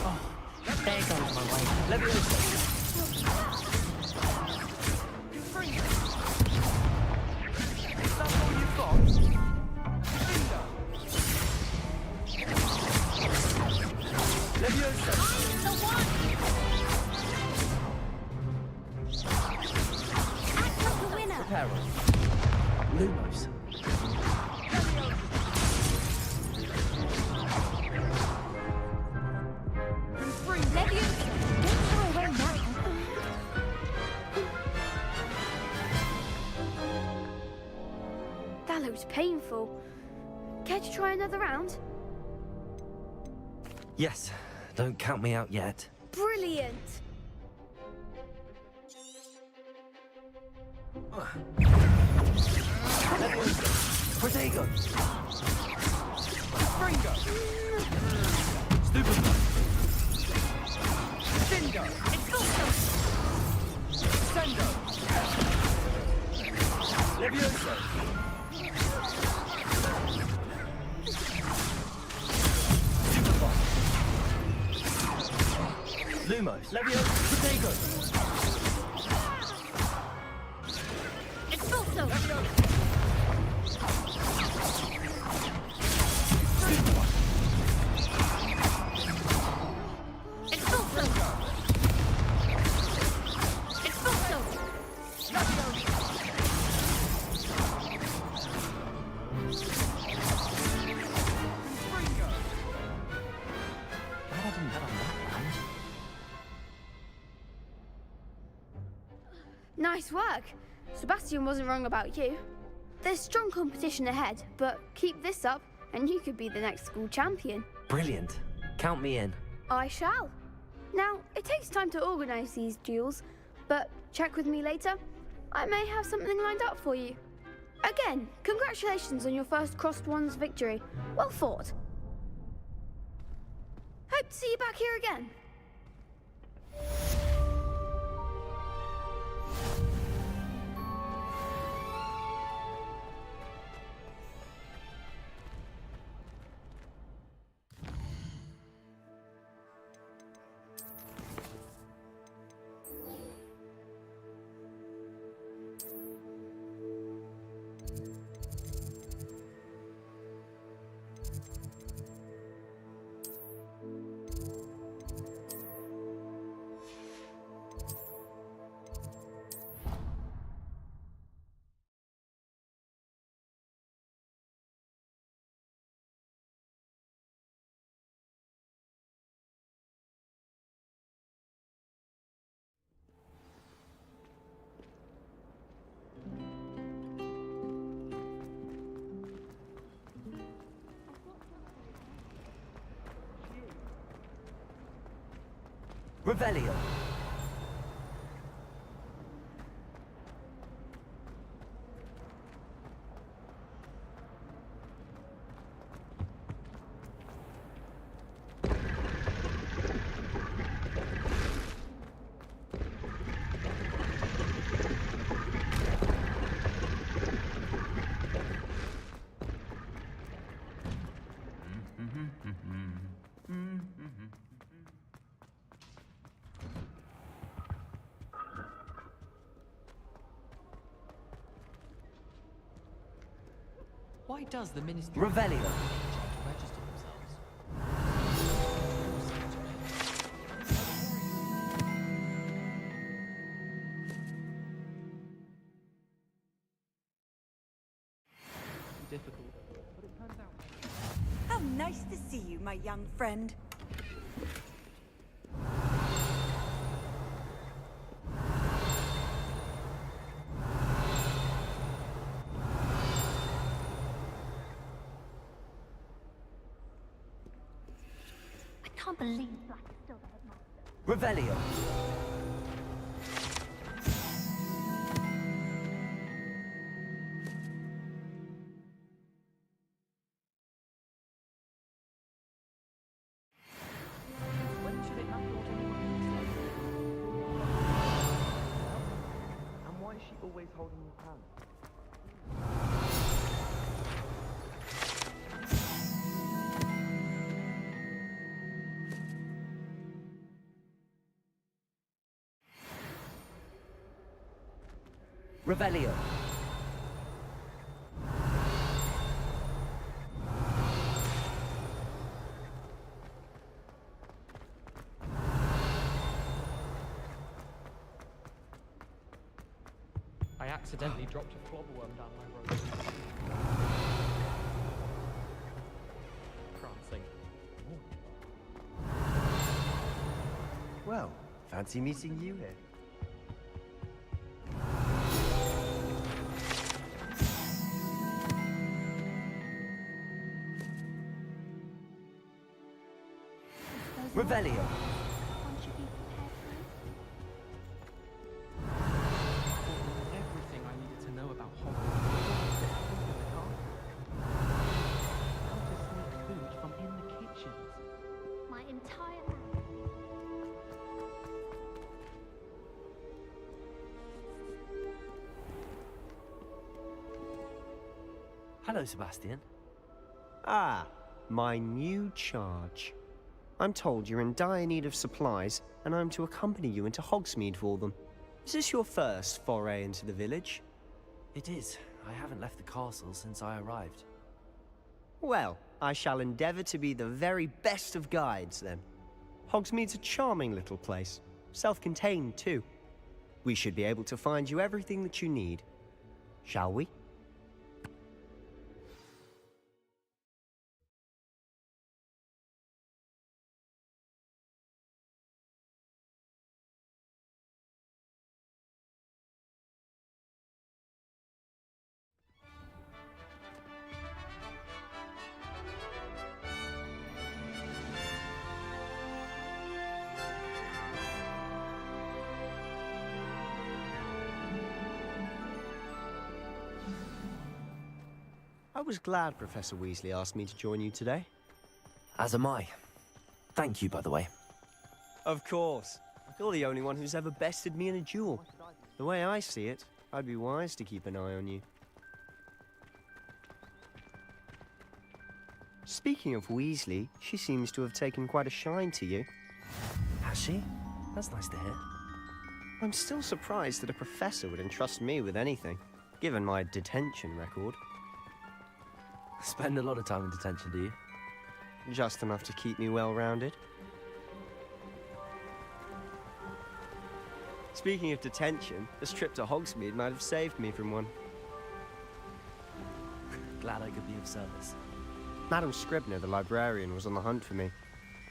Oh, there goes my way. Levioso! Is that all you've got? Bingo! Levioso! I'm the one! Act like a winner! Reparo. Lumos. Levioso! Don't throw away now! That looks painful. Care to try another round? Yes, don't count me out yet. Brilliant! Protego! Springo! Stupid! Dingo! Expulso! Sendo! Levioso! Lumos! Levioso! Protego! Expulso! Expulso! Expulso! Nice work. Sebastian wasn't wrong about you. There's strong competition ahead, but keep this up and you could be the next school champion. Brilliant. Count me in. I shall. Now, it takes time to organise these duels, but check with me later. I may have something lined up for you. Again, congratulations on your first Crossed Ones victory. Well fought. Hope to see you back here again. Revelio. Why does the Ministry Revelio. register themselves? Difficult, but it turns out. How nice to see you, my young friend. I can't believe Black is still the headmaster. Revelio. always holding your hand. Revelio. I accidentally dropped a clobberworm down my road. Prancing. Well, fancy meeting you here. Revelio. One should be prepared for. Everything I needed to know about Hogwarts. How to sneak food from in the kitchens. My entire family. Hello, Sebastian. Ah, my new charge. I'm told you're in dire need of supplies, and I'm to accompany you into Hogsmeade for them. Is this your first foray into the village? It is. I haven't left the castle since I arrived. Well, I shall endeavour to be the very best of guides, then. Hogsmeade's a charming little place. Self-contained, too. We should be able to find you everything that you need. Shall we? I was glad Professor Weasley asked me to join you today. As am I. Thank you, by the way. Of course. You're the only one who's ever bested me in a duel. The way I see it, I'd be wise to keep an eye on you. Speaking of Weasley, she seems to have taken quite a shine to you. Has she? That's nice to hear. I'm still surprised that a professor would entrust me with anything, given my detention record. Spend a lot of time in detention, do you? Just enough to keep me well-rounded. Speaking of detention, this trip to Hogsmeade might have saved me from one. Glad I could be of service. Madam Scribner, the librarian, was on the hunt for me,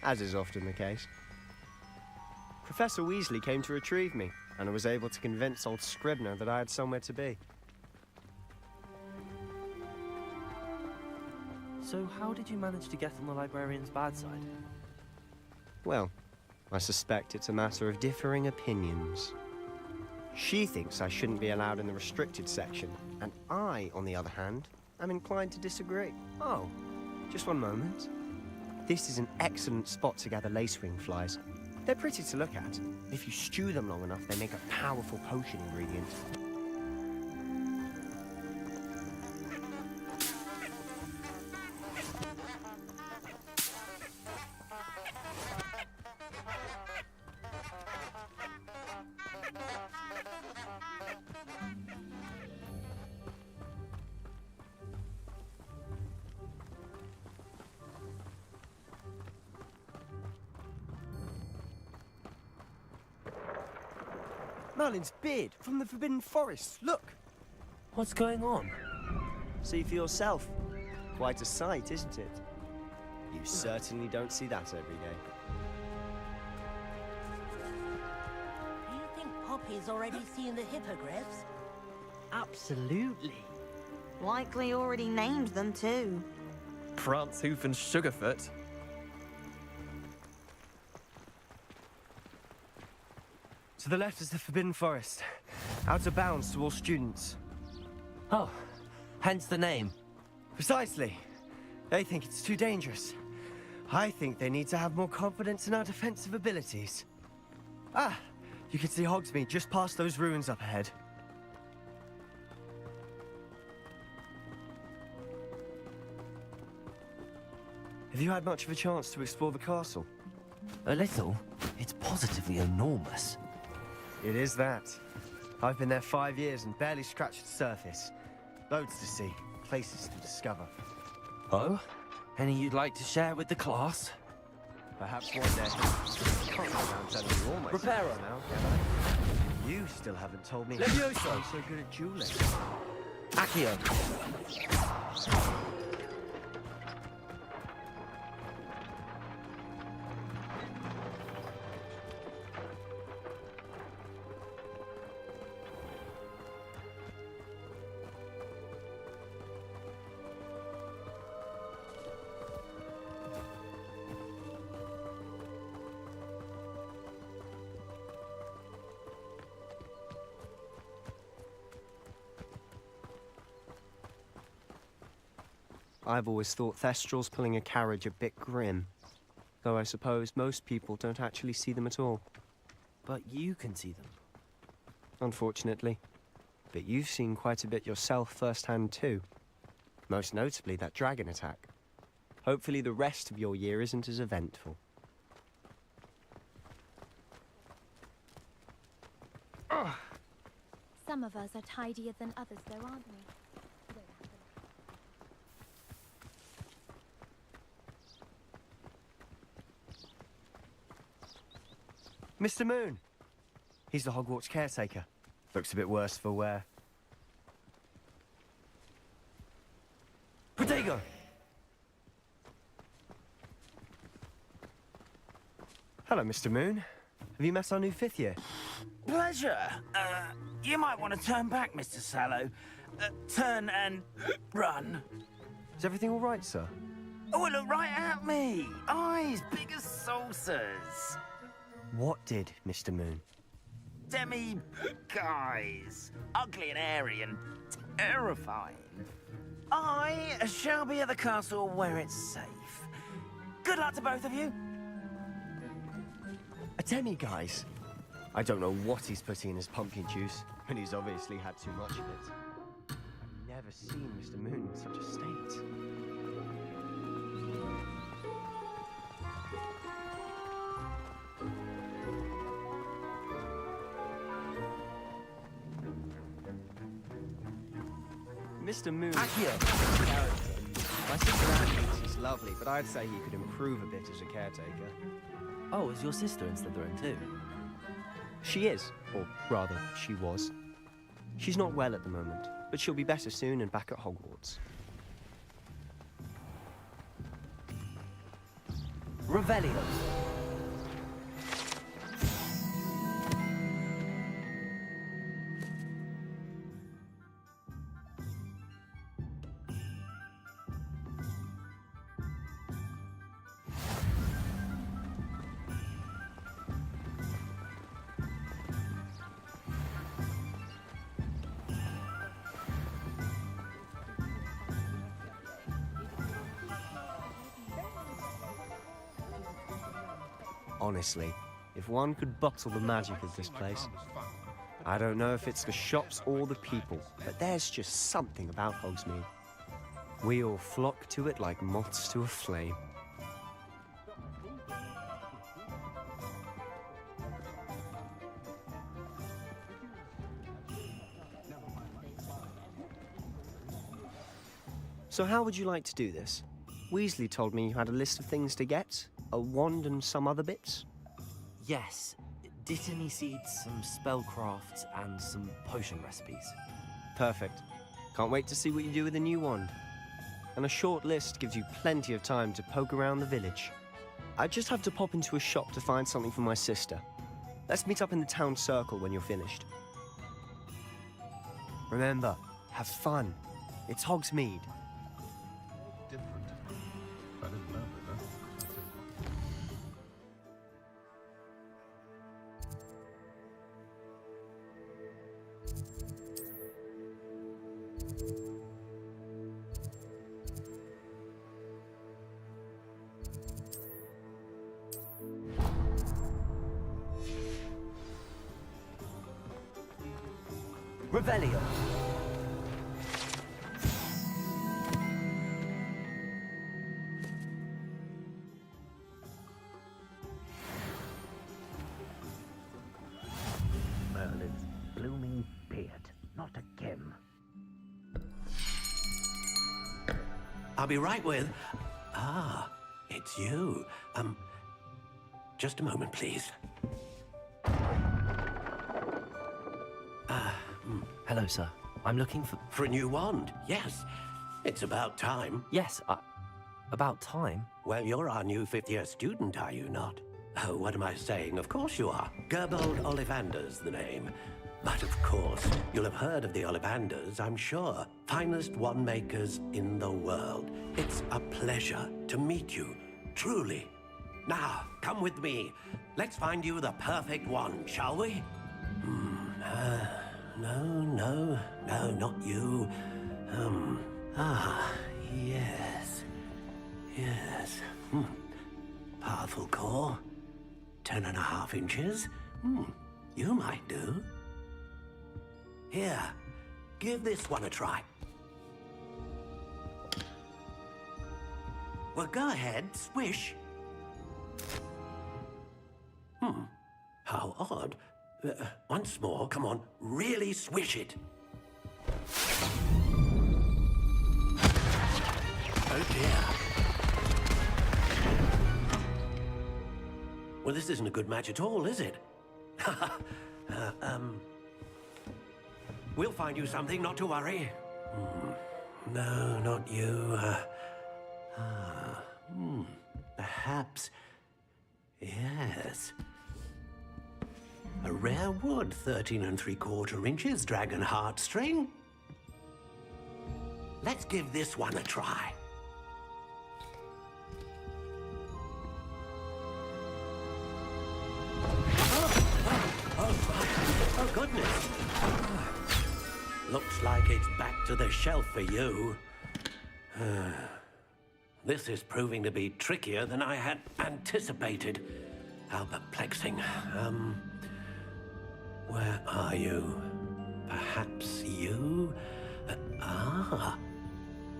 as is often the case. Professor Weasley came to retrieve me, and I was able to convince old Scribner that I had somewhere to be. So how did you manage to get on the librarian's bad side? Well, I suspect it's a matter of differing opinions. She thinks I shouldn't be allowed in the restricted section, and I, on the other hand, am inclined to disagree. Oh, just one moment. This is an excellent spot to gather lacewing flies. They're pretty to look at. If you stew them long enough, they make a powerful potion ingredient. Merlin's beard from the Forbidden Forest. Look! What's going on? See for yourself. Quite a sight, isn't it? You certainly don't see that every day. Do you think Poppy's already seen the hippogriffs? Absolutely. Likely already named them too. Prance, Hoof, and Sugarfoot. To the left is the Forbidden Forest. Out of bounds to all students. Oh, hence the name. Precisely. They think it's too dangerous. I think they need to have more confidence in our defensive abilities. Ah, you can see Hogsmeade just past those ruins up ahead. Have you had much of a chance to explore the castle? A little. It's positively enormous. It is that. I've been there 5 years and barely scratched the surface. Loads to see, places to discover. Oh? Any you'd like to share with the class? Perhaps one day. Can't go around telling you all my Prepare secrets now, can I? You still haven't told me Levioso. I'm so good at dueling. Accio. I've always thought Thestrals pulling a carriage a bit grim. Though I suppose most people don't actually see them at all. But you can see them. Unfortunately. But you've seen quite a bit yourself firsthand too. Most notably that dragon attack. Hopefully the rest of your year isn't as eventful. Some of us are tidier than others, though, aren't we? Mr. Moon! He's the Hogwarts caretaker. Looks a bit worse for wear. Protego! Hello, Mr. Moon. Have you met our new 5th year? Pleasure. You might want to turn back, Mr. Sallow. Turn and run. Is everything all right, sir? Oh, look right at me. Eyes big as saucers. What did, Mr. Moon? Guys. Ugly and hairy and terrifying. I shall be at the castle where it's safe. Good luck to both of you. A guys. I don't know what he's putting in his pumpkin juice, but he's obviously had too much of it. I've never seen Mr. Moon in such a state. Mr. Moon is a character. My sister Anne thinks he's lovely, but I'd say he could improve a bit as a caretaker. Oh, is your sister in Slytherin too? She is, or rather, she was. She's not well at the moment, but she'll be better soon and back at Hogwarts. Revelio. Honestly, if one could bottle the magic of this place. I don't know if it's the shops or the people, but there's just something about Hogsmeade. We all flock to it like moths to a flame. So how would you like to do this? Weasley told me you had a list of things to get, a wand and some other bits. Yes. Dittany seeds, some spellcrafts, and some potion recipes. Perfect. Can't wait to see what you do with the new wand. And a short list gives you plenty of time to poke around the village. I just have to pop into a shop to find something for my sister. Let's meet up in the town circle when you're finished. Remember, have fun. It's Hogsmeade. Different. I didn't know that. Revelio. I'll be right with... Ah, it's you. Just a moment, please. Hello, sir. I'm looking for... For a new wand, yes. It's about time. Yes, about time? Well, you're our new fifth-year student, are you not? Oh, what am I saying? Of course you are. Gerbold Ollivander's the name. But of course, you'll have heard of the Ollivanders, I'm sure. Finest wand makers in the world. It's a pleasure to meet you, truly. Now, come with me. Let's find you the perfect wand, shall we? No, not you. Yes. Yes. Powerful core. 10.5 inches. You might do. Here, give this one a try. Well, go ahead, swish. How odd. Once more, come on, really swish it. Oh dear. Well, this isn't a good match at all, is it? We'll find you something, not to worry. No, not you. Perhaps... Yes. A rare wood, 13 3/4 inches, dragon heartstring. Let's give this one a try. Oh, goodness. Looks like it's back to the shelf for you. This is proving to be trickier than I had anticipated. How perplexing. Where are you? Perhaps you?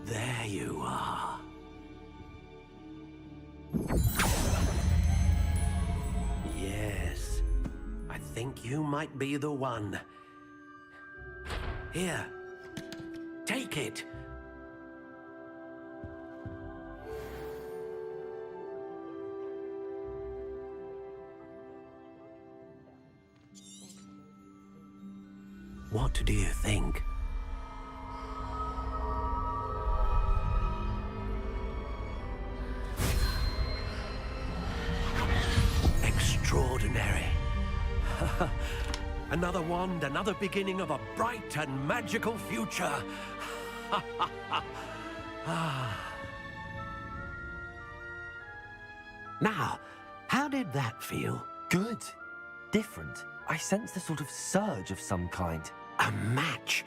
There you are. Yes, I think you might be the one. Here, take it. What do you think? Extraordinary. Another wand, another beginning of a bright and magical future. Now, how did that feel? Good. Different. I sensed a sort of surge of some kind. A match.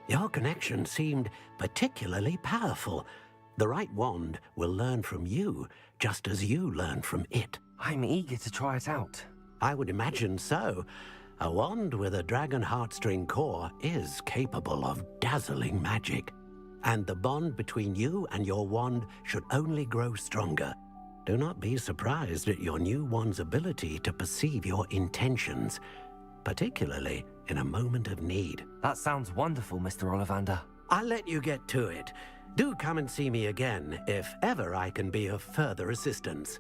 Your connection seemed particularly powerful. The right wand will learn from you, just as you learn from it. I'm eager to try it out. I would imagine so. A wand with a dragon heartstring core is capable of dazzling magic. And the bond between you and your wand should only grow stronger. Do not be surprised at your new wand's ability to perceive your intentions, particularly in a moment of need. That sounds wonderful, Mr. Ollivander. I'll let you get to it. Do come and see me again if ever I can be of further assistance.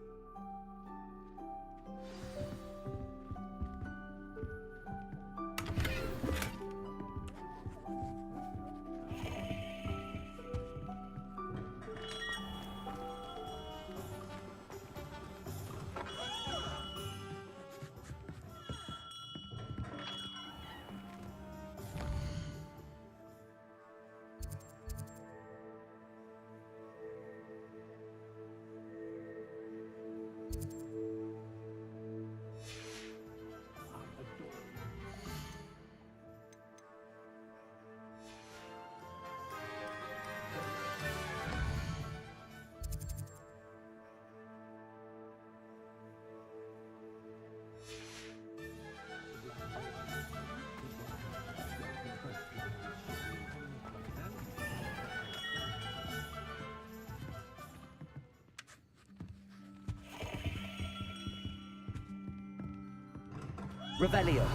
Revelio.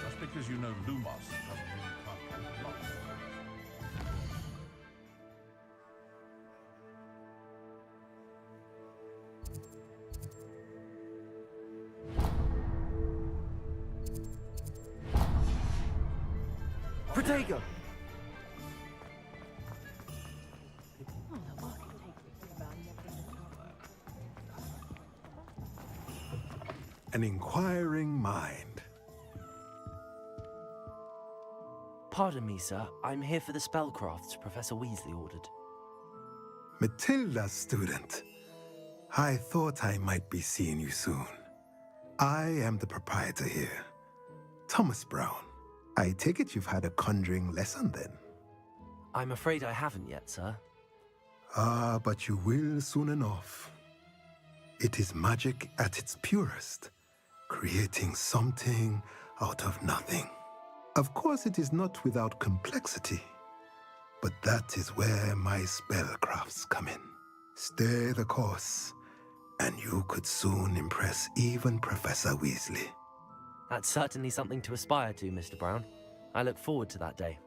Just because you know Lumos doesn't mean you can't get lost. Protego! An inquiring mind. Pardon me, sir. I'm here for the spellcrafts Professor Weasley ordered. Matilda, student. I thought I might be seeing you soon. I am the proprietor here, Thomas Brown. I take it you've had a conjuring lesson then? I'm afraid I haven't yet, sir. Ah, but you will soon enough. It is magic at its purest, creating something out of nothing. Of course, it is not without complexity, but that is where my spellcrafts come in. Stay the course, and you could soon impress even Professor Weasley. That's certainly something to aspire to, Mr. Brown. I look forward to that day.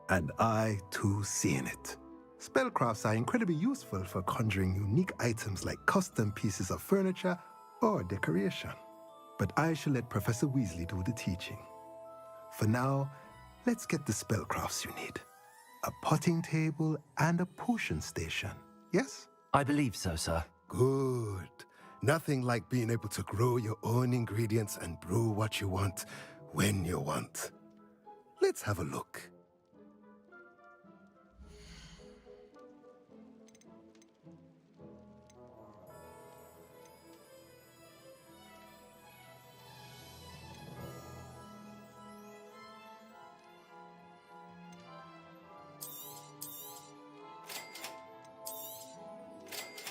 And I, too, see in it. Spellcrafts are incredibly useful for conjuring unique items like custom pieces of furniture or decoration. But I shall let Professor Weasley do the teaching. For now, let's get the spellcrafts you need. A potting table and a potion station, yes? I believe so, sir. Good. Nothing like being able to grow your own ingredients and brew what you want when you want. Let's have a look.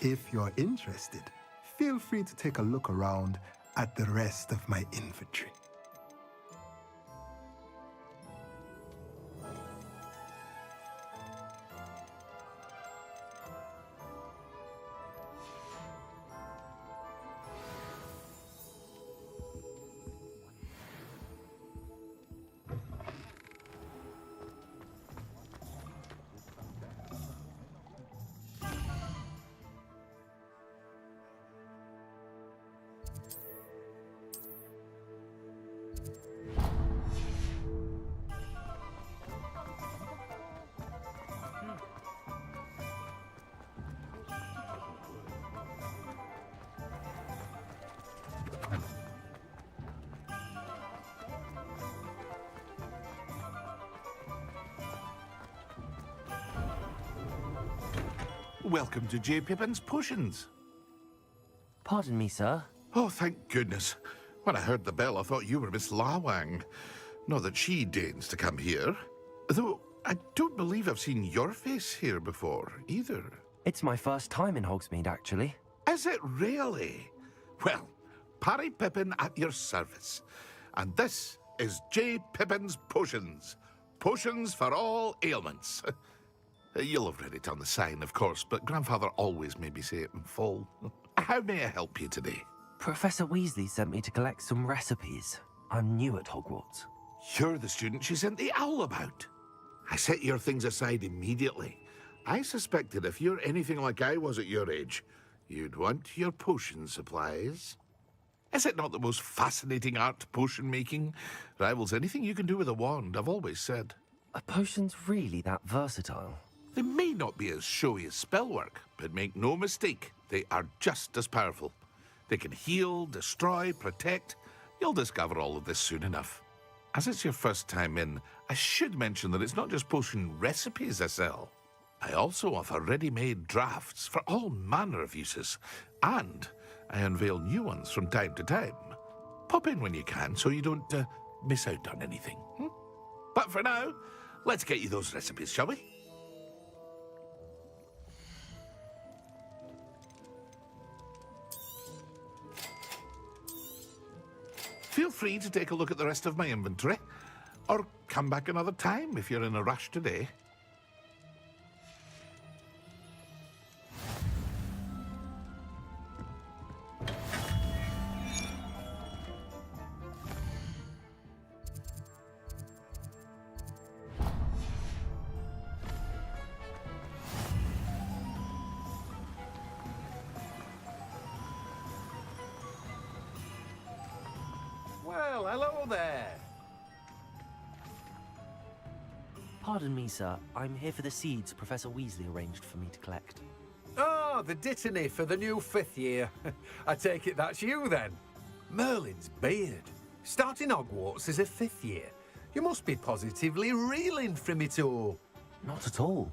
If you're interested, feel free to take a look around at the rest of my inventory. Welcome to J. Pippin's Potions. Pardon me, sir. Oh, thank goodness. When I heard the bell, I thought you were Miss Lawang. Not that she deigns to come here. Though, I don't believe I've seen your face here before, either. It's my first time in Hogsmeade, actually. Is it really? Well, Parry Pippin at your service. And this is J. Pippin's Potions. Potions for all ailments. You'll have read it on the sign, of course, but Grandfather always made me say it in full. How may I help you today? Professor Weasley sent me to collect some recipes. I'm new at Hogwarts. You're the student she sent the owl about. I set your things aside immediately. I suspected if you're anything like I was at your age, you'd want your potion supplies. Is it not the most fascinating art, potion making? Rivals anything you can do with a wand, I've always said. Are potions really that versatile? They may not be as showy as spellwork, but make no mistake, they are just as powerful. They can heal, destroy, protect. You'll discover all of this soon enough. As it's your first time in, I should mention that it's not just potion recipes I sell. I also offer ready-made drafts for all manner of uses, and I unveil new ones from time to time. Pop in when you can so you don't miss out on anything. But for now, let's get you those recipes, shall we? Feel free to take a look at the rest of my inventory, or come back another time if you're in a rush today. Well, hello there. Pardon me, sir. I'm here for the seeds Professor Weasley arranged for me to collect. Oh, the dittany for the new 5th year. I take it that's you, then. Merlin's beard. Starting Hogwarts as a 5th year. You must be positively reeling from it all. Not at all.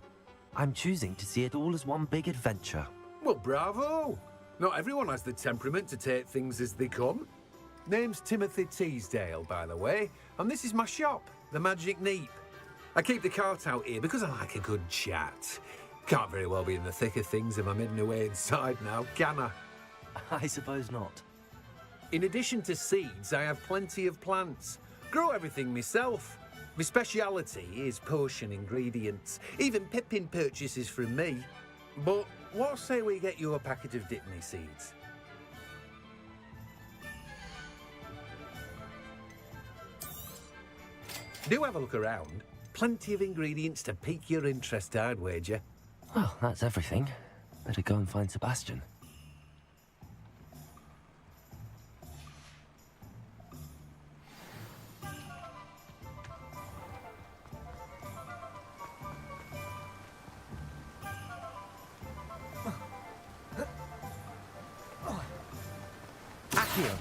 I'm choosing to see it all as one big adventure. Well, bravo. Not everyone has the temperament to take things as they come. Name's Timothy Teasdale, by the way, and this is my shop, the Magic Neep. I keep the cart out here because I like a good chat. Can't very well be in the thick of things if I'm hidden away inside now, can I? I suppose not. In addition to seeds, I have plenty of plants. Grow everything myself. My speciality is potion ingredients. Even Pippin purchases from me. But what say we get you a packet of dittany seeds? Do have a look around. Plenty of ingredients to pique your interest, I'd wager. Well, that's everything. Better go and find Sebastian. Accio!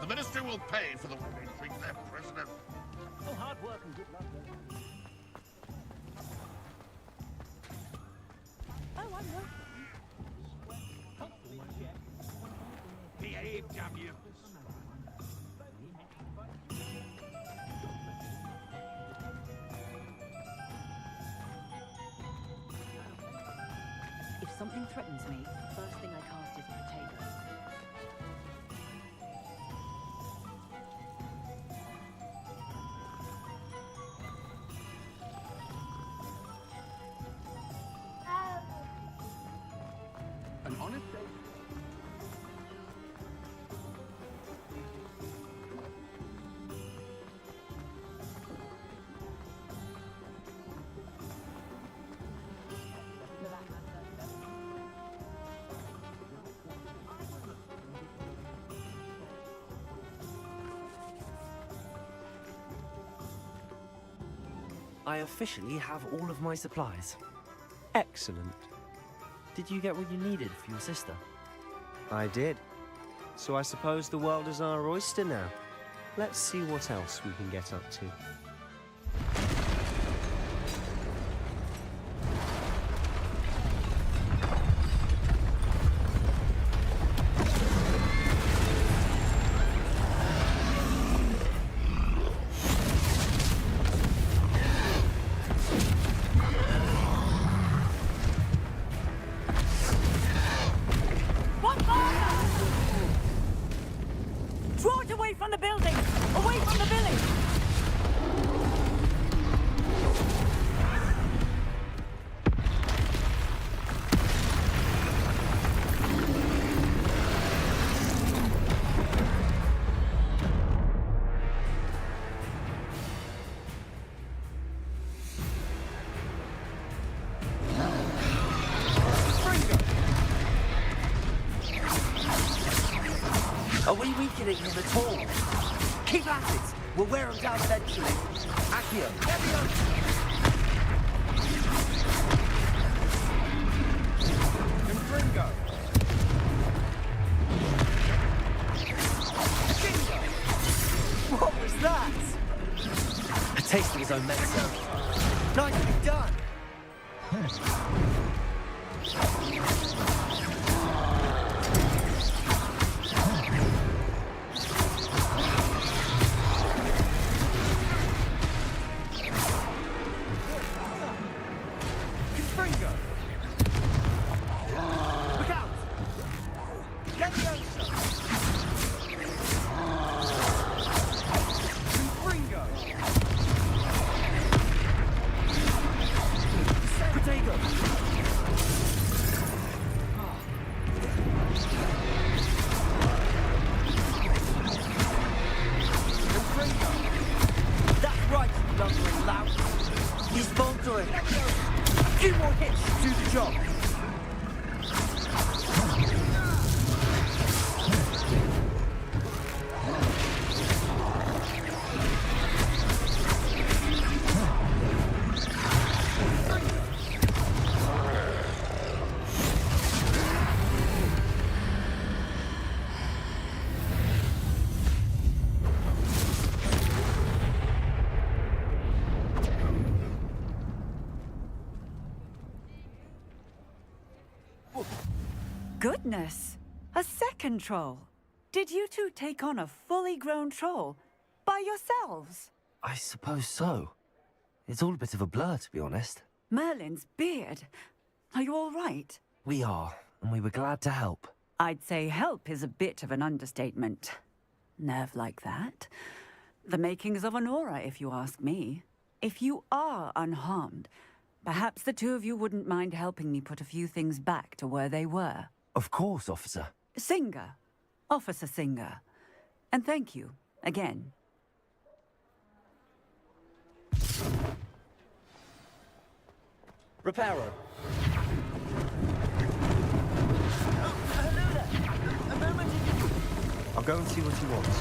The Ministry will pay for the way they treat their prisoner. Oh, hard work and good luck. Oh, I'm working. Behave, damn you. If something threatens me, the first thing I cast is potato. An honest day. I officially have all of my supplies. Excellent. Did you get what you needed for your sister? I did. So I suppose the world is our oyster now. Let's see what else we can get up to. Draw it away from the building! Away from the village! Are we weakening him at all? Keep at it! We'll wear him down eventually. Accio, everyone! Confringo! What was that? A taste of his own medicine. Nicely done! Confringo! Look out! Get the answer! Confringo! Potato! something loud. He's faltering. A few more hits to do the job. Goodness! A second troll. Did you two take on a fully grown troll by yourselves? I suppose so. It's all a bit of a blur, to be honest. Merlin's beard. Are you all right? We are, and we were glad to help. I'd say help is a bit of an understatement. Nerve like that. The makings of an aura, if you ask me. If you are unharmed, perhaps the two of you wouldn't mind helping me put a few things back to where they were. Of course, officer. Singer. Officer Singer. And thank you, again. Reparo. I'll go and see what he wants.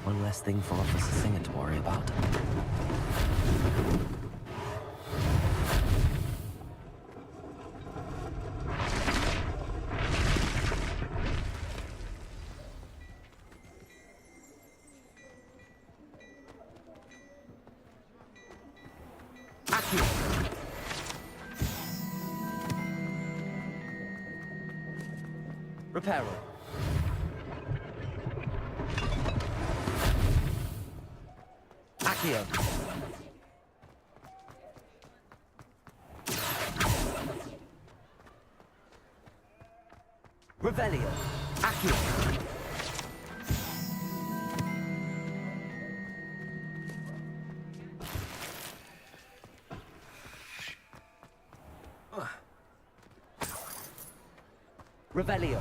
One less thing for Officer Singer to worry about. Reparo. Accio. Revelio. Accio. Revelio.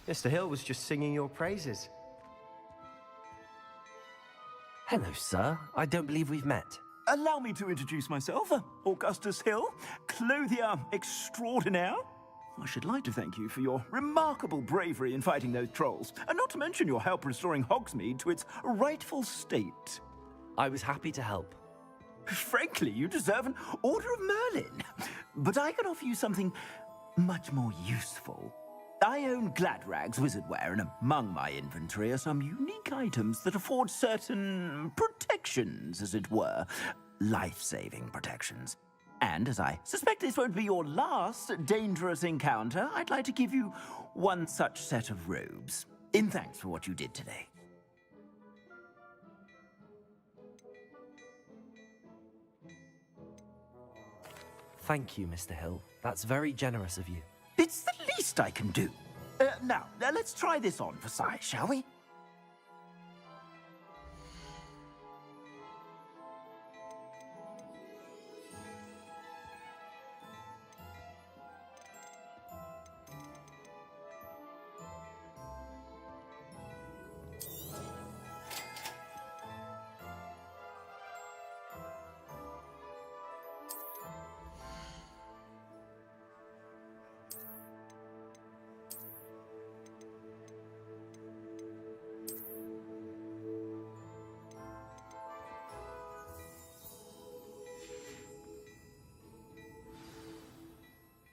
Mr. Hill was just singing your praises. Hello, sir. I don't believe we've met. Allow me to introduce myself, Augustus Hill, clothier extraordinaire. I should like to thank you for your remarkable bravery in fighting those trolls, and not to mention your help restoring Hogsmeade to its rightful state. I was happy to help. Frankly, you deserve an Order of Merlin. But I can offer you something much more useful. I own Gladrag's wizardware, and among my inventory are some unique items that afford certain protections, as it were. Life-saving protections. And as I suspect this won't be your last dangerous encounter, I'd like to give you one such set of robes, in thanks for what you did today. Thank you, Mr. Hill. That's very generous of you. It's the least I can do. Now, let's try this on for size, shall we?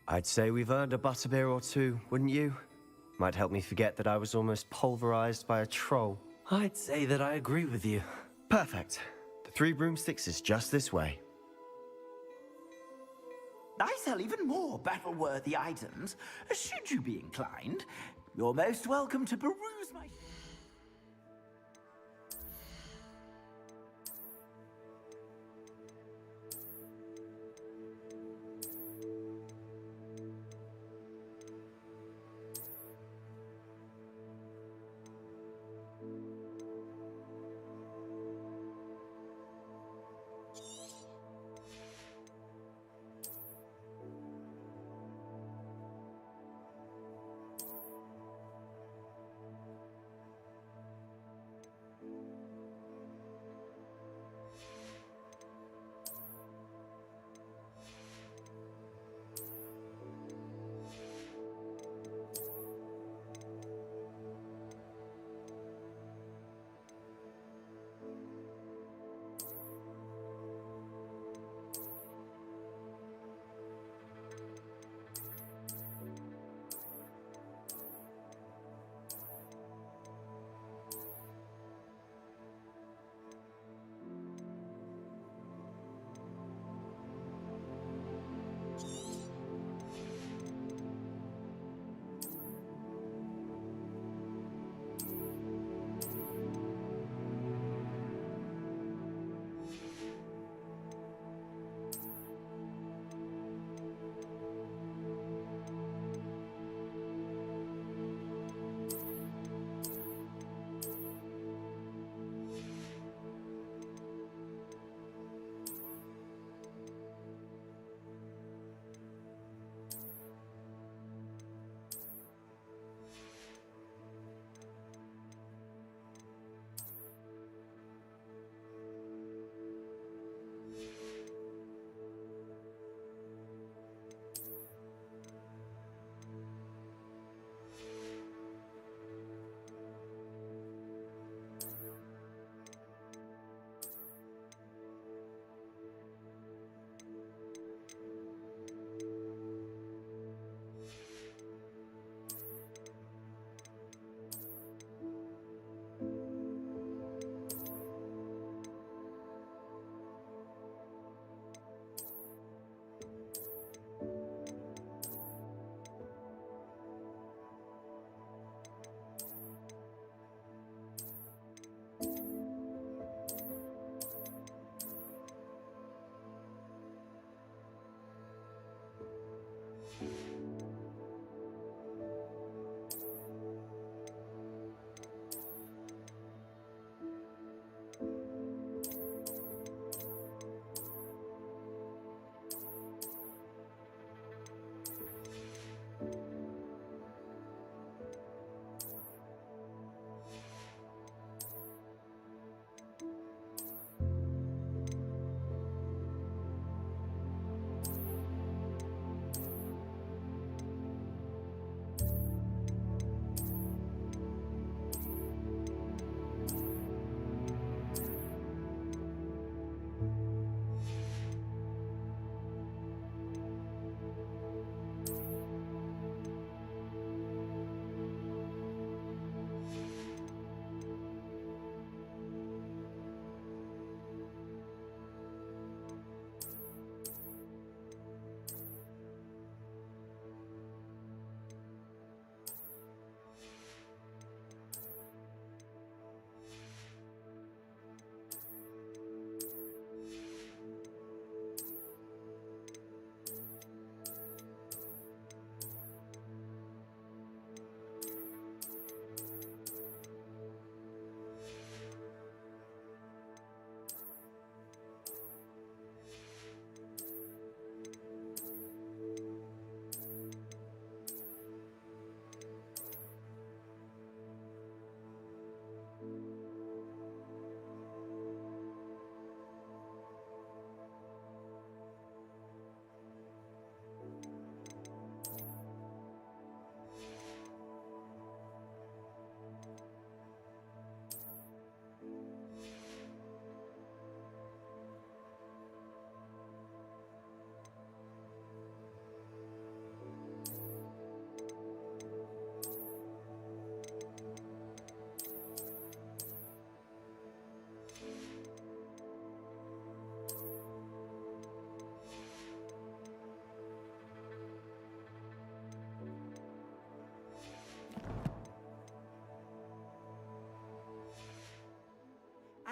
I'd say we've earned a butterbeer or two, wouldn't you? Might help me forget that I was almost pulverized by a troll. I'd say that I agree with you. Perfect. The 3 broomsticks is just this way. I sell even more battle-worthy items. Should you be inclined, you're most welcome to peruse my...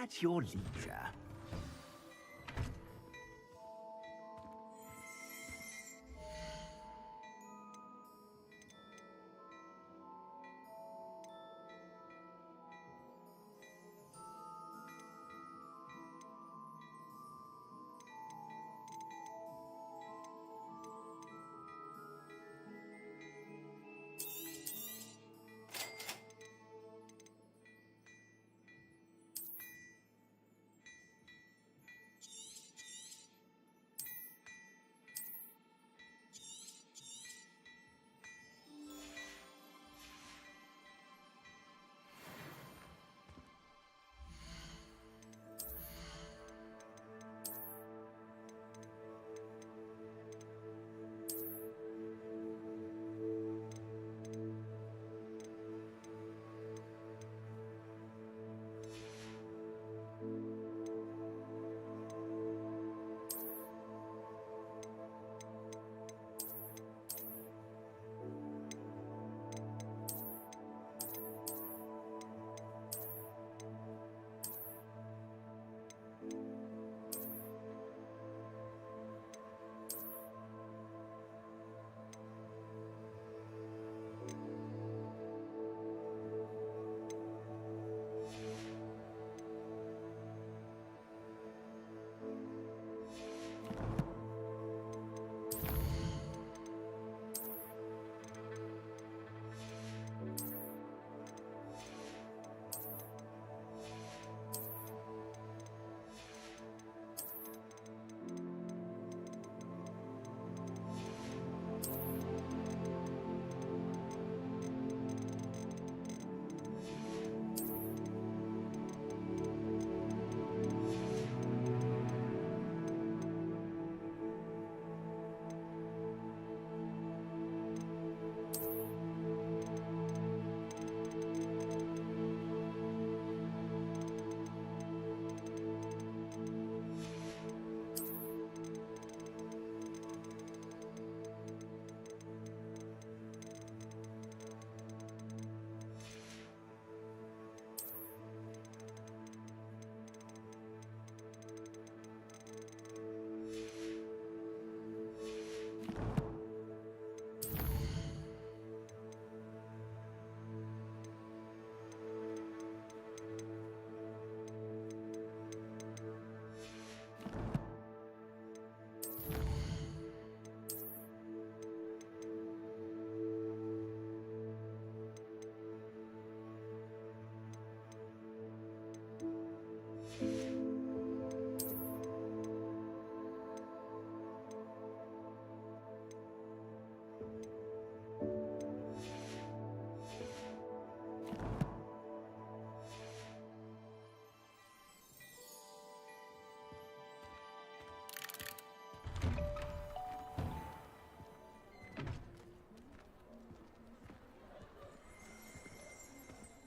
At your leisure.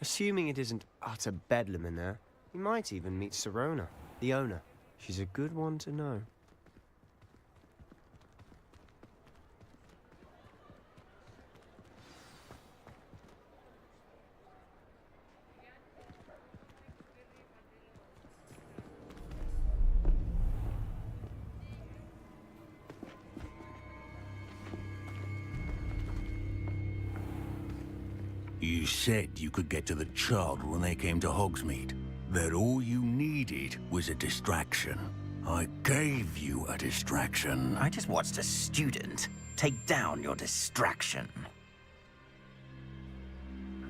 Assuming it isn't utter bedlam in there, you might even meet Sirona, the owner. She's a good one to know. You said you could get to the child when they came to Hogsmeade. That all you needed was a distraction. I gave you a distraction. I just watched a student take down your distraction.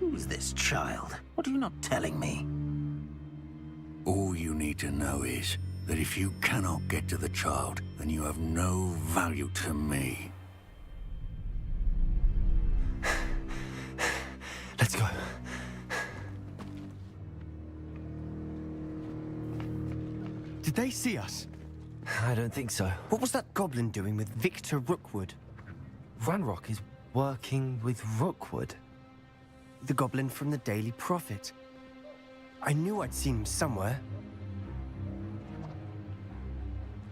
Who's this child? What are you not telling me? All you need to know is that if you cannot get to the child, then you have no value to me. Let's go. Did they see us? I don't think so. What was that goblin doing with Victor Rookwood? Ranrock is working with Rookwood. The goblin from the Daily Prophet. I knew I'd seen him somewhere.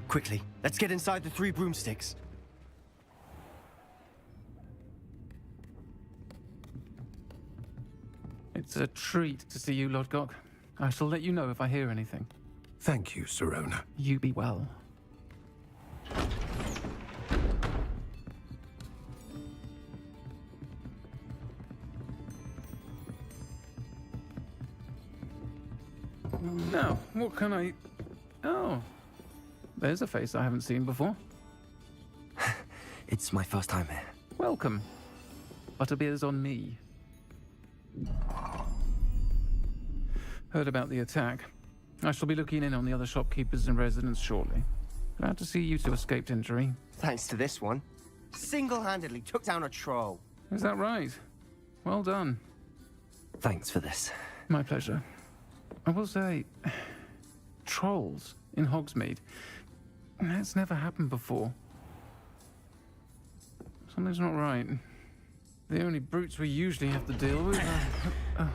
Quickly, let's get inside the 3 broomsticks. It's a treat to see you, Lodgok. I shall let you know if I hear anything. Thank you, Sirona. You be well. Now, what can I... Oh, there's a face I haven't seen before. It's my first time here. Welcome. Butterbeer's on me. Heard about the attack. I shall be looking in on the other shopkeepers and residents shortly. Glad to see you two escaped injury. Thanks to this one. Single-handedly took down a troll. Is that right? Well done. Thanks for this. My pleasure. I will say, trolls in Hogsmeade. That's never happened before. Something's not right. The only brutes we usually have to deal with are...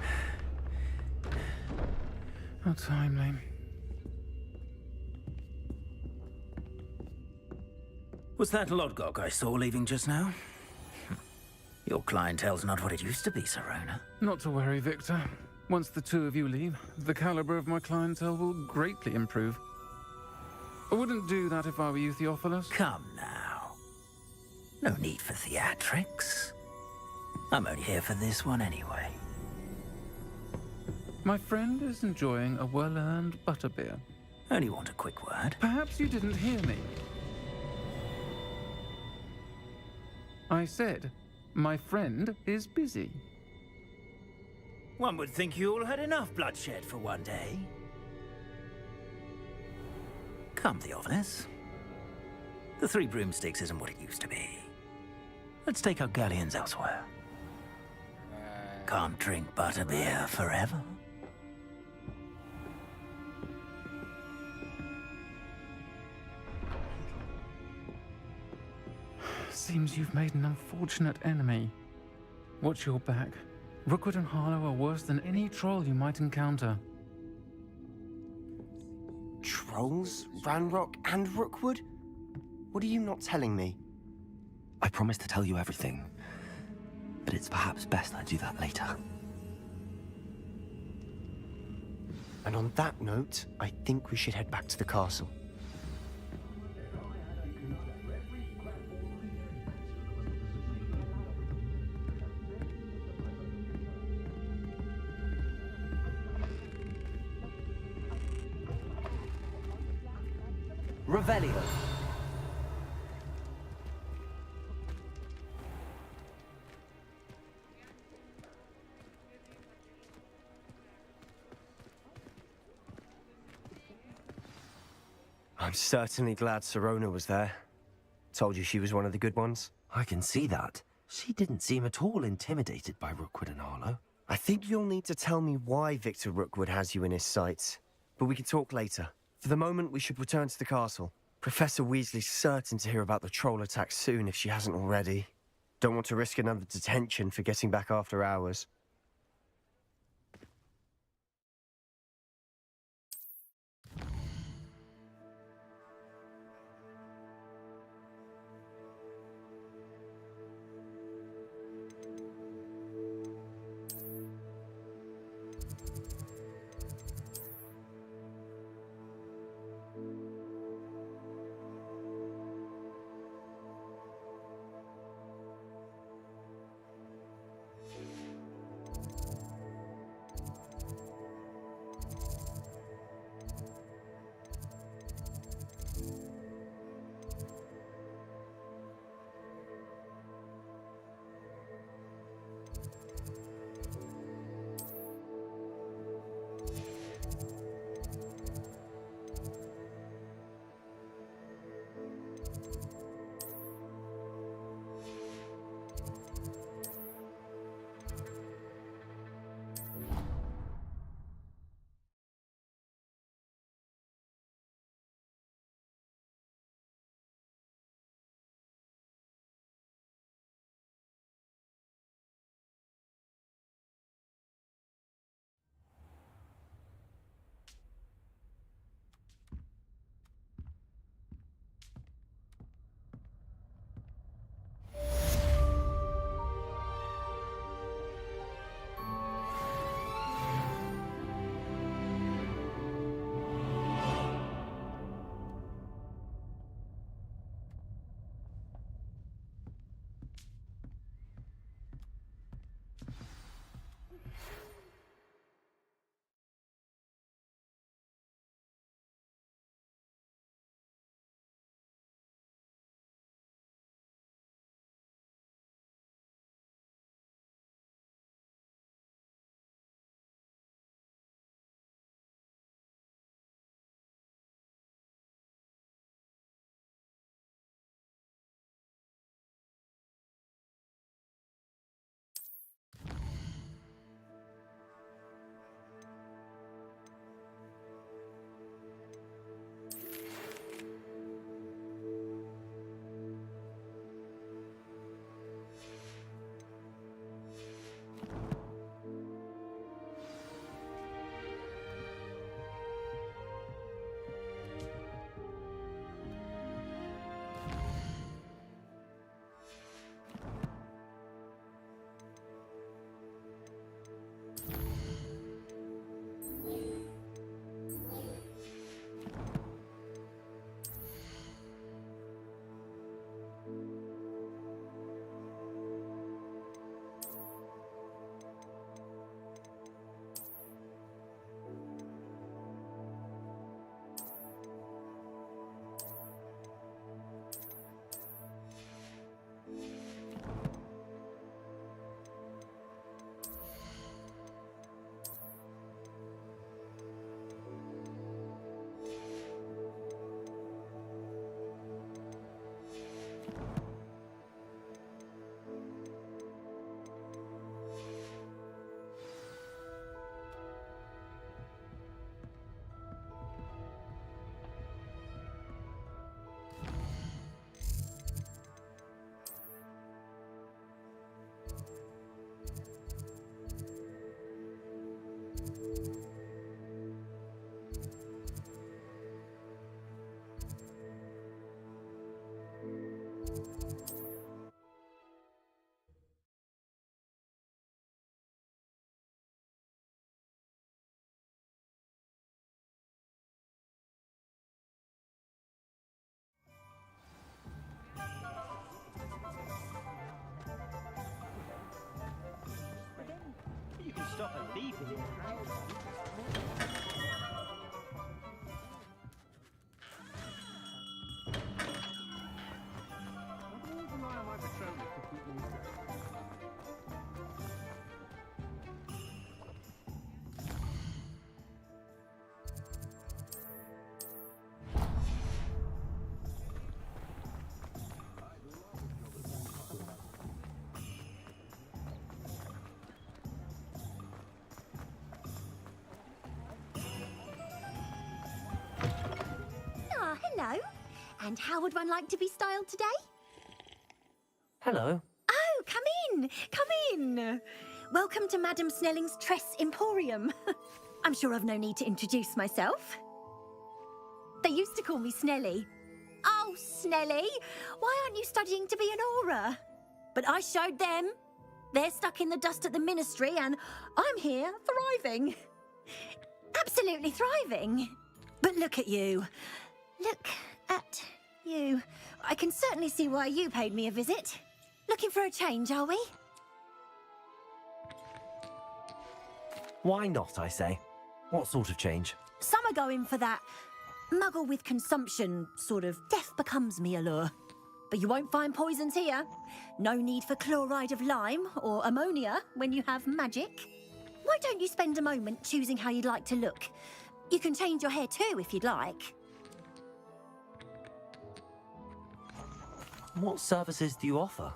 How timely. Was that Lodgok I saw leaving just now? Your clientele's not what it used to be, Sirona. Not to worry, Victor. Once the two of you leave, the caliber of my clientele will greatly improve. I wouldn't do that if I were you, Theophilus. Come now. No need for theatrics. I'm only here for this one anyway. My friend is enjoying a well-earned butterbeer. Only want a quick word. Perhaps you didn't hear me. I said, my friend is busy. One would think you all had enough bloodshed for one day. Come, Theophilus. The Three Broomsticks isn't what it used to be. Let's take our galleons elsewhere. Can't drink butterbeer forever. Seems you've made an unfortunate enemy. Watch your back. Rookwood and Harlow are worse than any troll you might encounter. Trolls? Ranrock and Rookwood? What are you not telling me? I promised to tell you everything, but it's perhaps best I do that later. And on that note, I think we should head back to the castle. Revelio. I'm certainly glad Sirona was there. Told you she was one of the good ones. I can see that. She didn't seem at all intimidated by Rookwood and Harlow. I think you'll need to tell me why Victor Rookwood has you in his sights. But we can talk later. For the moment, we should return to the castle. Professor Weasley's certain to hear about the troll attack soon if she hasn't already. Don't want to risk another detention for getting back after hours. thief in your crowd. Ah, hello. And how would one like to be styled today? Hello. Oh, come in. Come in. Welcome to Madame Snelling's Tress Emporium. I'm sure I've no need to introduce myself. They used to call me Snelly. Oh, Snelly, why aren't you studying to be an aura? But I showed them. They're stuck in the dust at the ministry, and I'm here thriving. Absolutely thriving. But look at you. Look at you. I can certainly see why you paid me a visit. Looking for a change, are we? Why not, I say? What sort of change? Some are going for that muggle with consumption, sort of death becomes me allure. But you won't find poisons here. No need for chloride of lime or ammonia when you have magic. Why don't you spend a moment choosing how you'd like to look? You can change your hair too if you'd like. What services do you offer?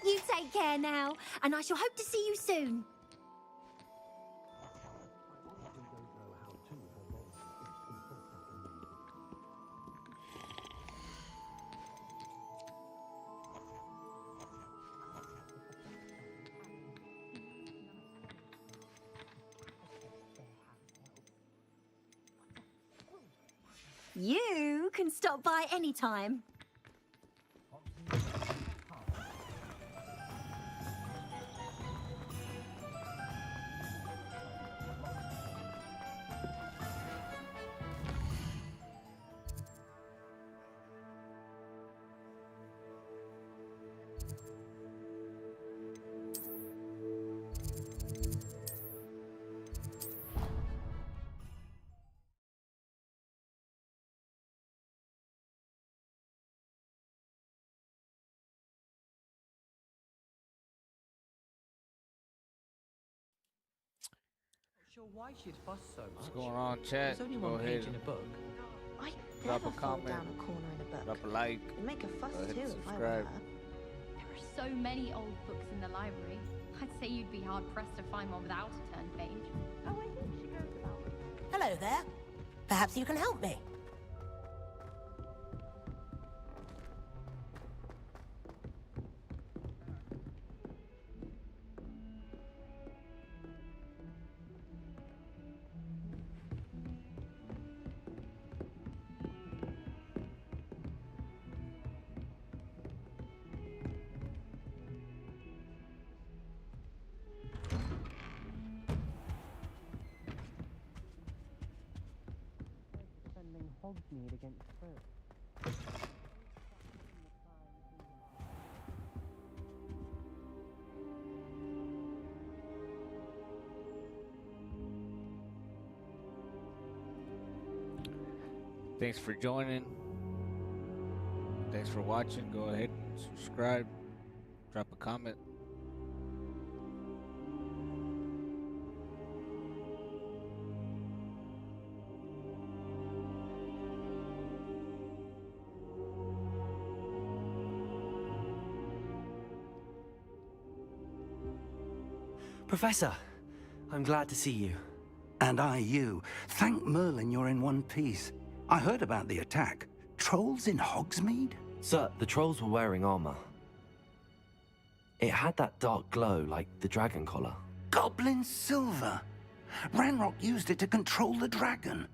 You take care now, and I shall hope to see you soon. You can stop by anytime. Sure why she'd fuss so much. What's going on, chat? There's only Go one ahead. page in a book. I Drop never a fall comment. down a corner in a book. Drop a like. It'd make a fuss Go ahead too and if I were subscribe. her. There are so many old books in the library. I'd say you'd be hard pressed to find one without a turned page. Oh, I think she goes about. Hello there. Perhaps you can help me. Hogsmeade against Frill. Thanks for joining. Thanks for watching. Go ahead and subscribe. Drop a comment. Professor, I'm glad to see you. And I you. Thank Merlin you're in one piece. I heard about the attack. Trolls in Hogsmeade? Sir, the trolls were wearing armor. It had that dark glow like the dragon collar. Goblin silver. Ranrock used it to control the dragon.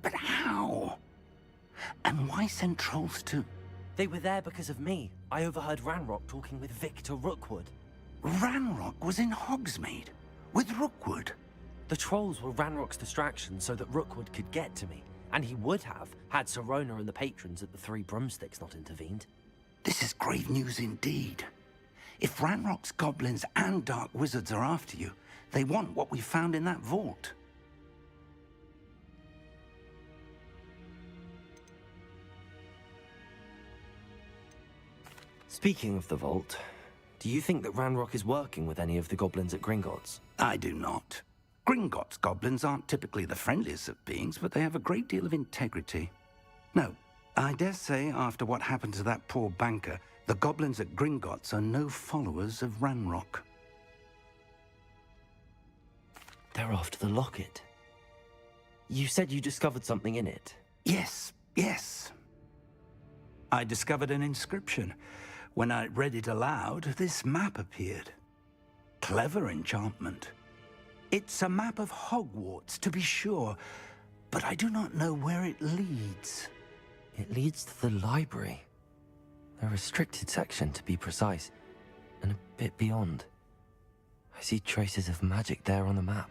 But how? And why send trolls to... They were there because of me. I overheard Ranrock talking with Victor Rookwood. Ranrock was in Hogsmeade? With Rookwood? The trolls were Ranrock's distraction so that Rookwood could get to me. And he would have, had Sirona and the patrons at the Three Broomsticks not intervened. This is grave news indeed. If Ranrock's goblins and dark wizards are after you, they want what we found in that vault. Speaking of the vault, do you think that Ranrock is working with any of the goblins at Gringotts? I do not. Gringotts goblins aren't typically the friendliest of beings, but they have a great deal of integrity. No, I dare say after what happened to that poor banker, the goblins at Gringotts are no followers of Ranrock. They're after the locket. You said you discovered something in it. Yes, yes. I discovered an inscription. When I read it aloud, this map appeared. Clever enchantment. It's a map of Hogwarts, to be sure, but I do not know where it leads. It leads to the library. A restricted section, to be precise, and a bit beyond. I see traces of magic there on the map.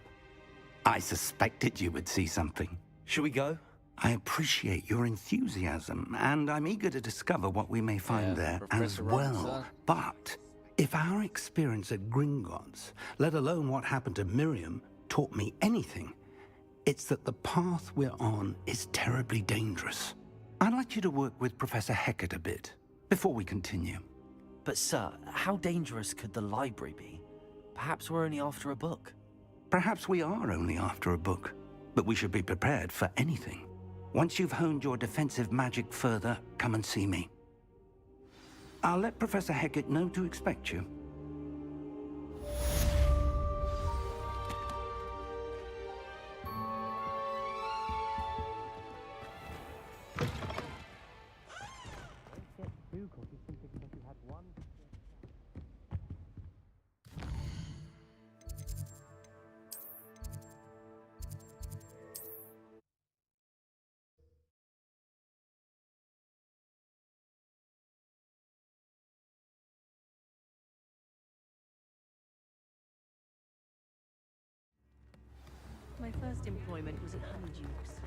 I suspected you would see something. Shall we go? I appreciate your enthusiasm, and I'm eager to discover what we may find there as well. But if our experience at Gringotts, let alone what happened to Miriam, taught me anything, it's that the path we're on is terribly dangerous. I'd like you to work with Professor Hecat a bit, before we continue. But sir, how dangerous could the library be? Perhaps we're only after a book. Perhaps we are only after a book, but we should be prepared for anything. Once you've honed your defensive magic further, come and see me. I'll let Professor Hecat know to expect you. My first employment was at Honeydukes.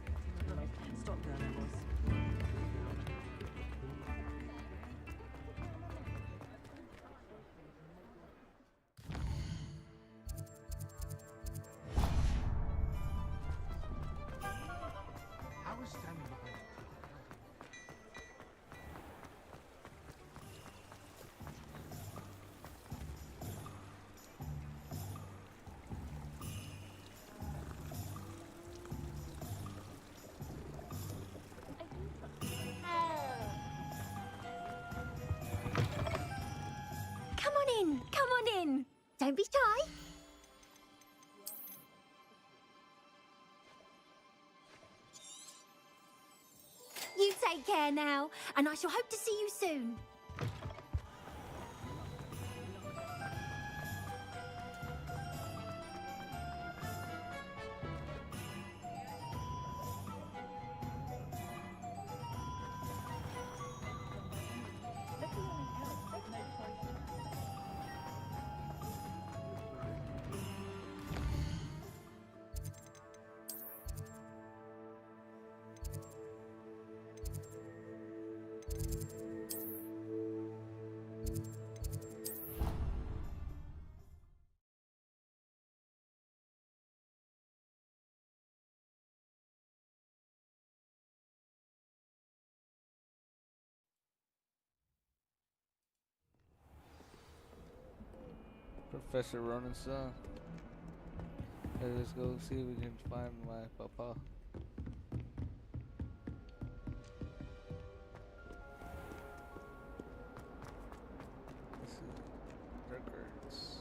Stock girl I was. I was standing behind Come on in, come on in. Don't be shy. You take care now, and I shall hope to see you soon. Professor Ronan's son. Let's go see if we can find my papa. Let's see. Records.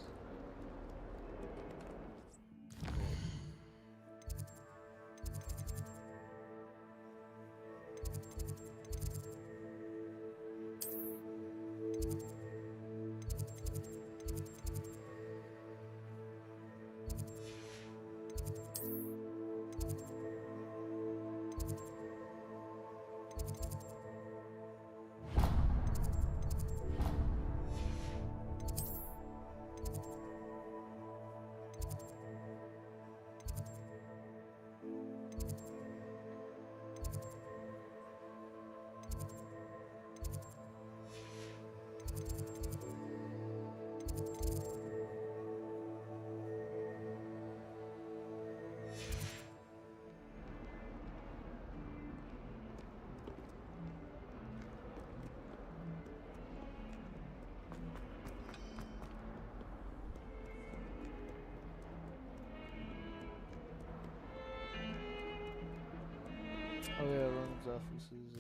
Oh yeah, Ronan's office is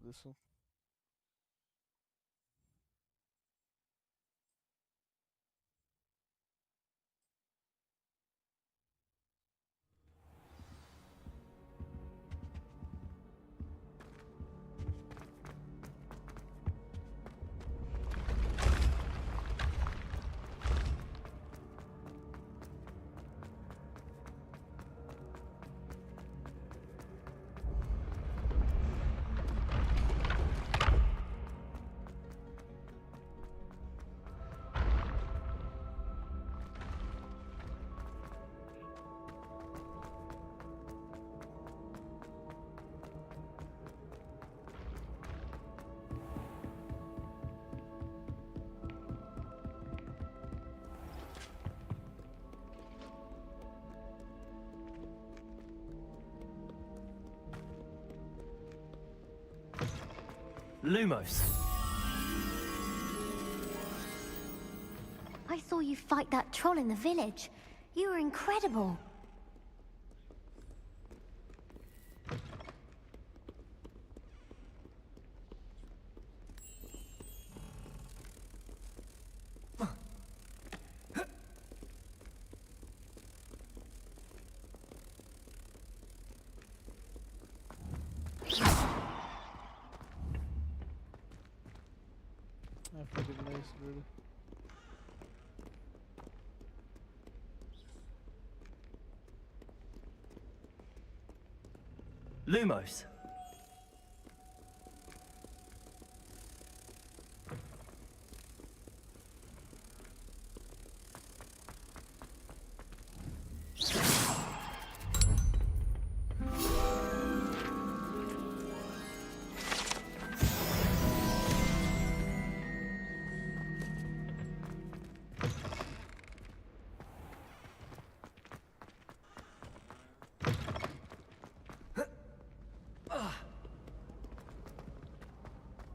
this one. Lumos. I saw you fight that troll in the village. You were incredible. I fucking nice, really. Lumos.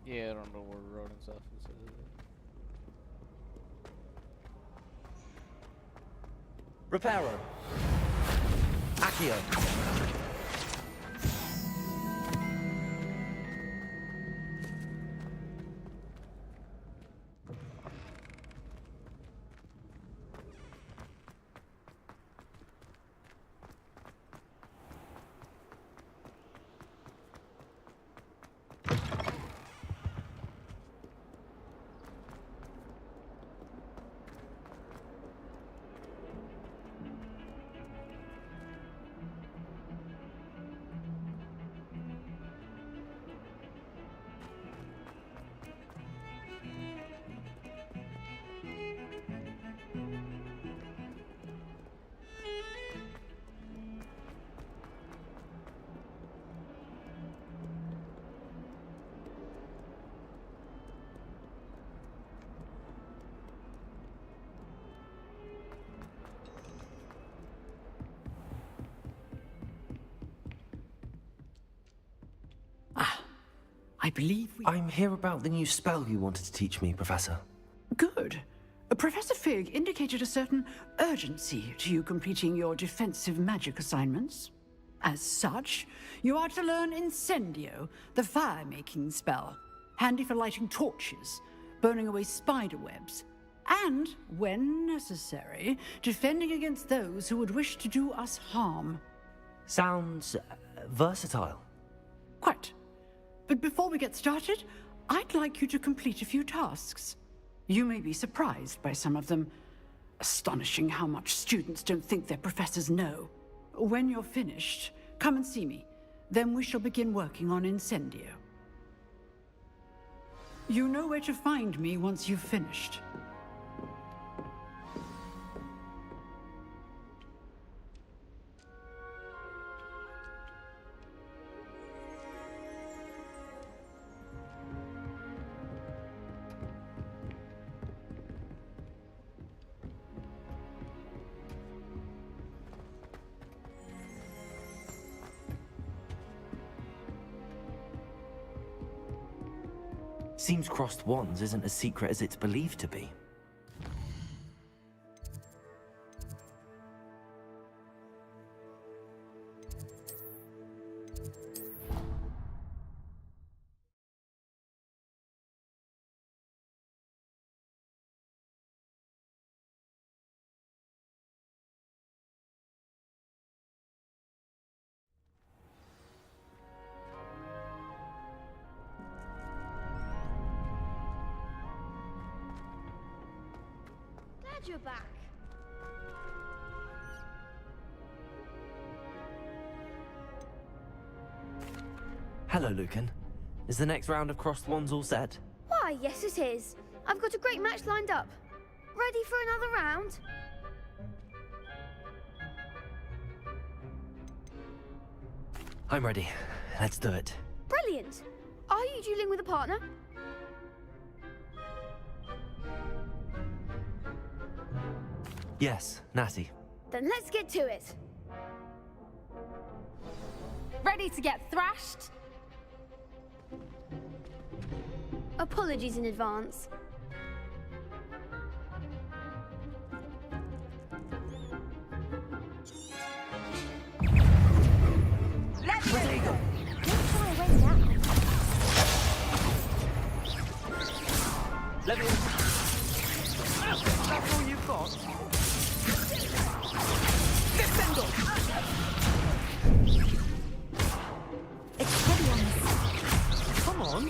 Yeah, I don't know where Ronan's office is. Reparo. Accio. believe we... I'm here about the new spell you wanted to teach me, Professor. Good. Professor Fig indicated a certain urgency to you completing your defensive magic assignments. As such, you are to learn Incendio, the fire-making spell, handy for lighting torches, burning away spider webs, and, when necessary, defending against those who would wish to do us harm. Sounds versatile. Quite. But before we get started, I'd like you to complete a few tasks. You may be surprised by some of them. Astonishing how much students don't think their professors know. When you're finished, come and see me. Then we shall begin working on Incendio. You know where to find me once you've finished. Seems crossed wands isn't as secret as it's believed to be. Glad you're back. Hello, Lucan. Is the next round of crossed wands all set? Why, yes it is. I've got a great match lined up. Ready for another round? I'm ready. Let's do it. Brilliant. Are you dueling with a partner? Yes, Natty. Then let's get to it. Ready to get thrashed? Apologies in advance. Let's go! Let's fly away now. Let me... That's all you've got? Defendo! It's heavy on this. Come on.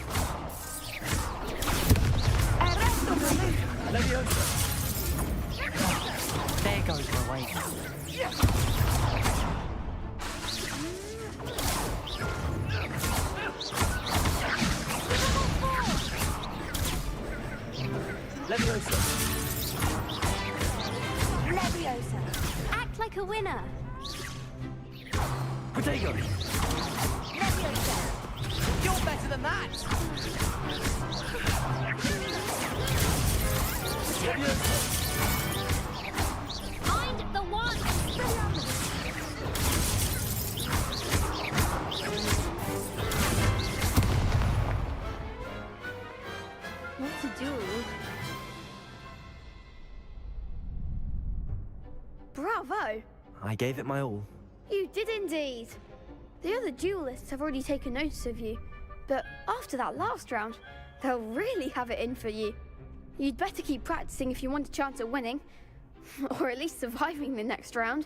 There goes my weight. Leviosa. Leviosa. Act like a winner. Potato. Leviosa. You're better than that! Find the one. What to do? Bravo! I gave it my all. You did indeed. The other duelists have already taken notice of you, but after that last round, they'll really have it in for you. You'd better keep practicing if you want a chance at winning, or at least surviving the next round.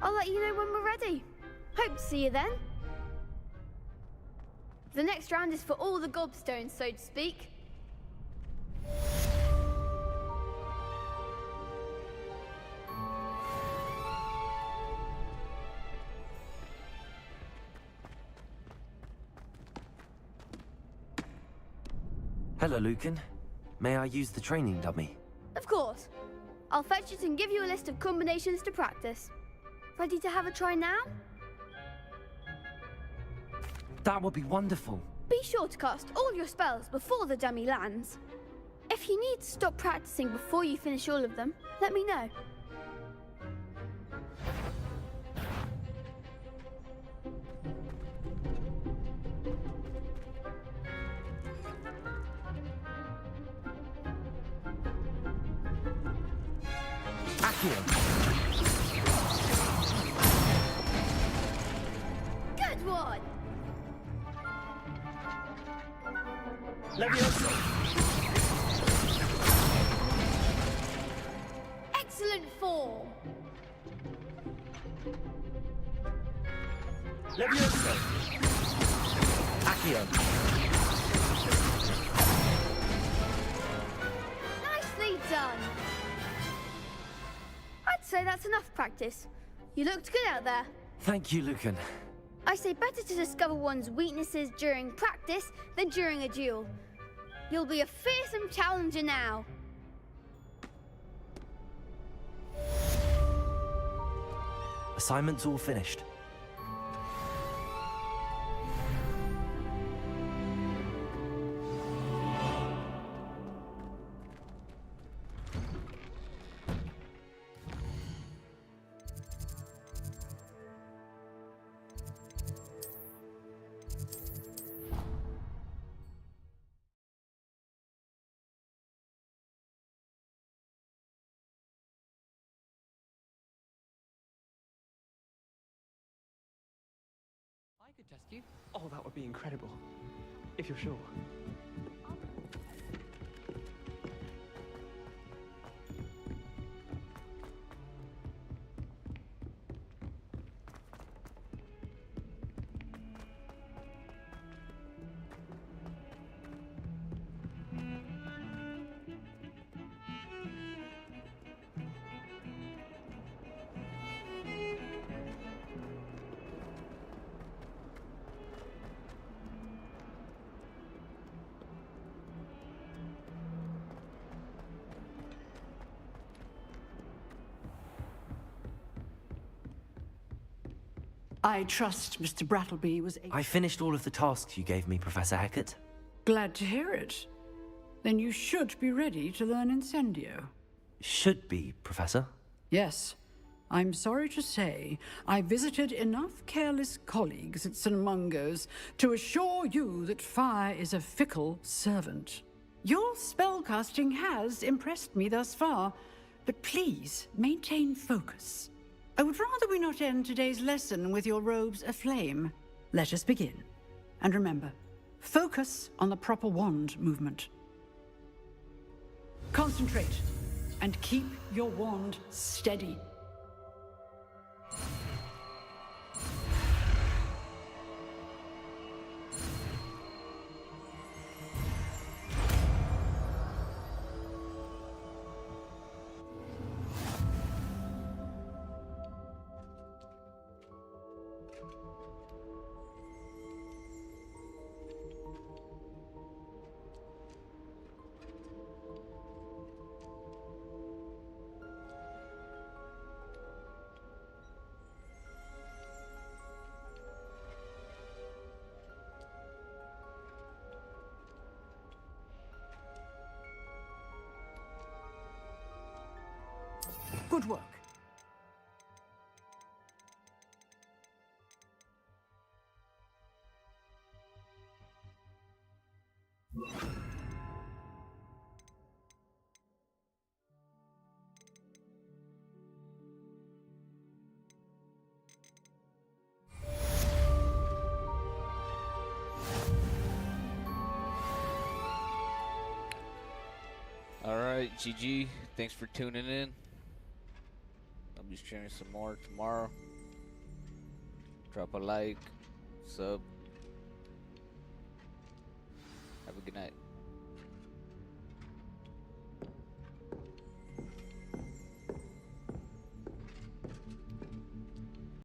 I'll let you know when we're ready. Hope to see you then. The next round is for all the gobstones, so to speak. Hello, Lucan. May I use the training dummy? Of course. I'll fetch it and give you a list of combinations to practice. Ready to have a try now? That would be wonderful. Be sure to cast all your spells before the dummy lands. If you need to stop practicing before you finish all of them, let me know. Accio. Good one! Levioso. Excellent form! Levioso. Accio. Nicely done! I'd say that's enough practice. You looked good out there. Thank you, Lucan. I say better to discover one's weaknesses during practice than during a duel. You'll be a fearsome challenger now. Assignment's all finished. I could test you. Oh, that would be incredible. If you're sure. I trust Mr. Brattleby was able... I finished all of the tasks you gave me, Professor Hecat. Glad to hear it. Then you should be ready to learn Incendio. Should be, Professor. Yes. I'm sorry to say, I visited enough careless colleagues at St. Mungo's to assure you that fire is a fickle servant. Your spellcasting has impressed me thus far, but please maintain focus. I would rather we not end today's lesson with your robes aflame. Let us begin. And remember, focus on the proper wand movement. Concentrate, and keep your wand steady. Good work. Alright, GG. Thanks for tuning in. I'll be sharing some more tomorrow. Drop a like, sub. Have a good night.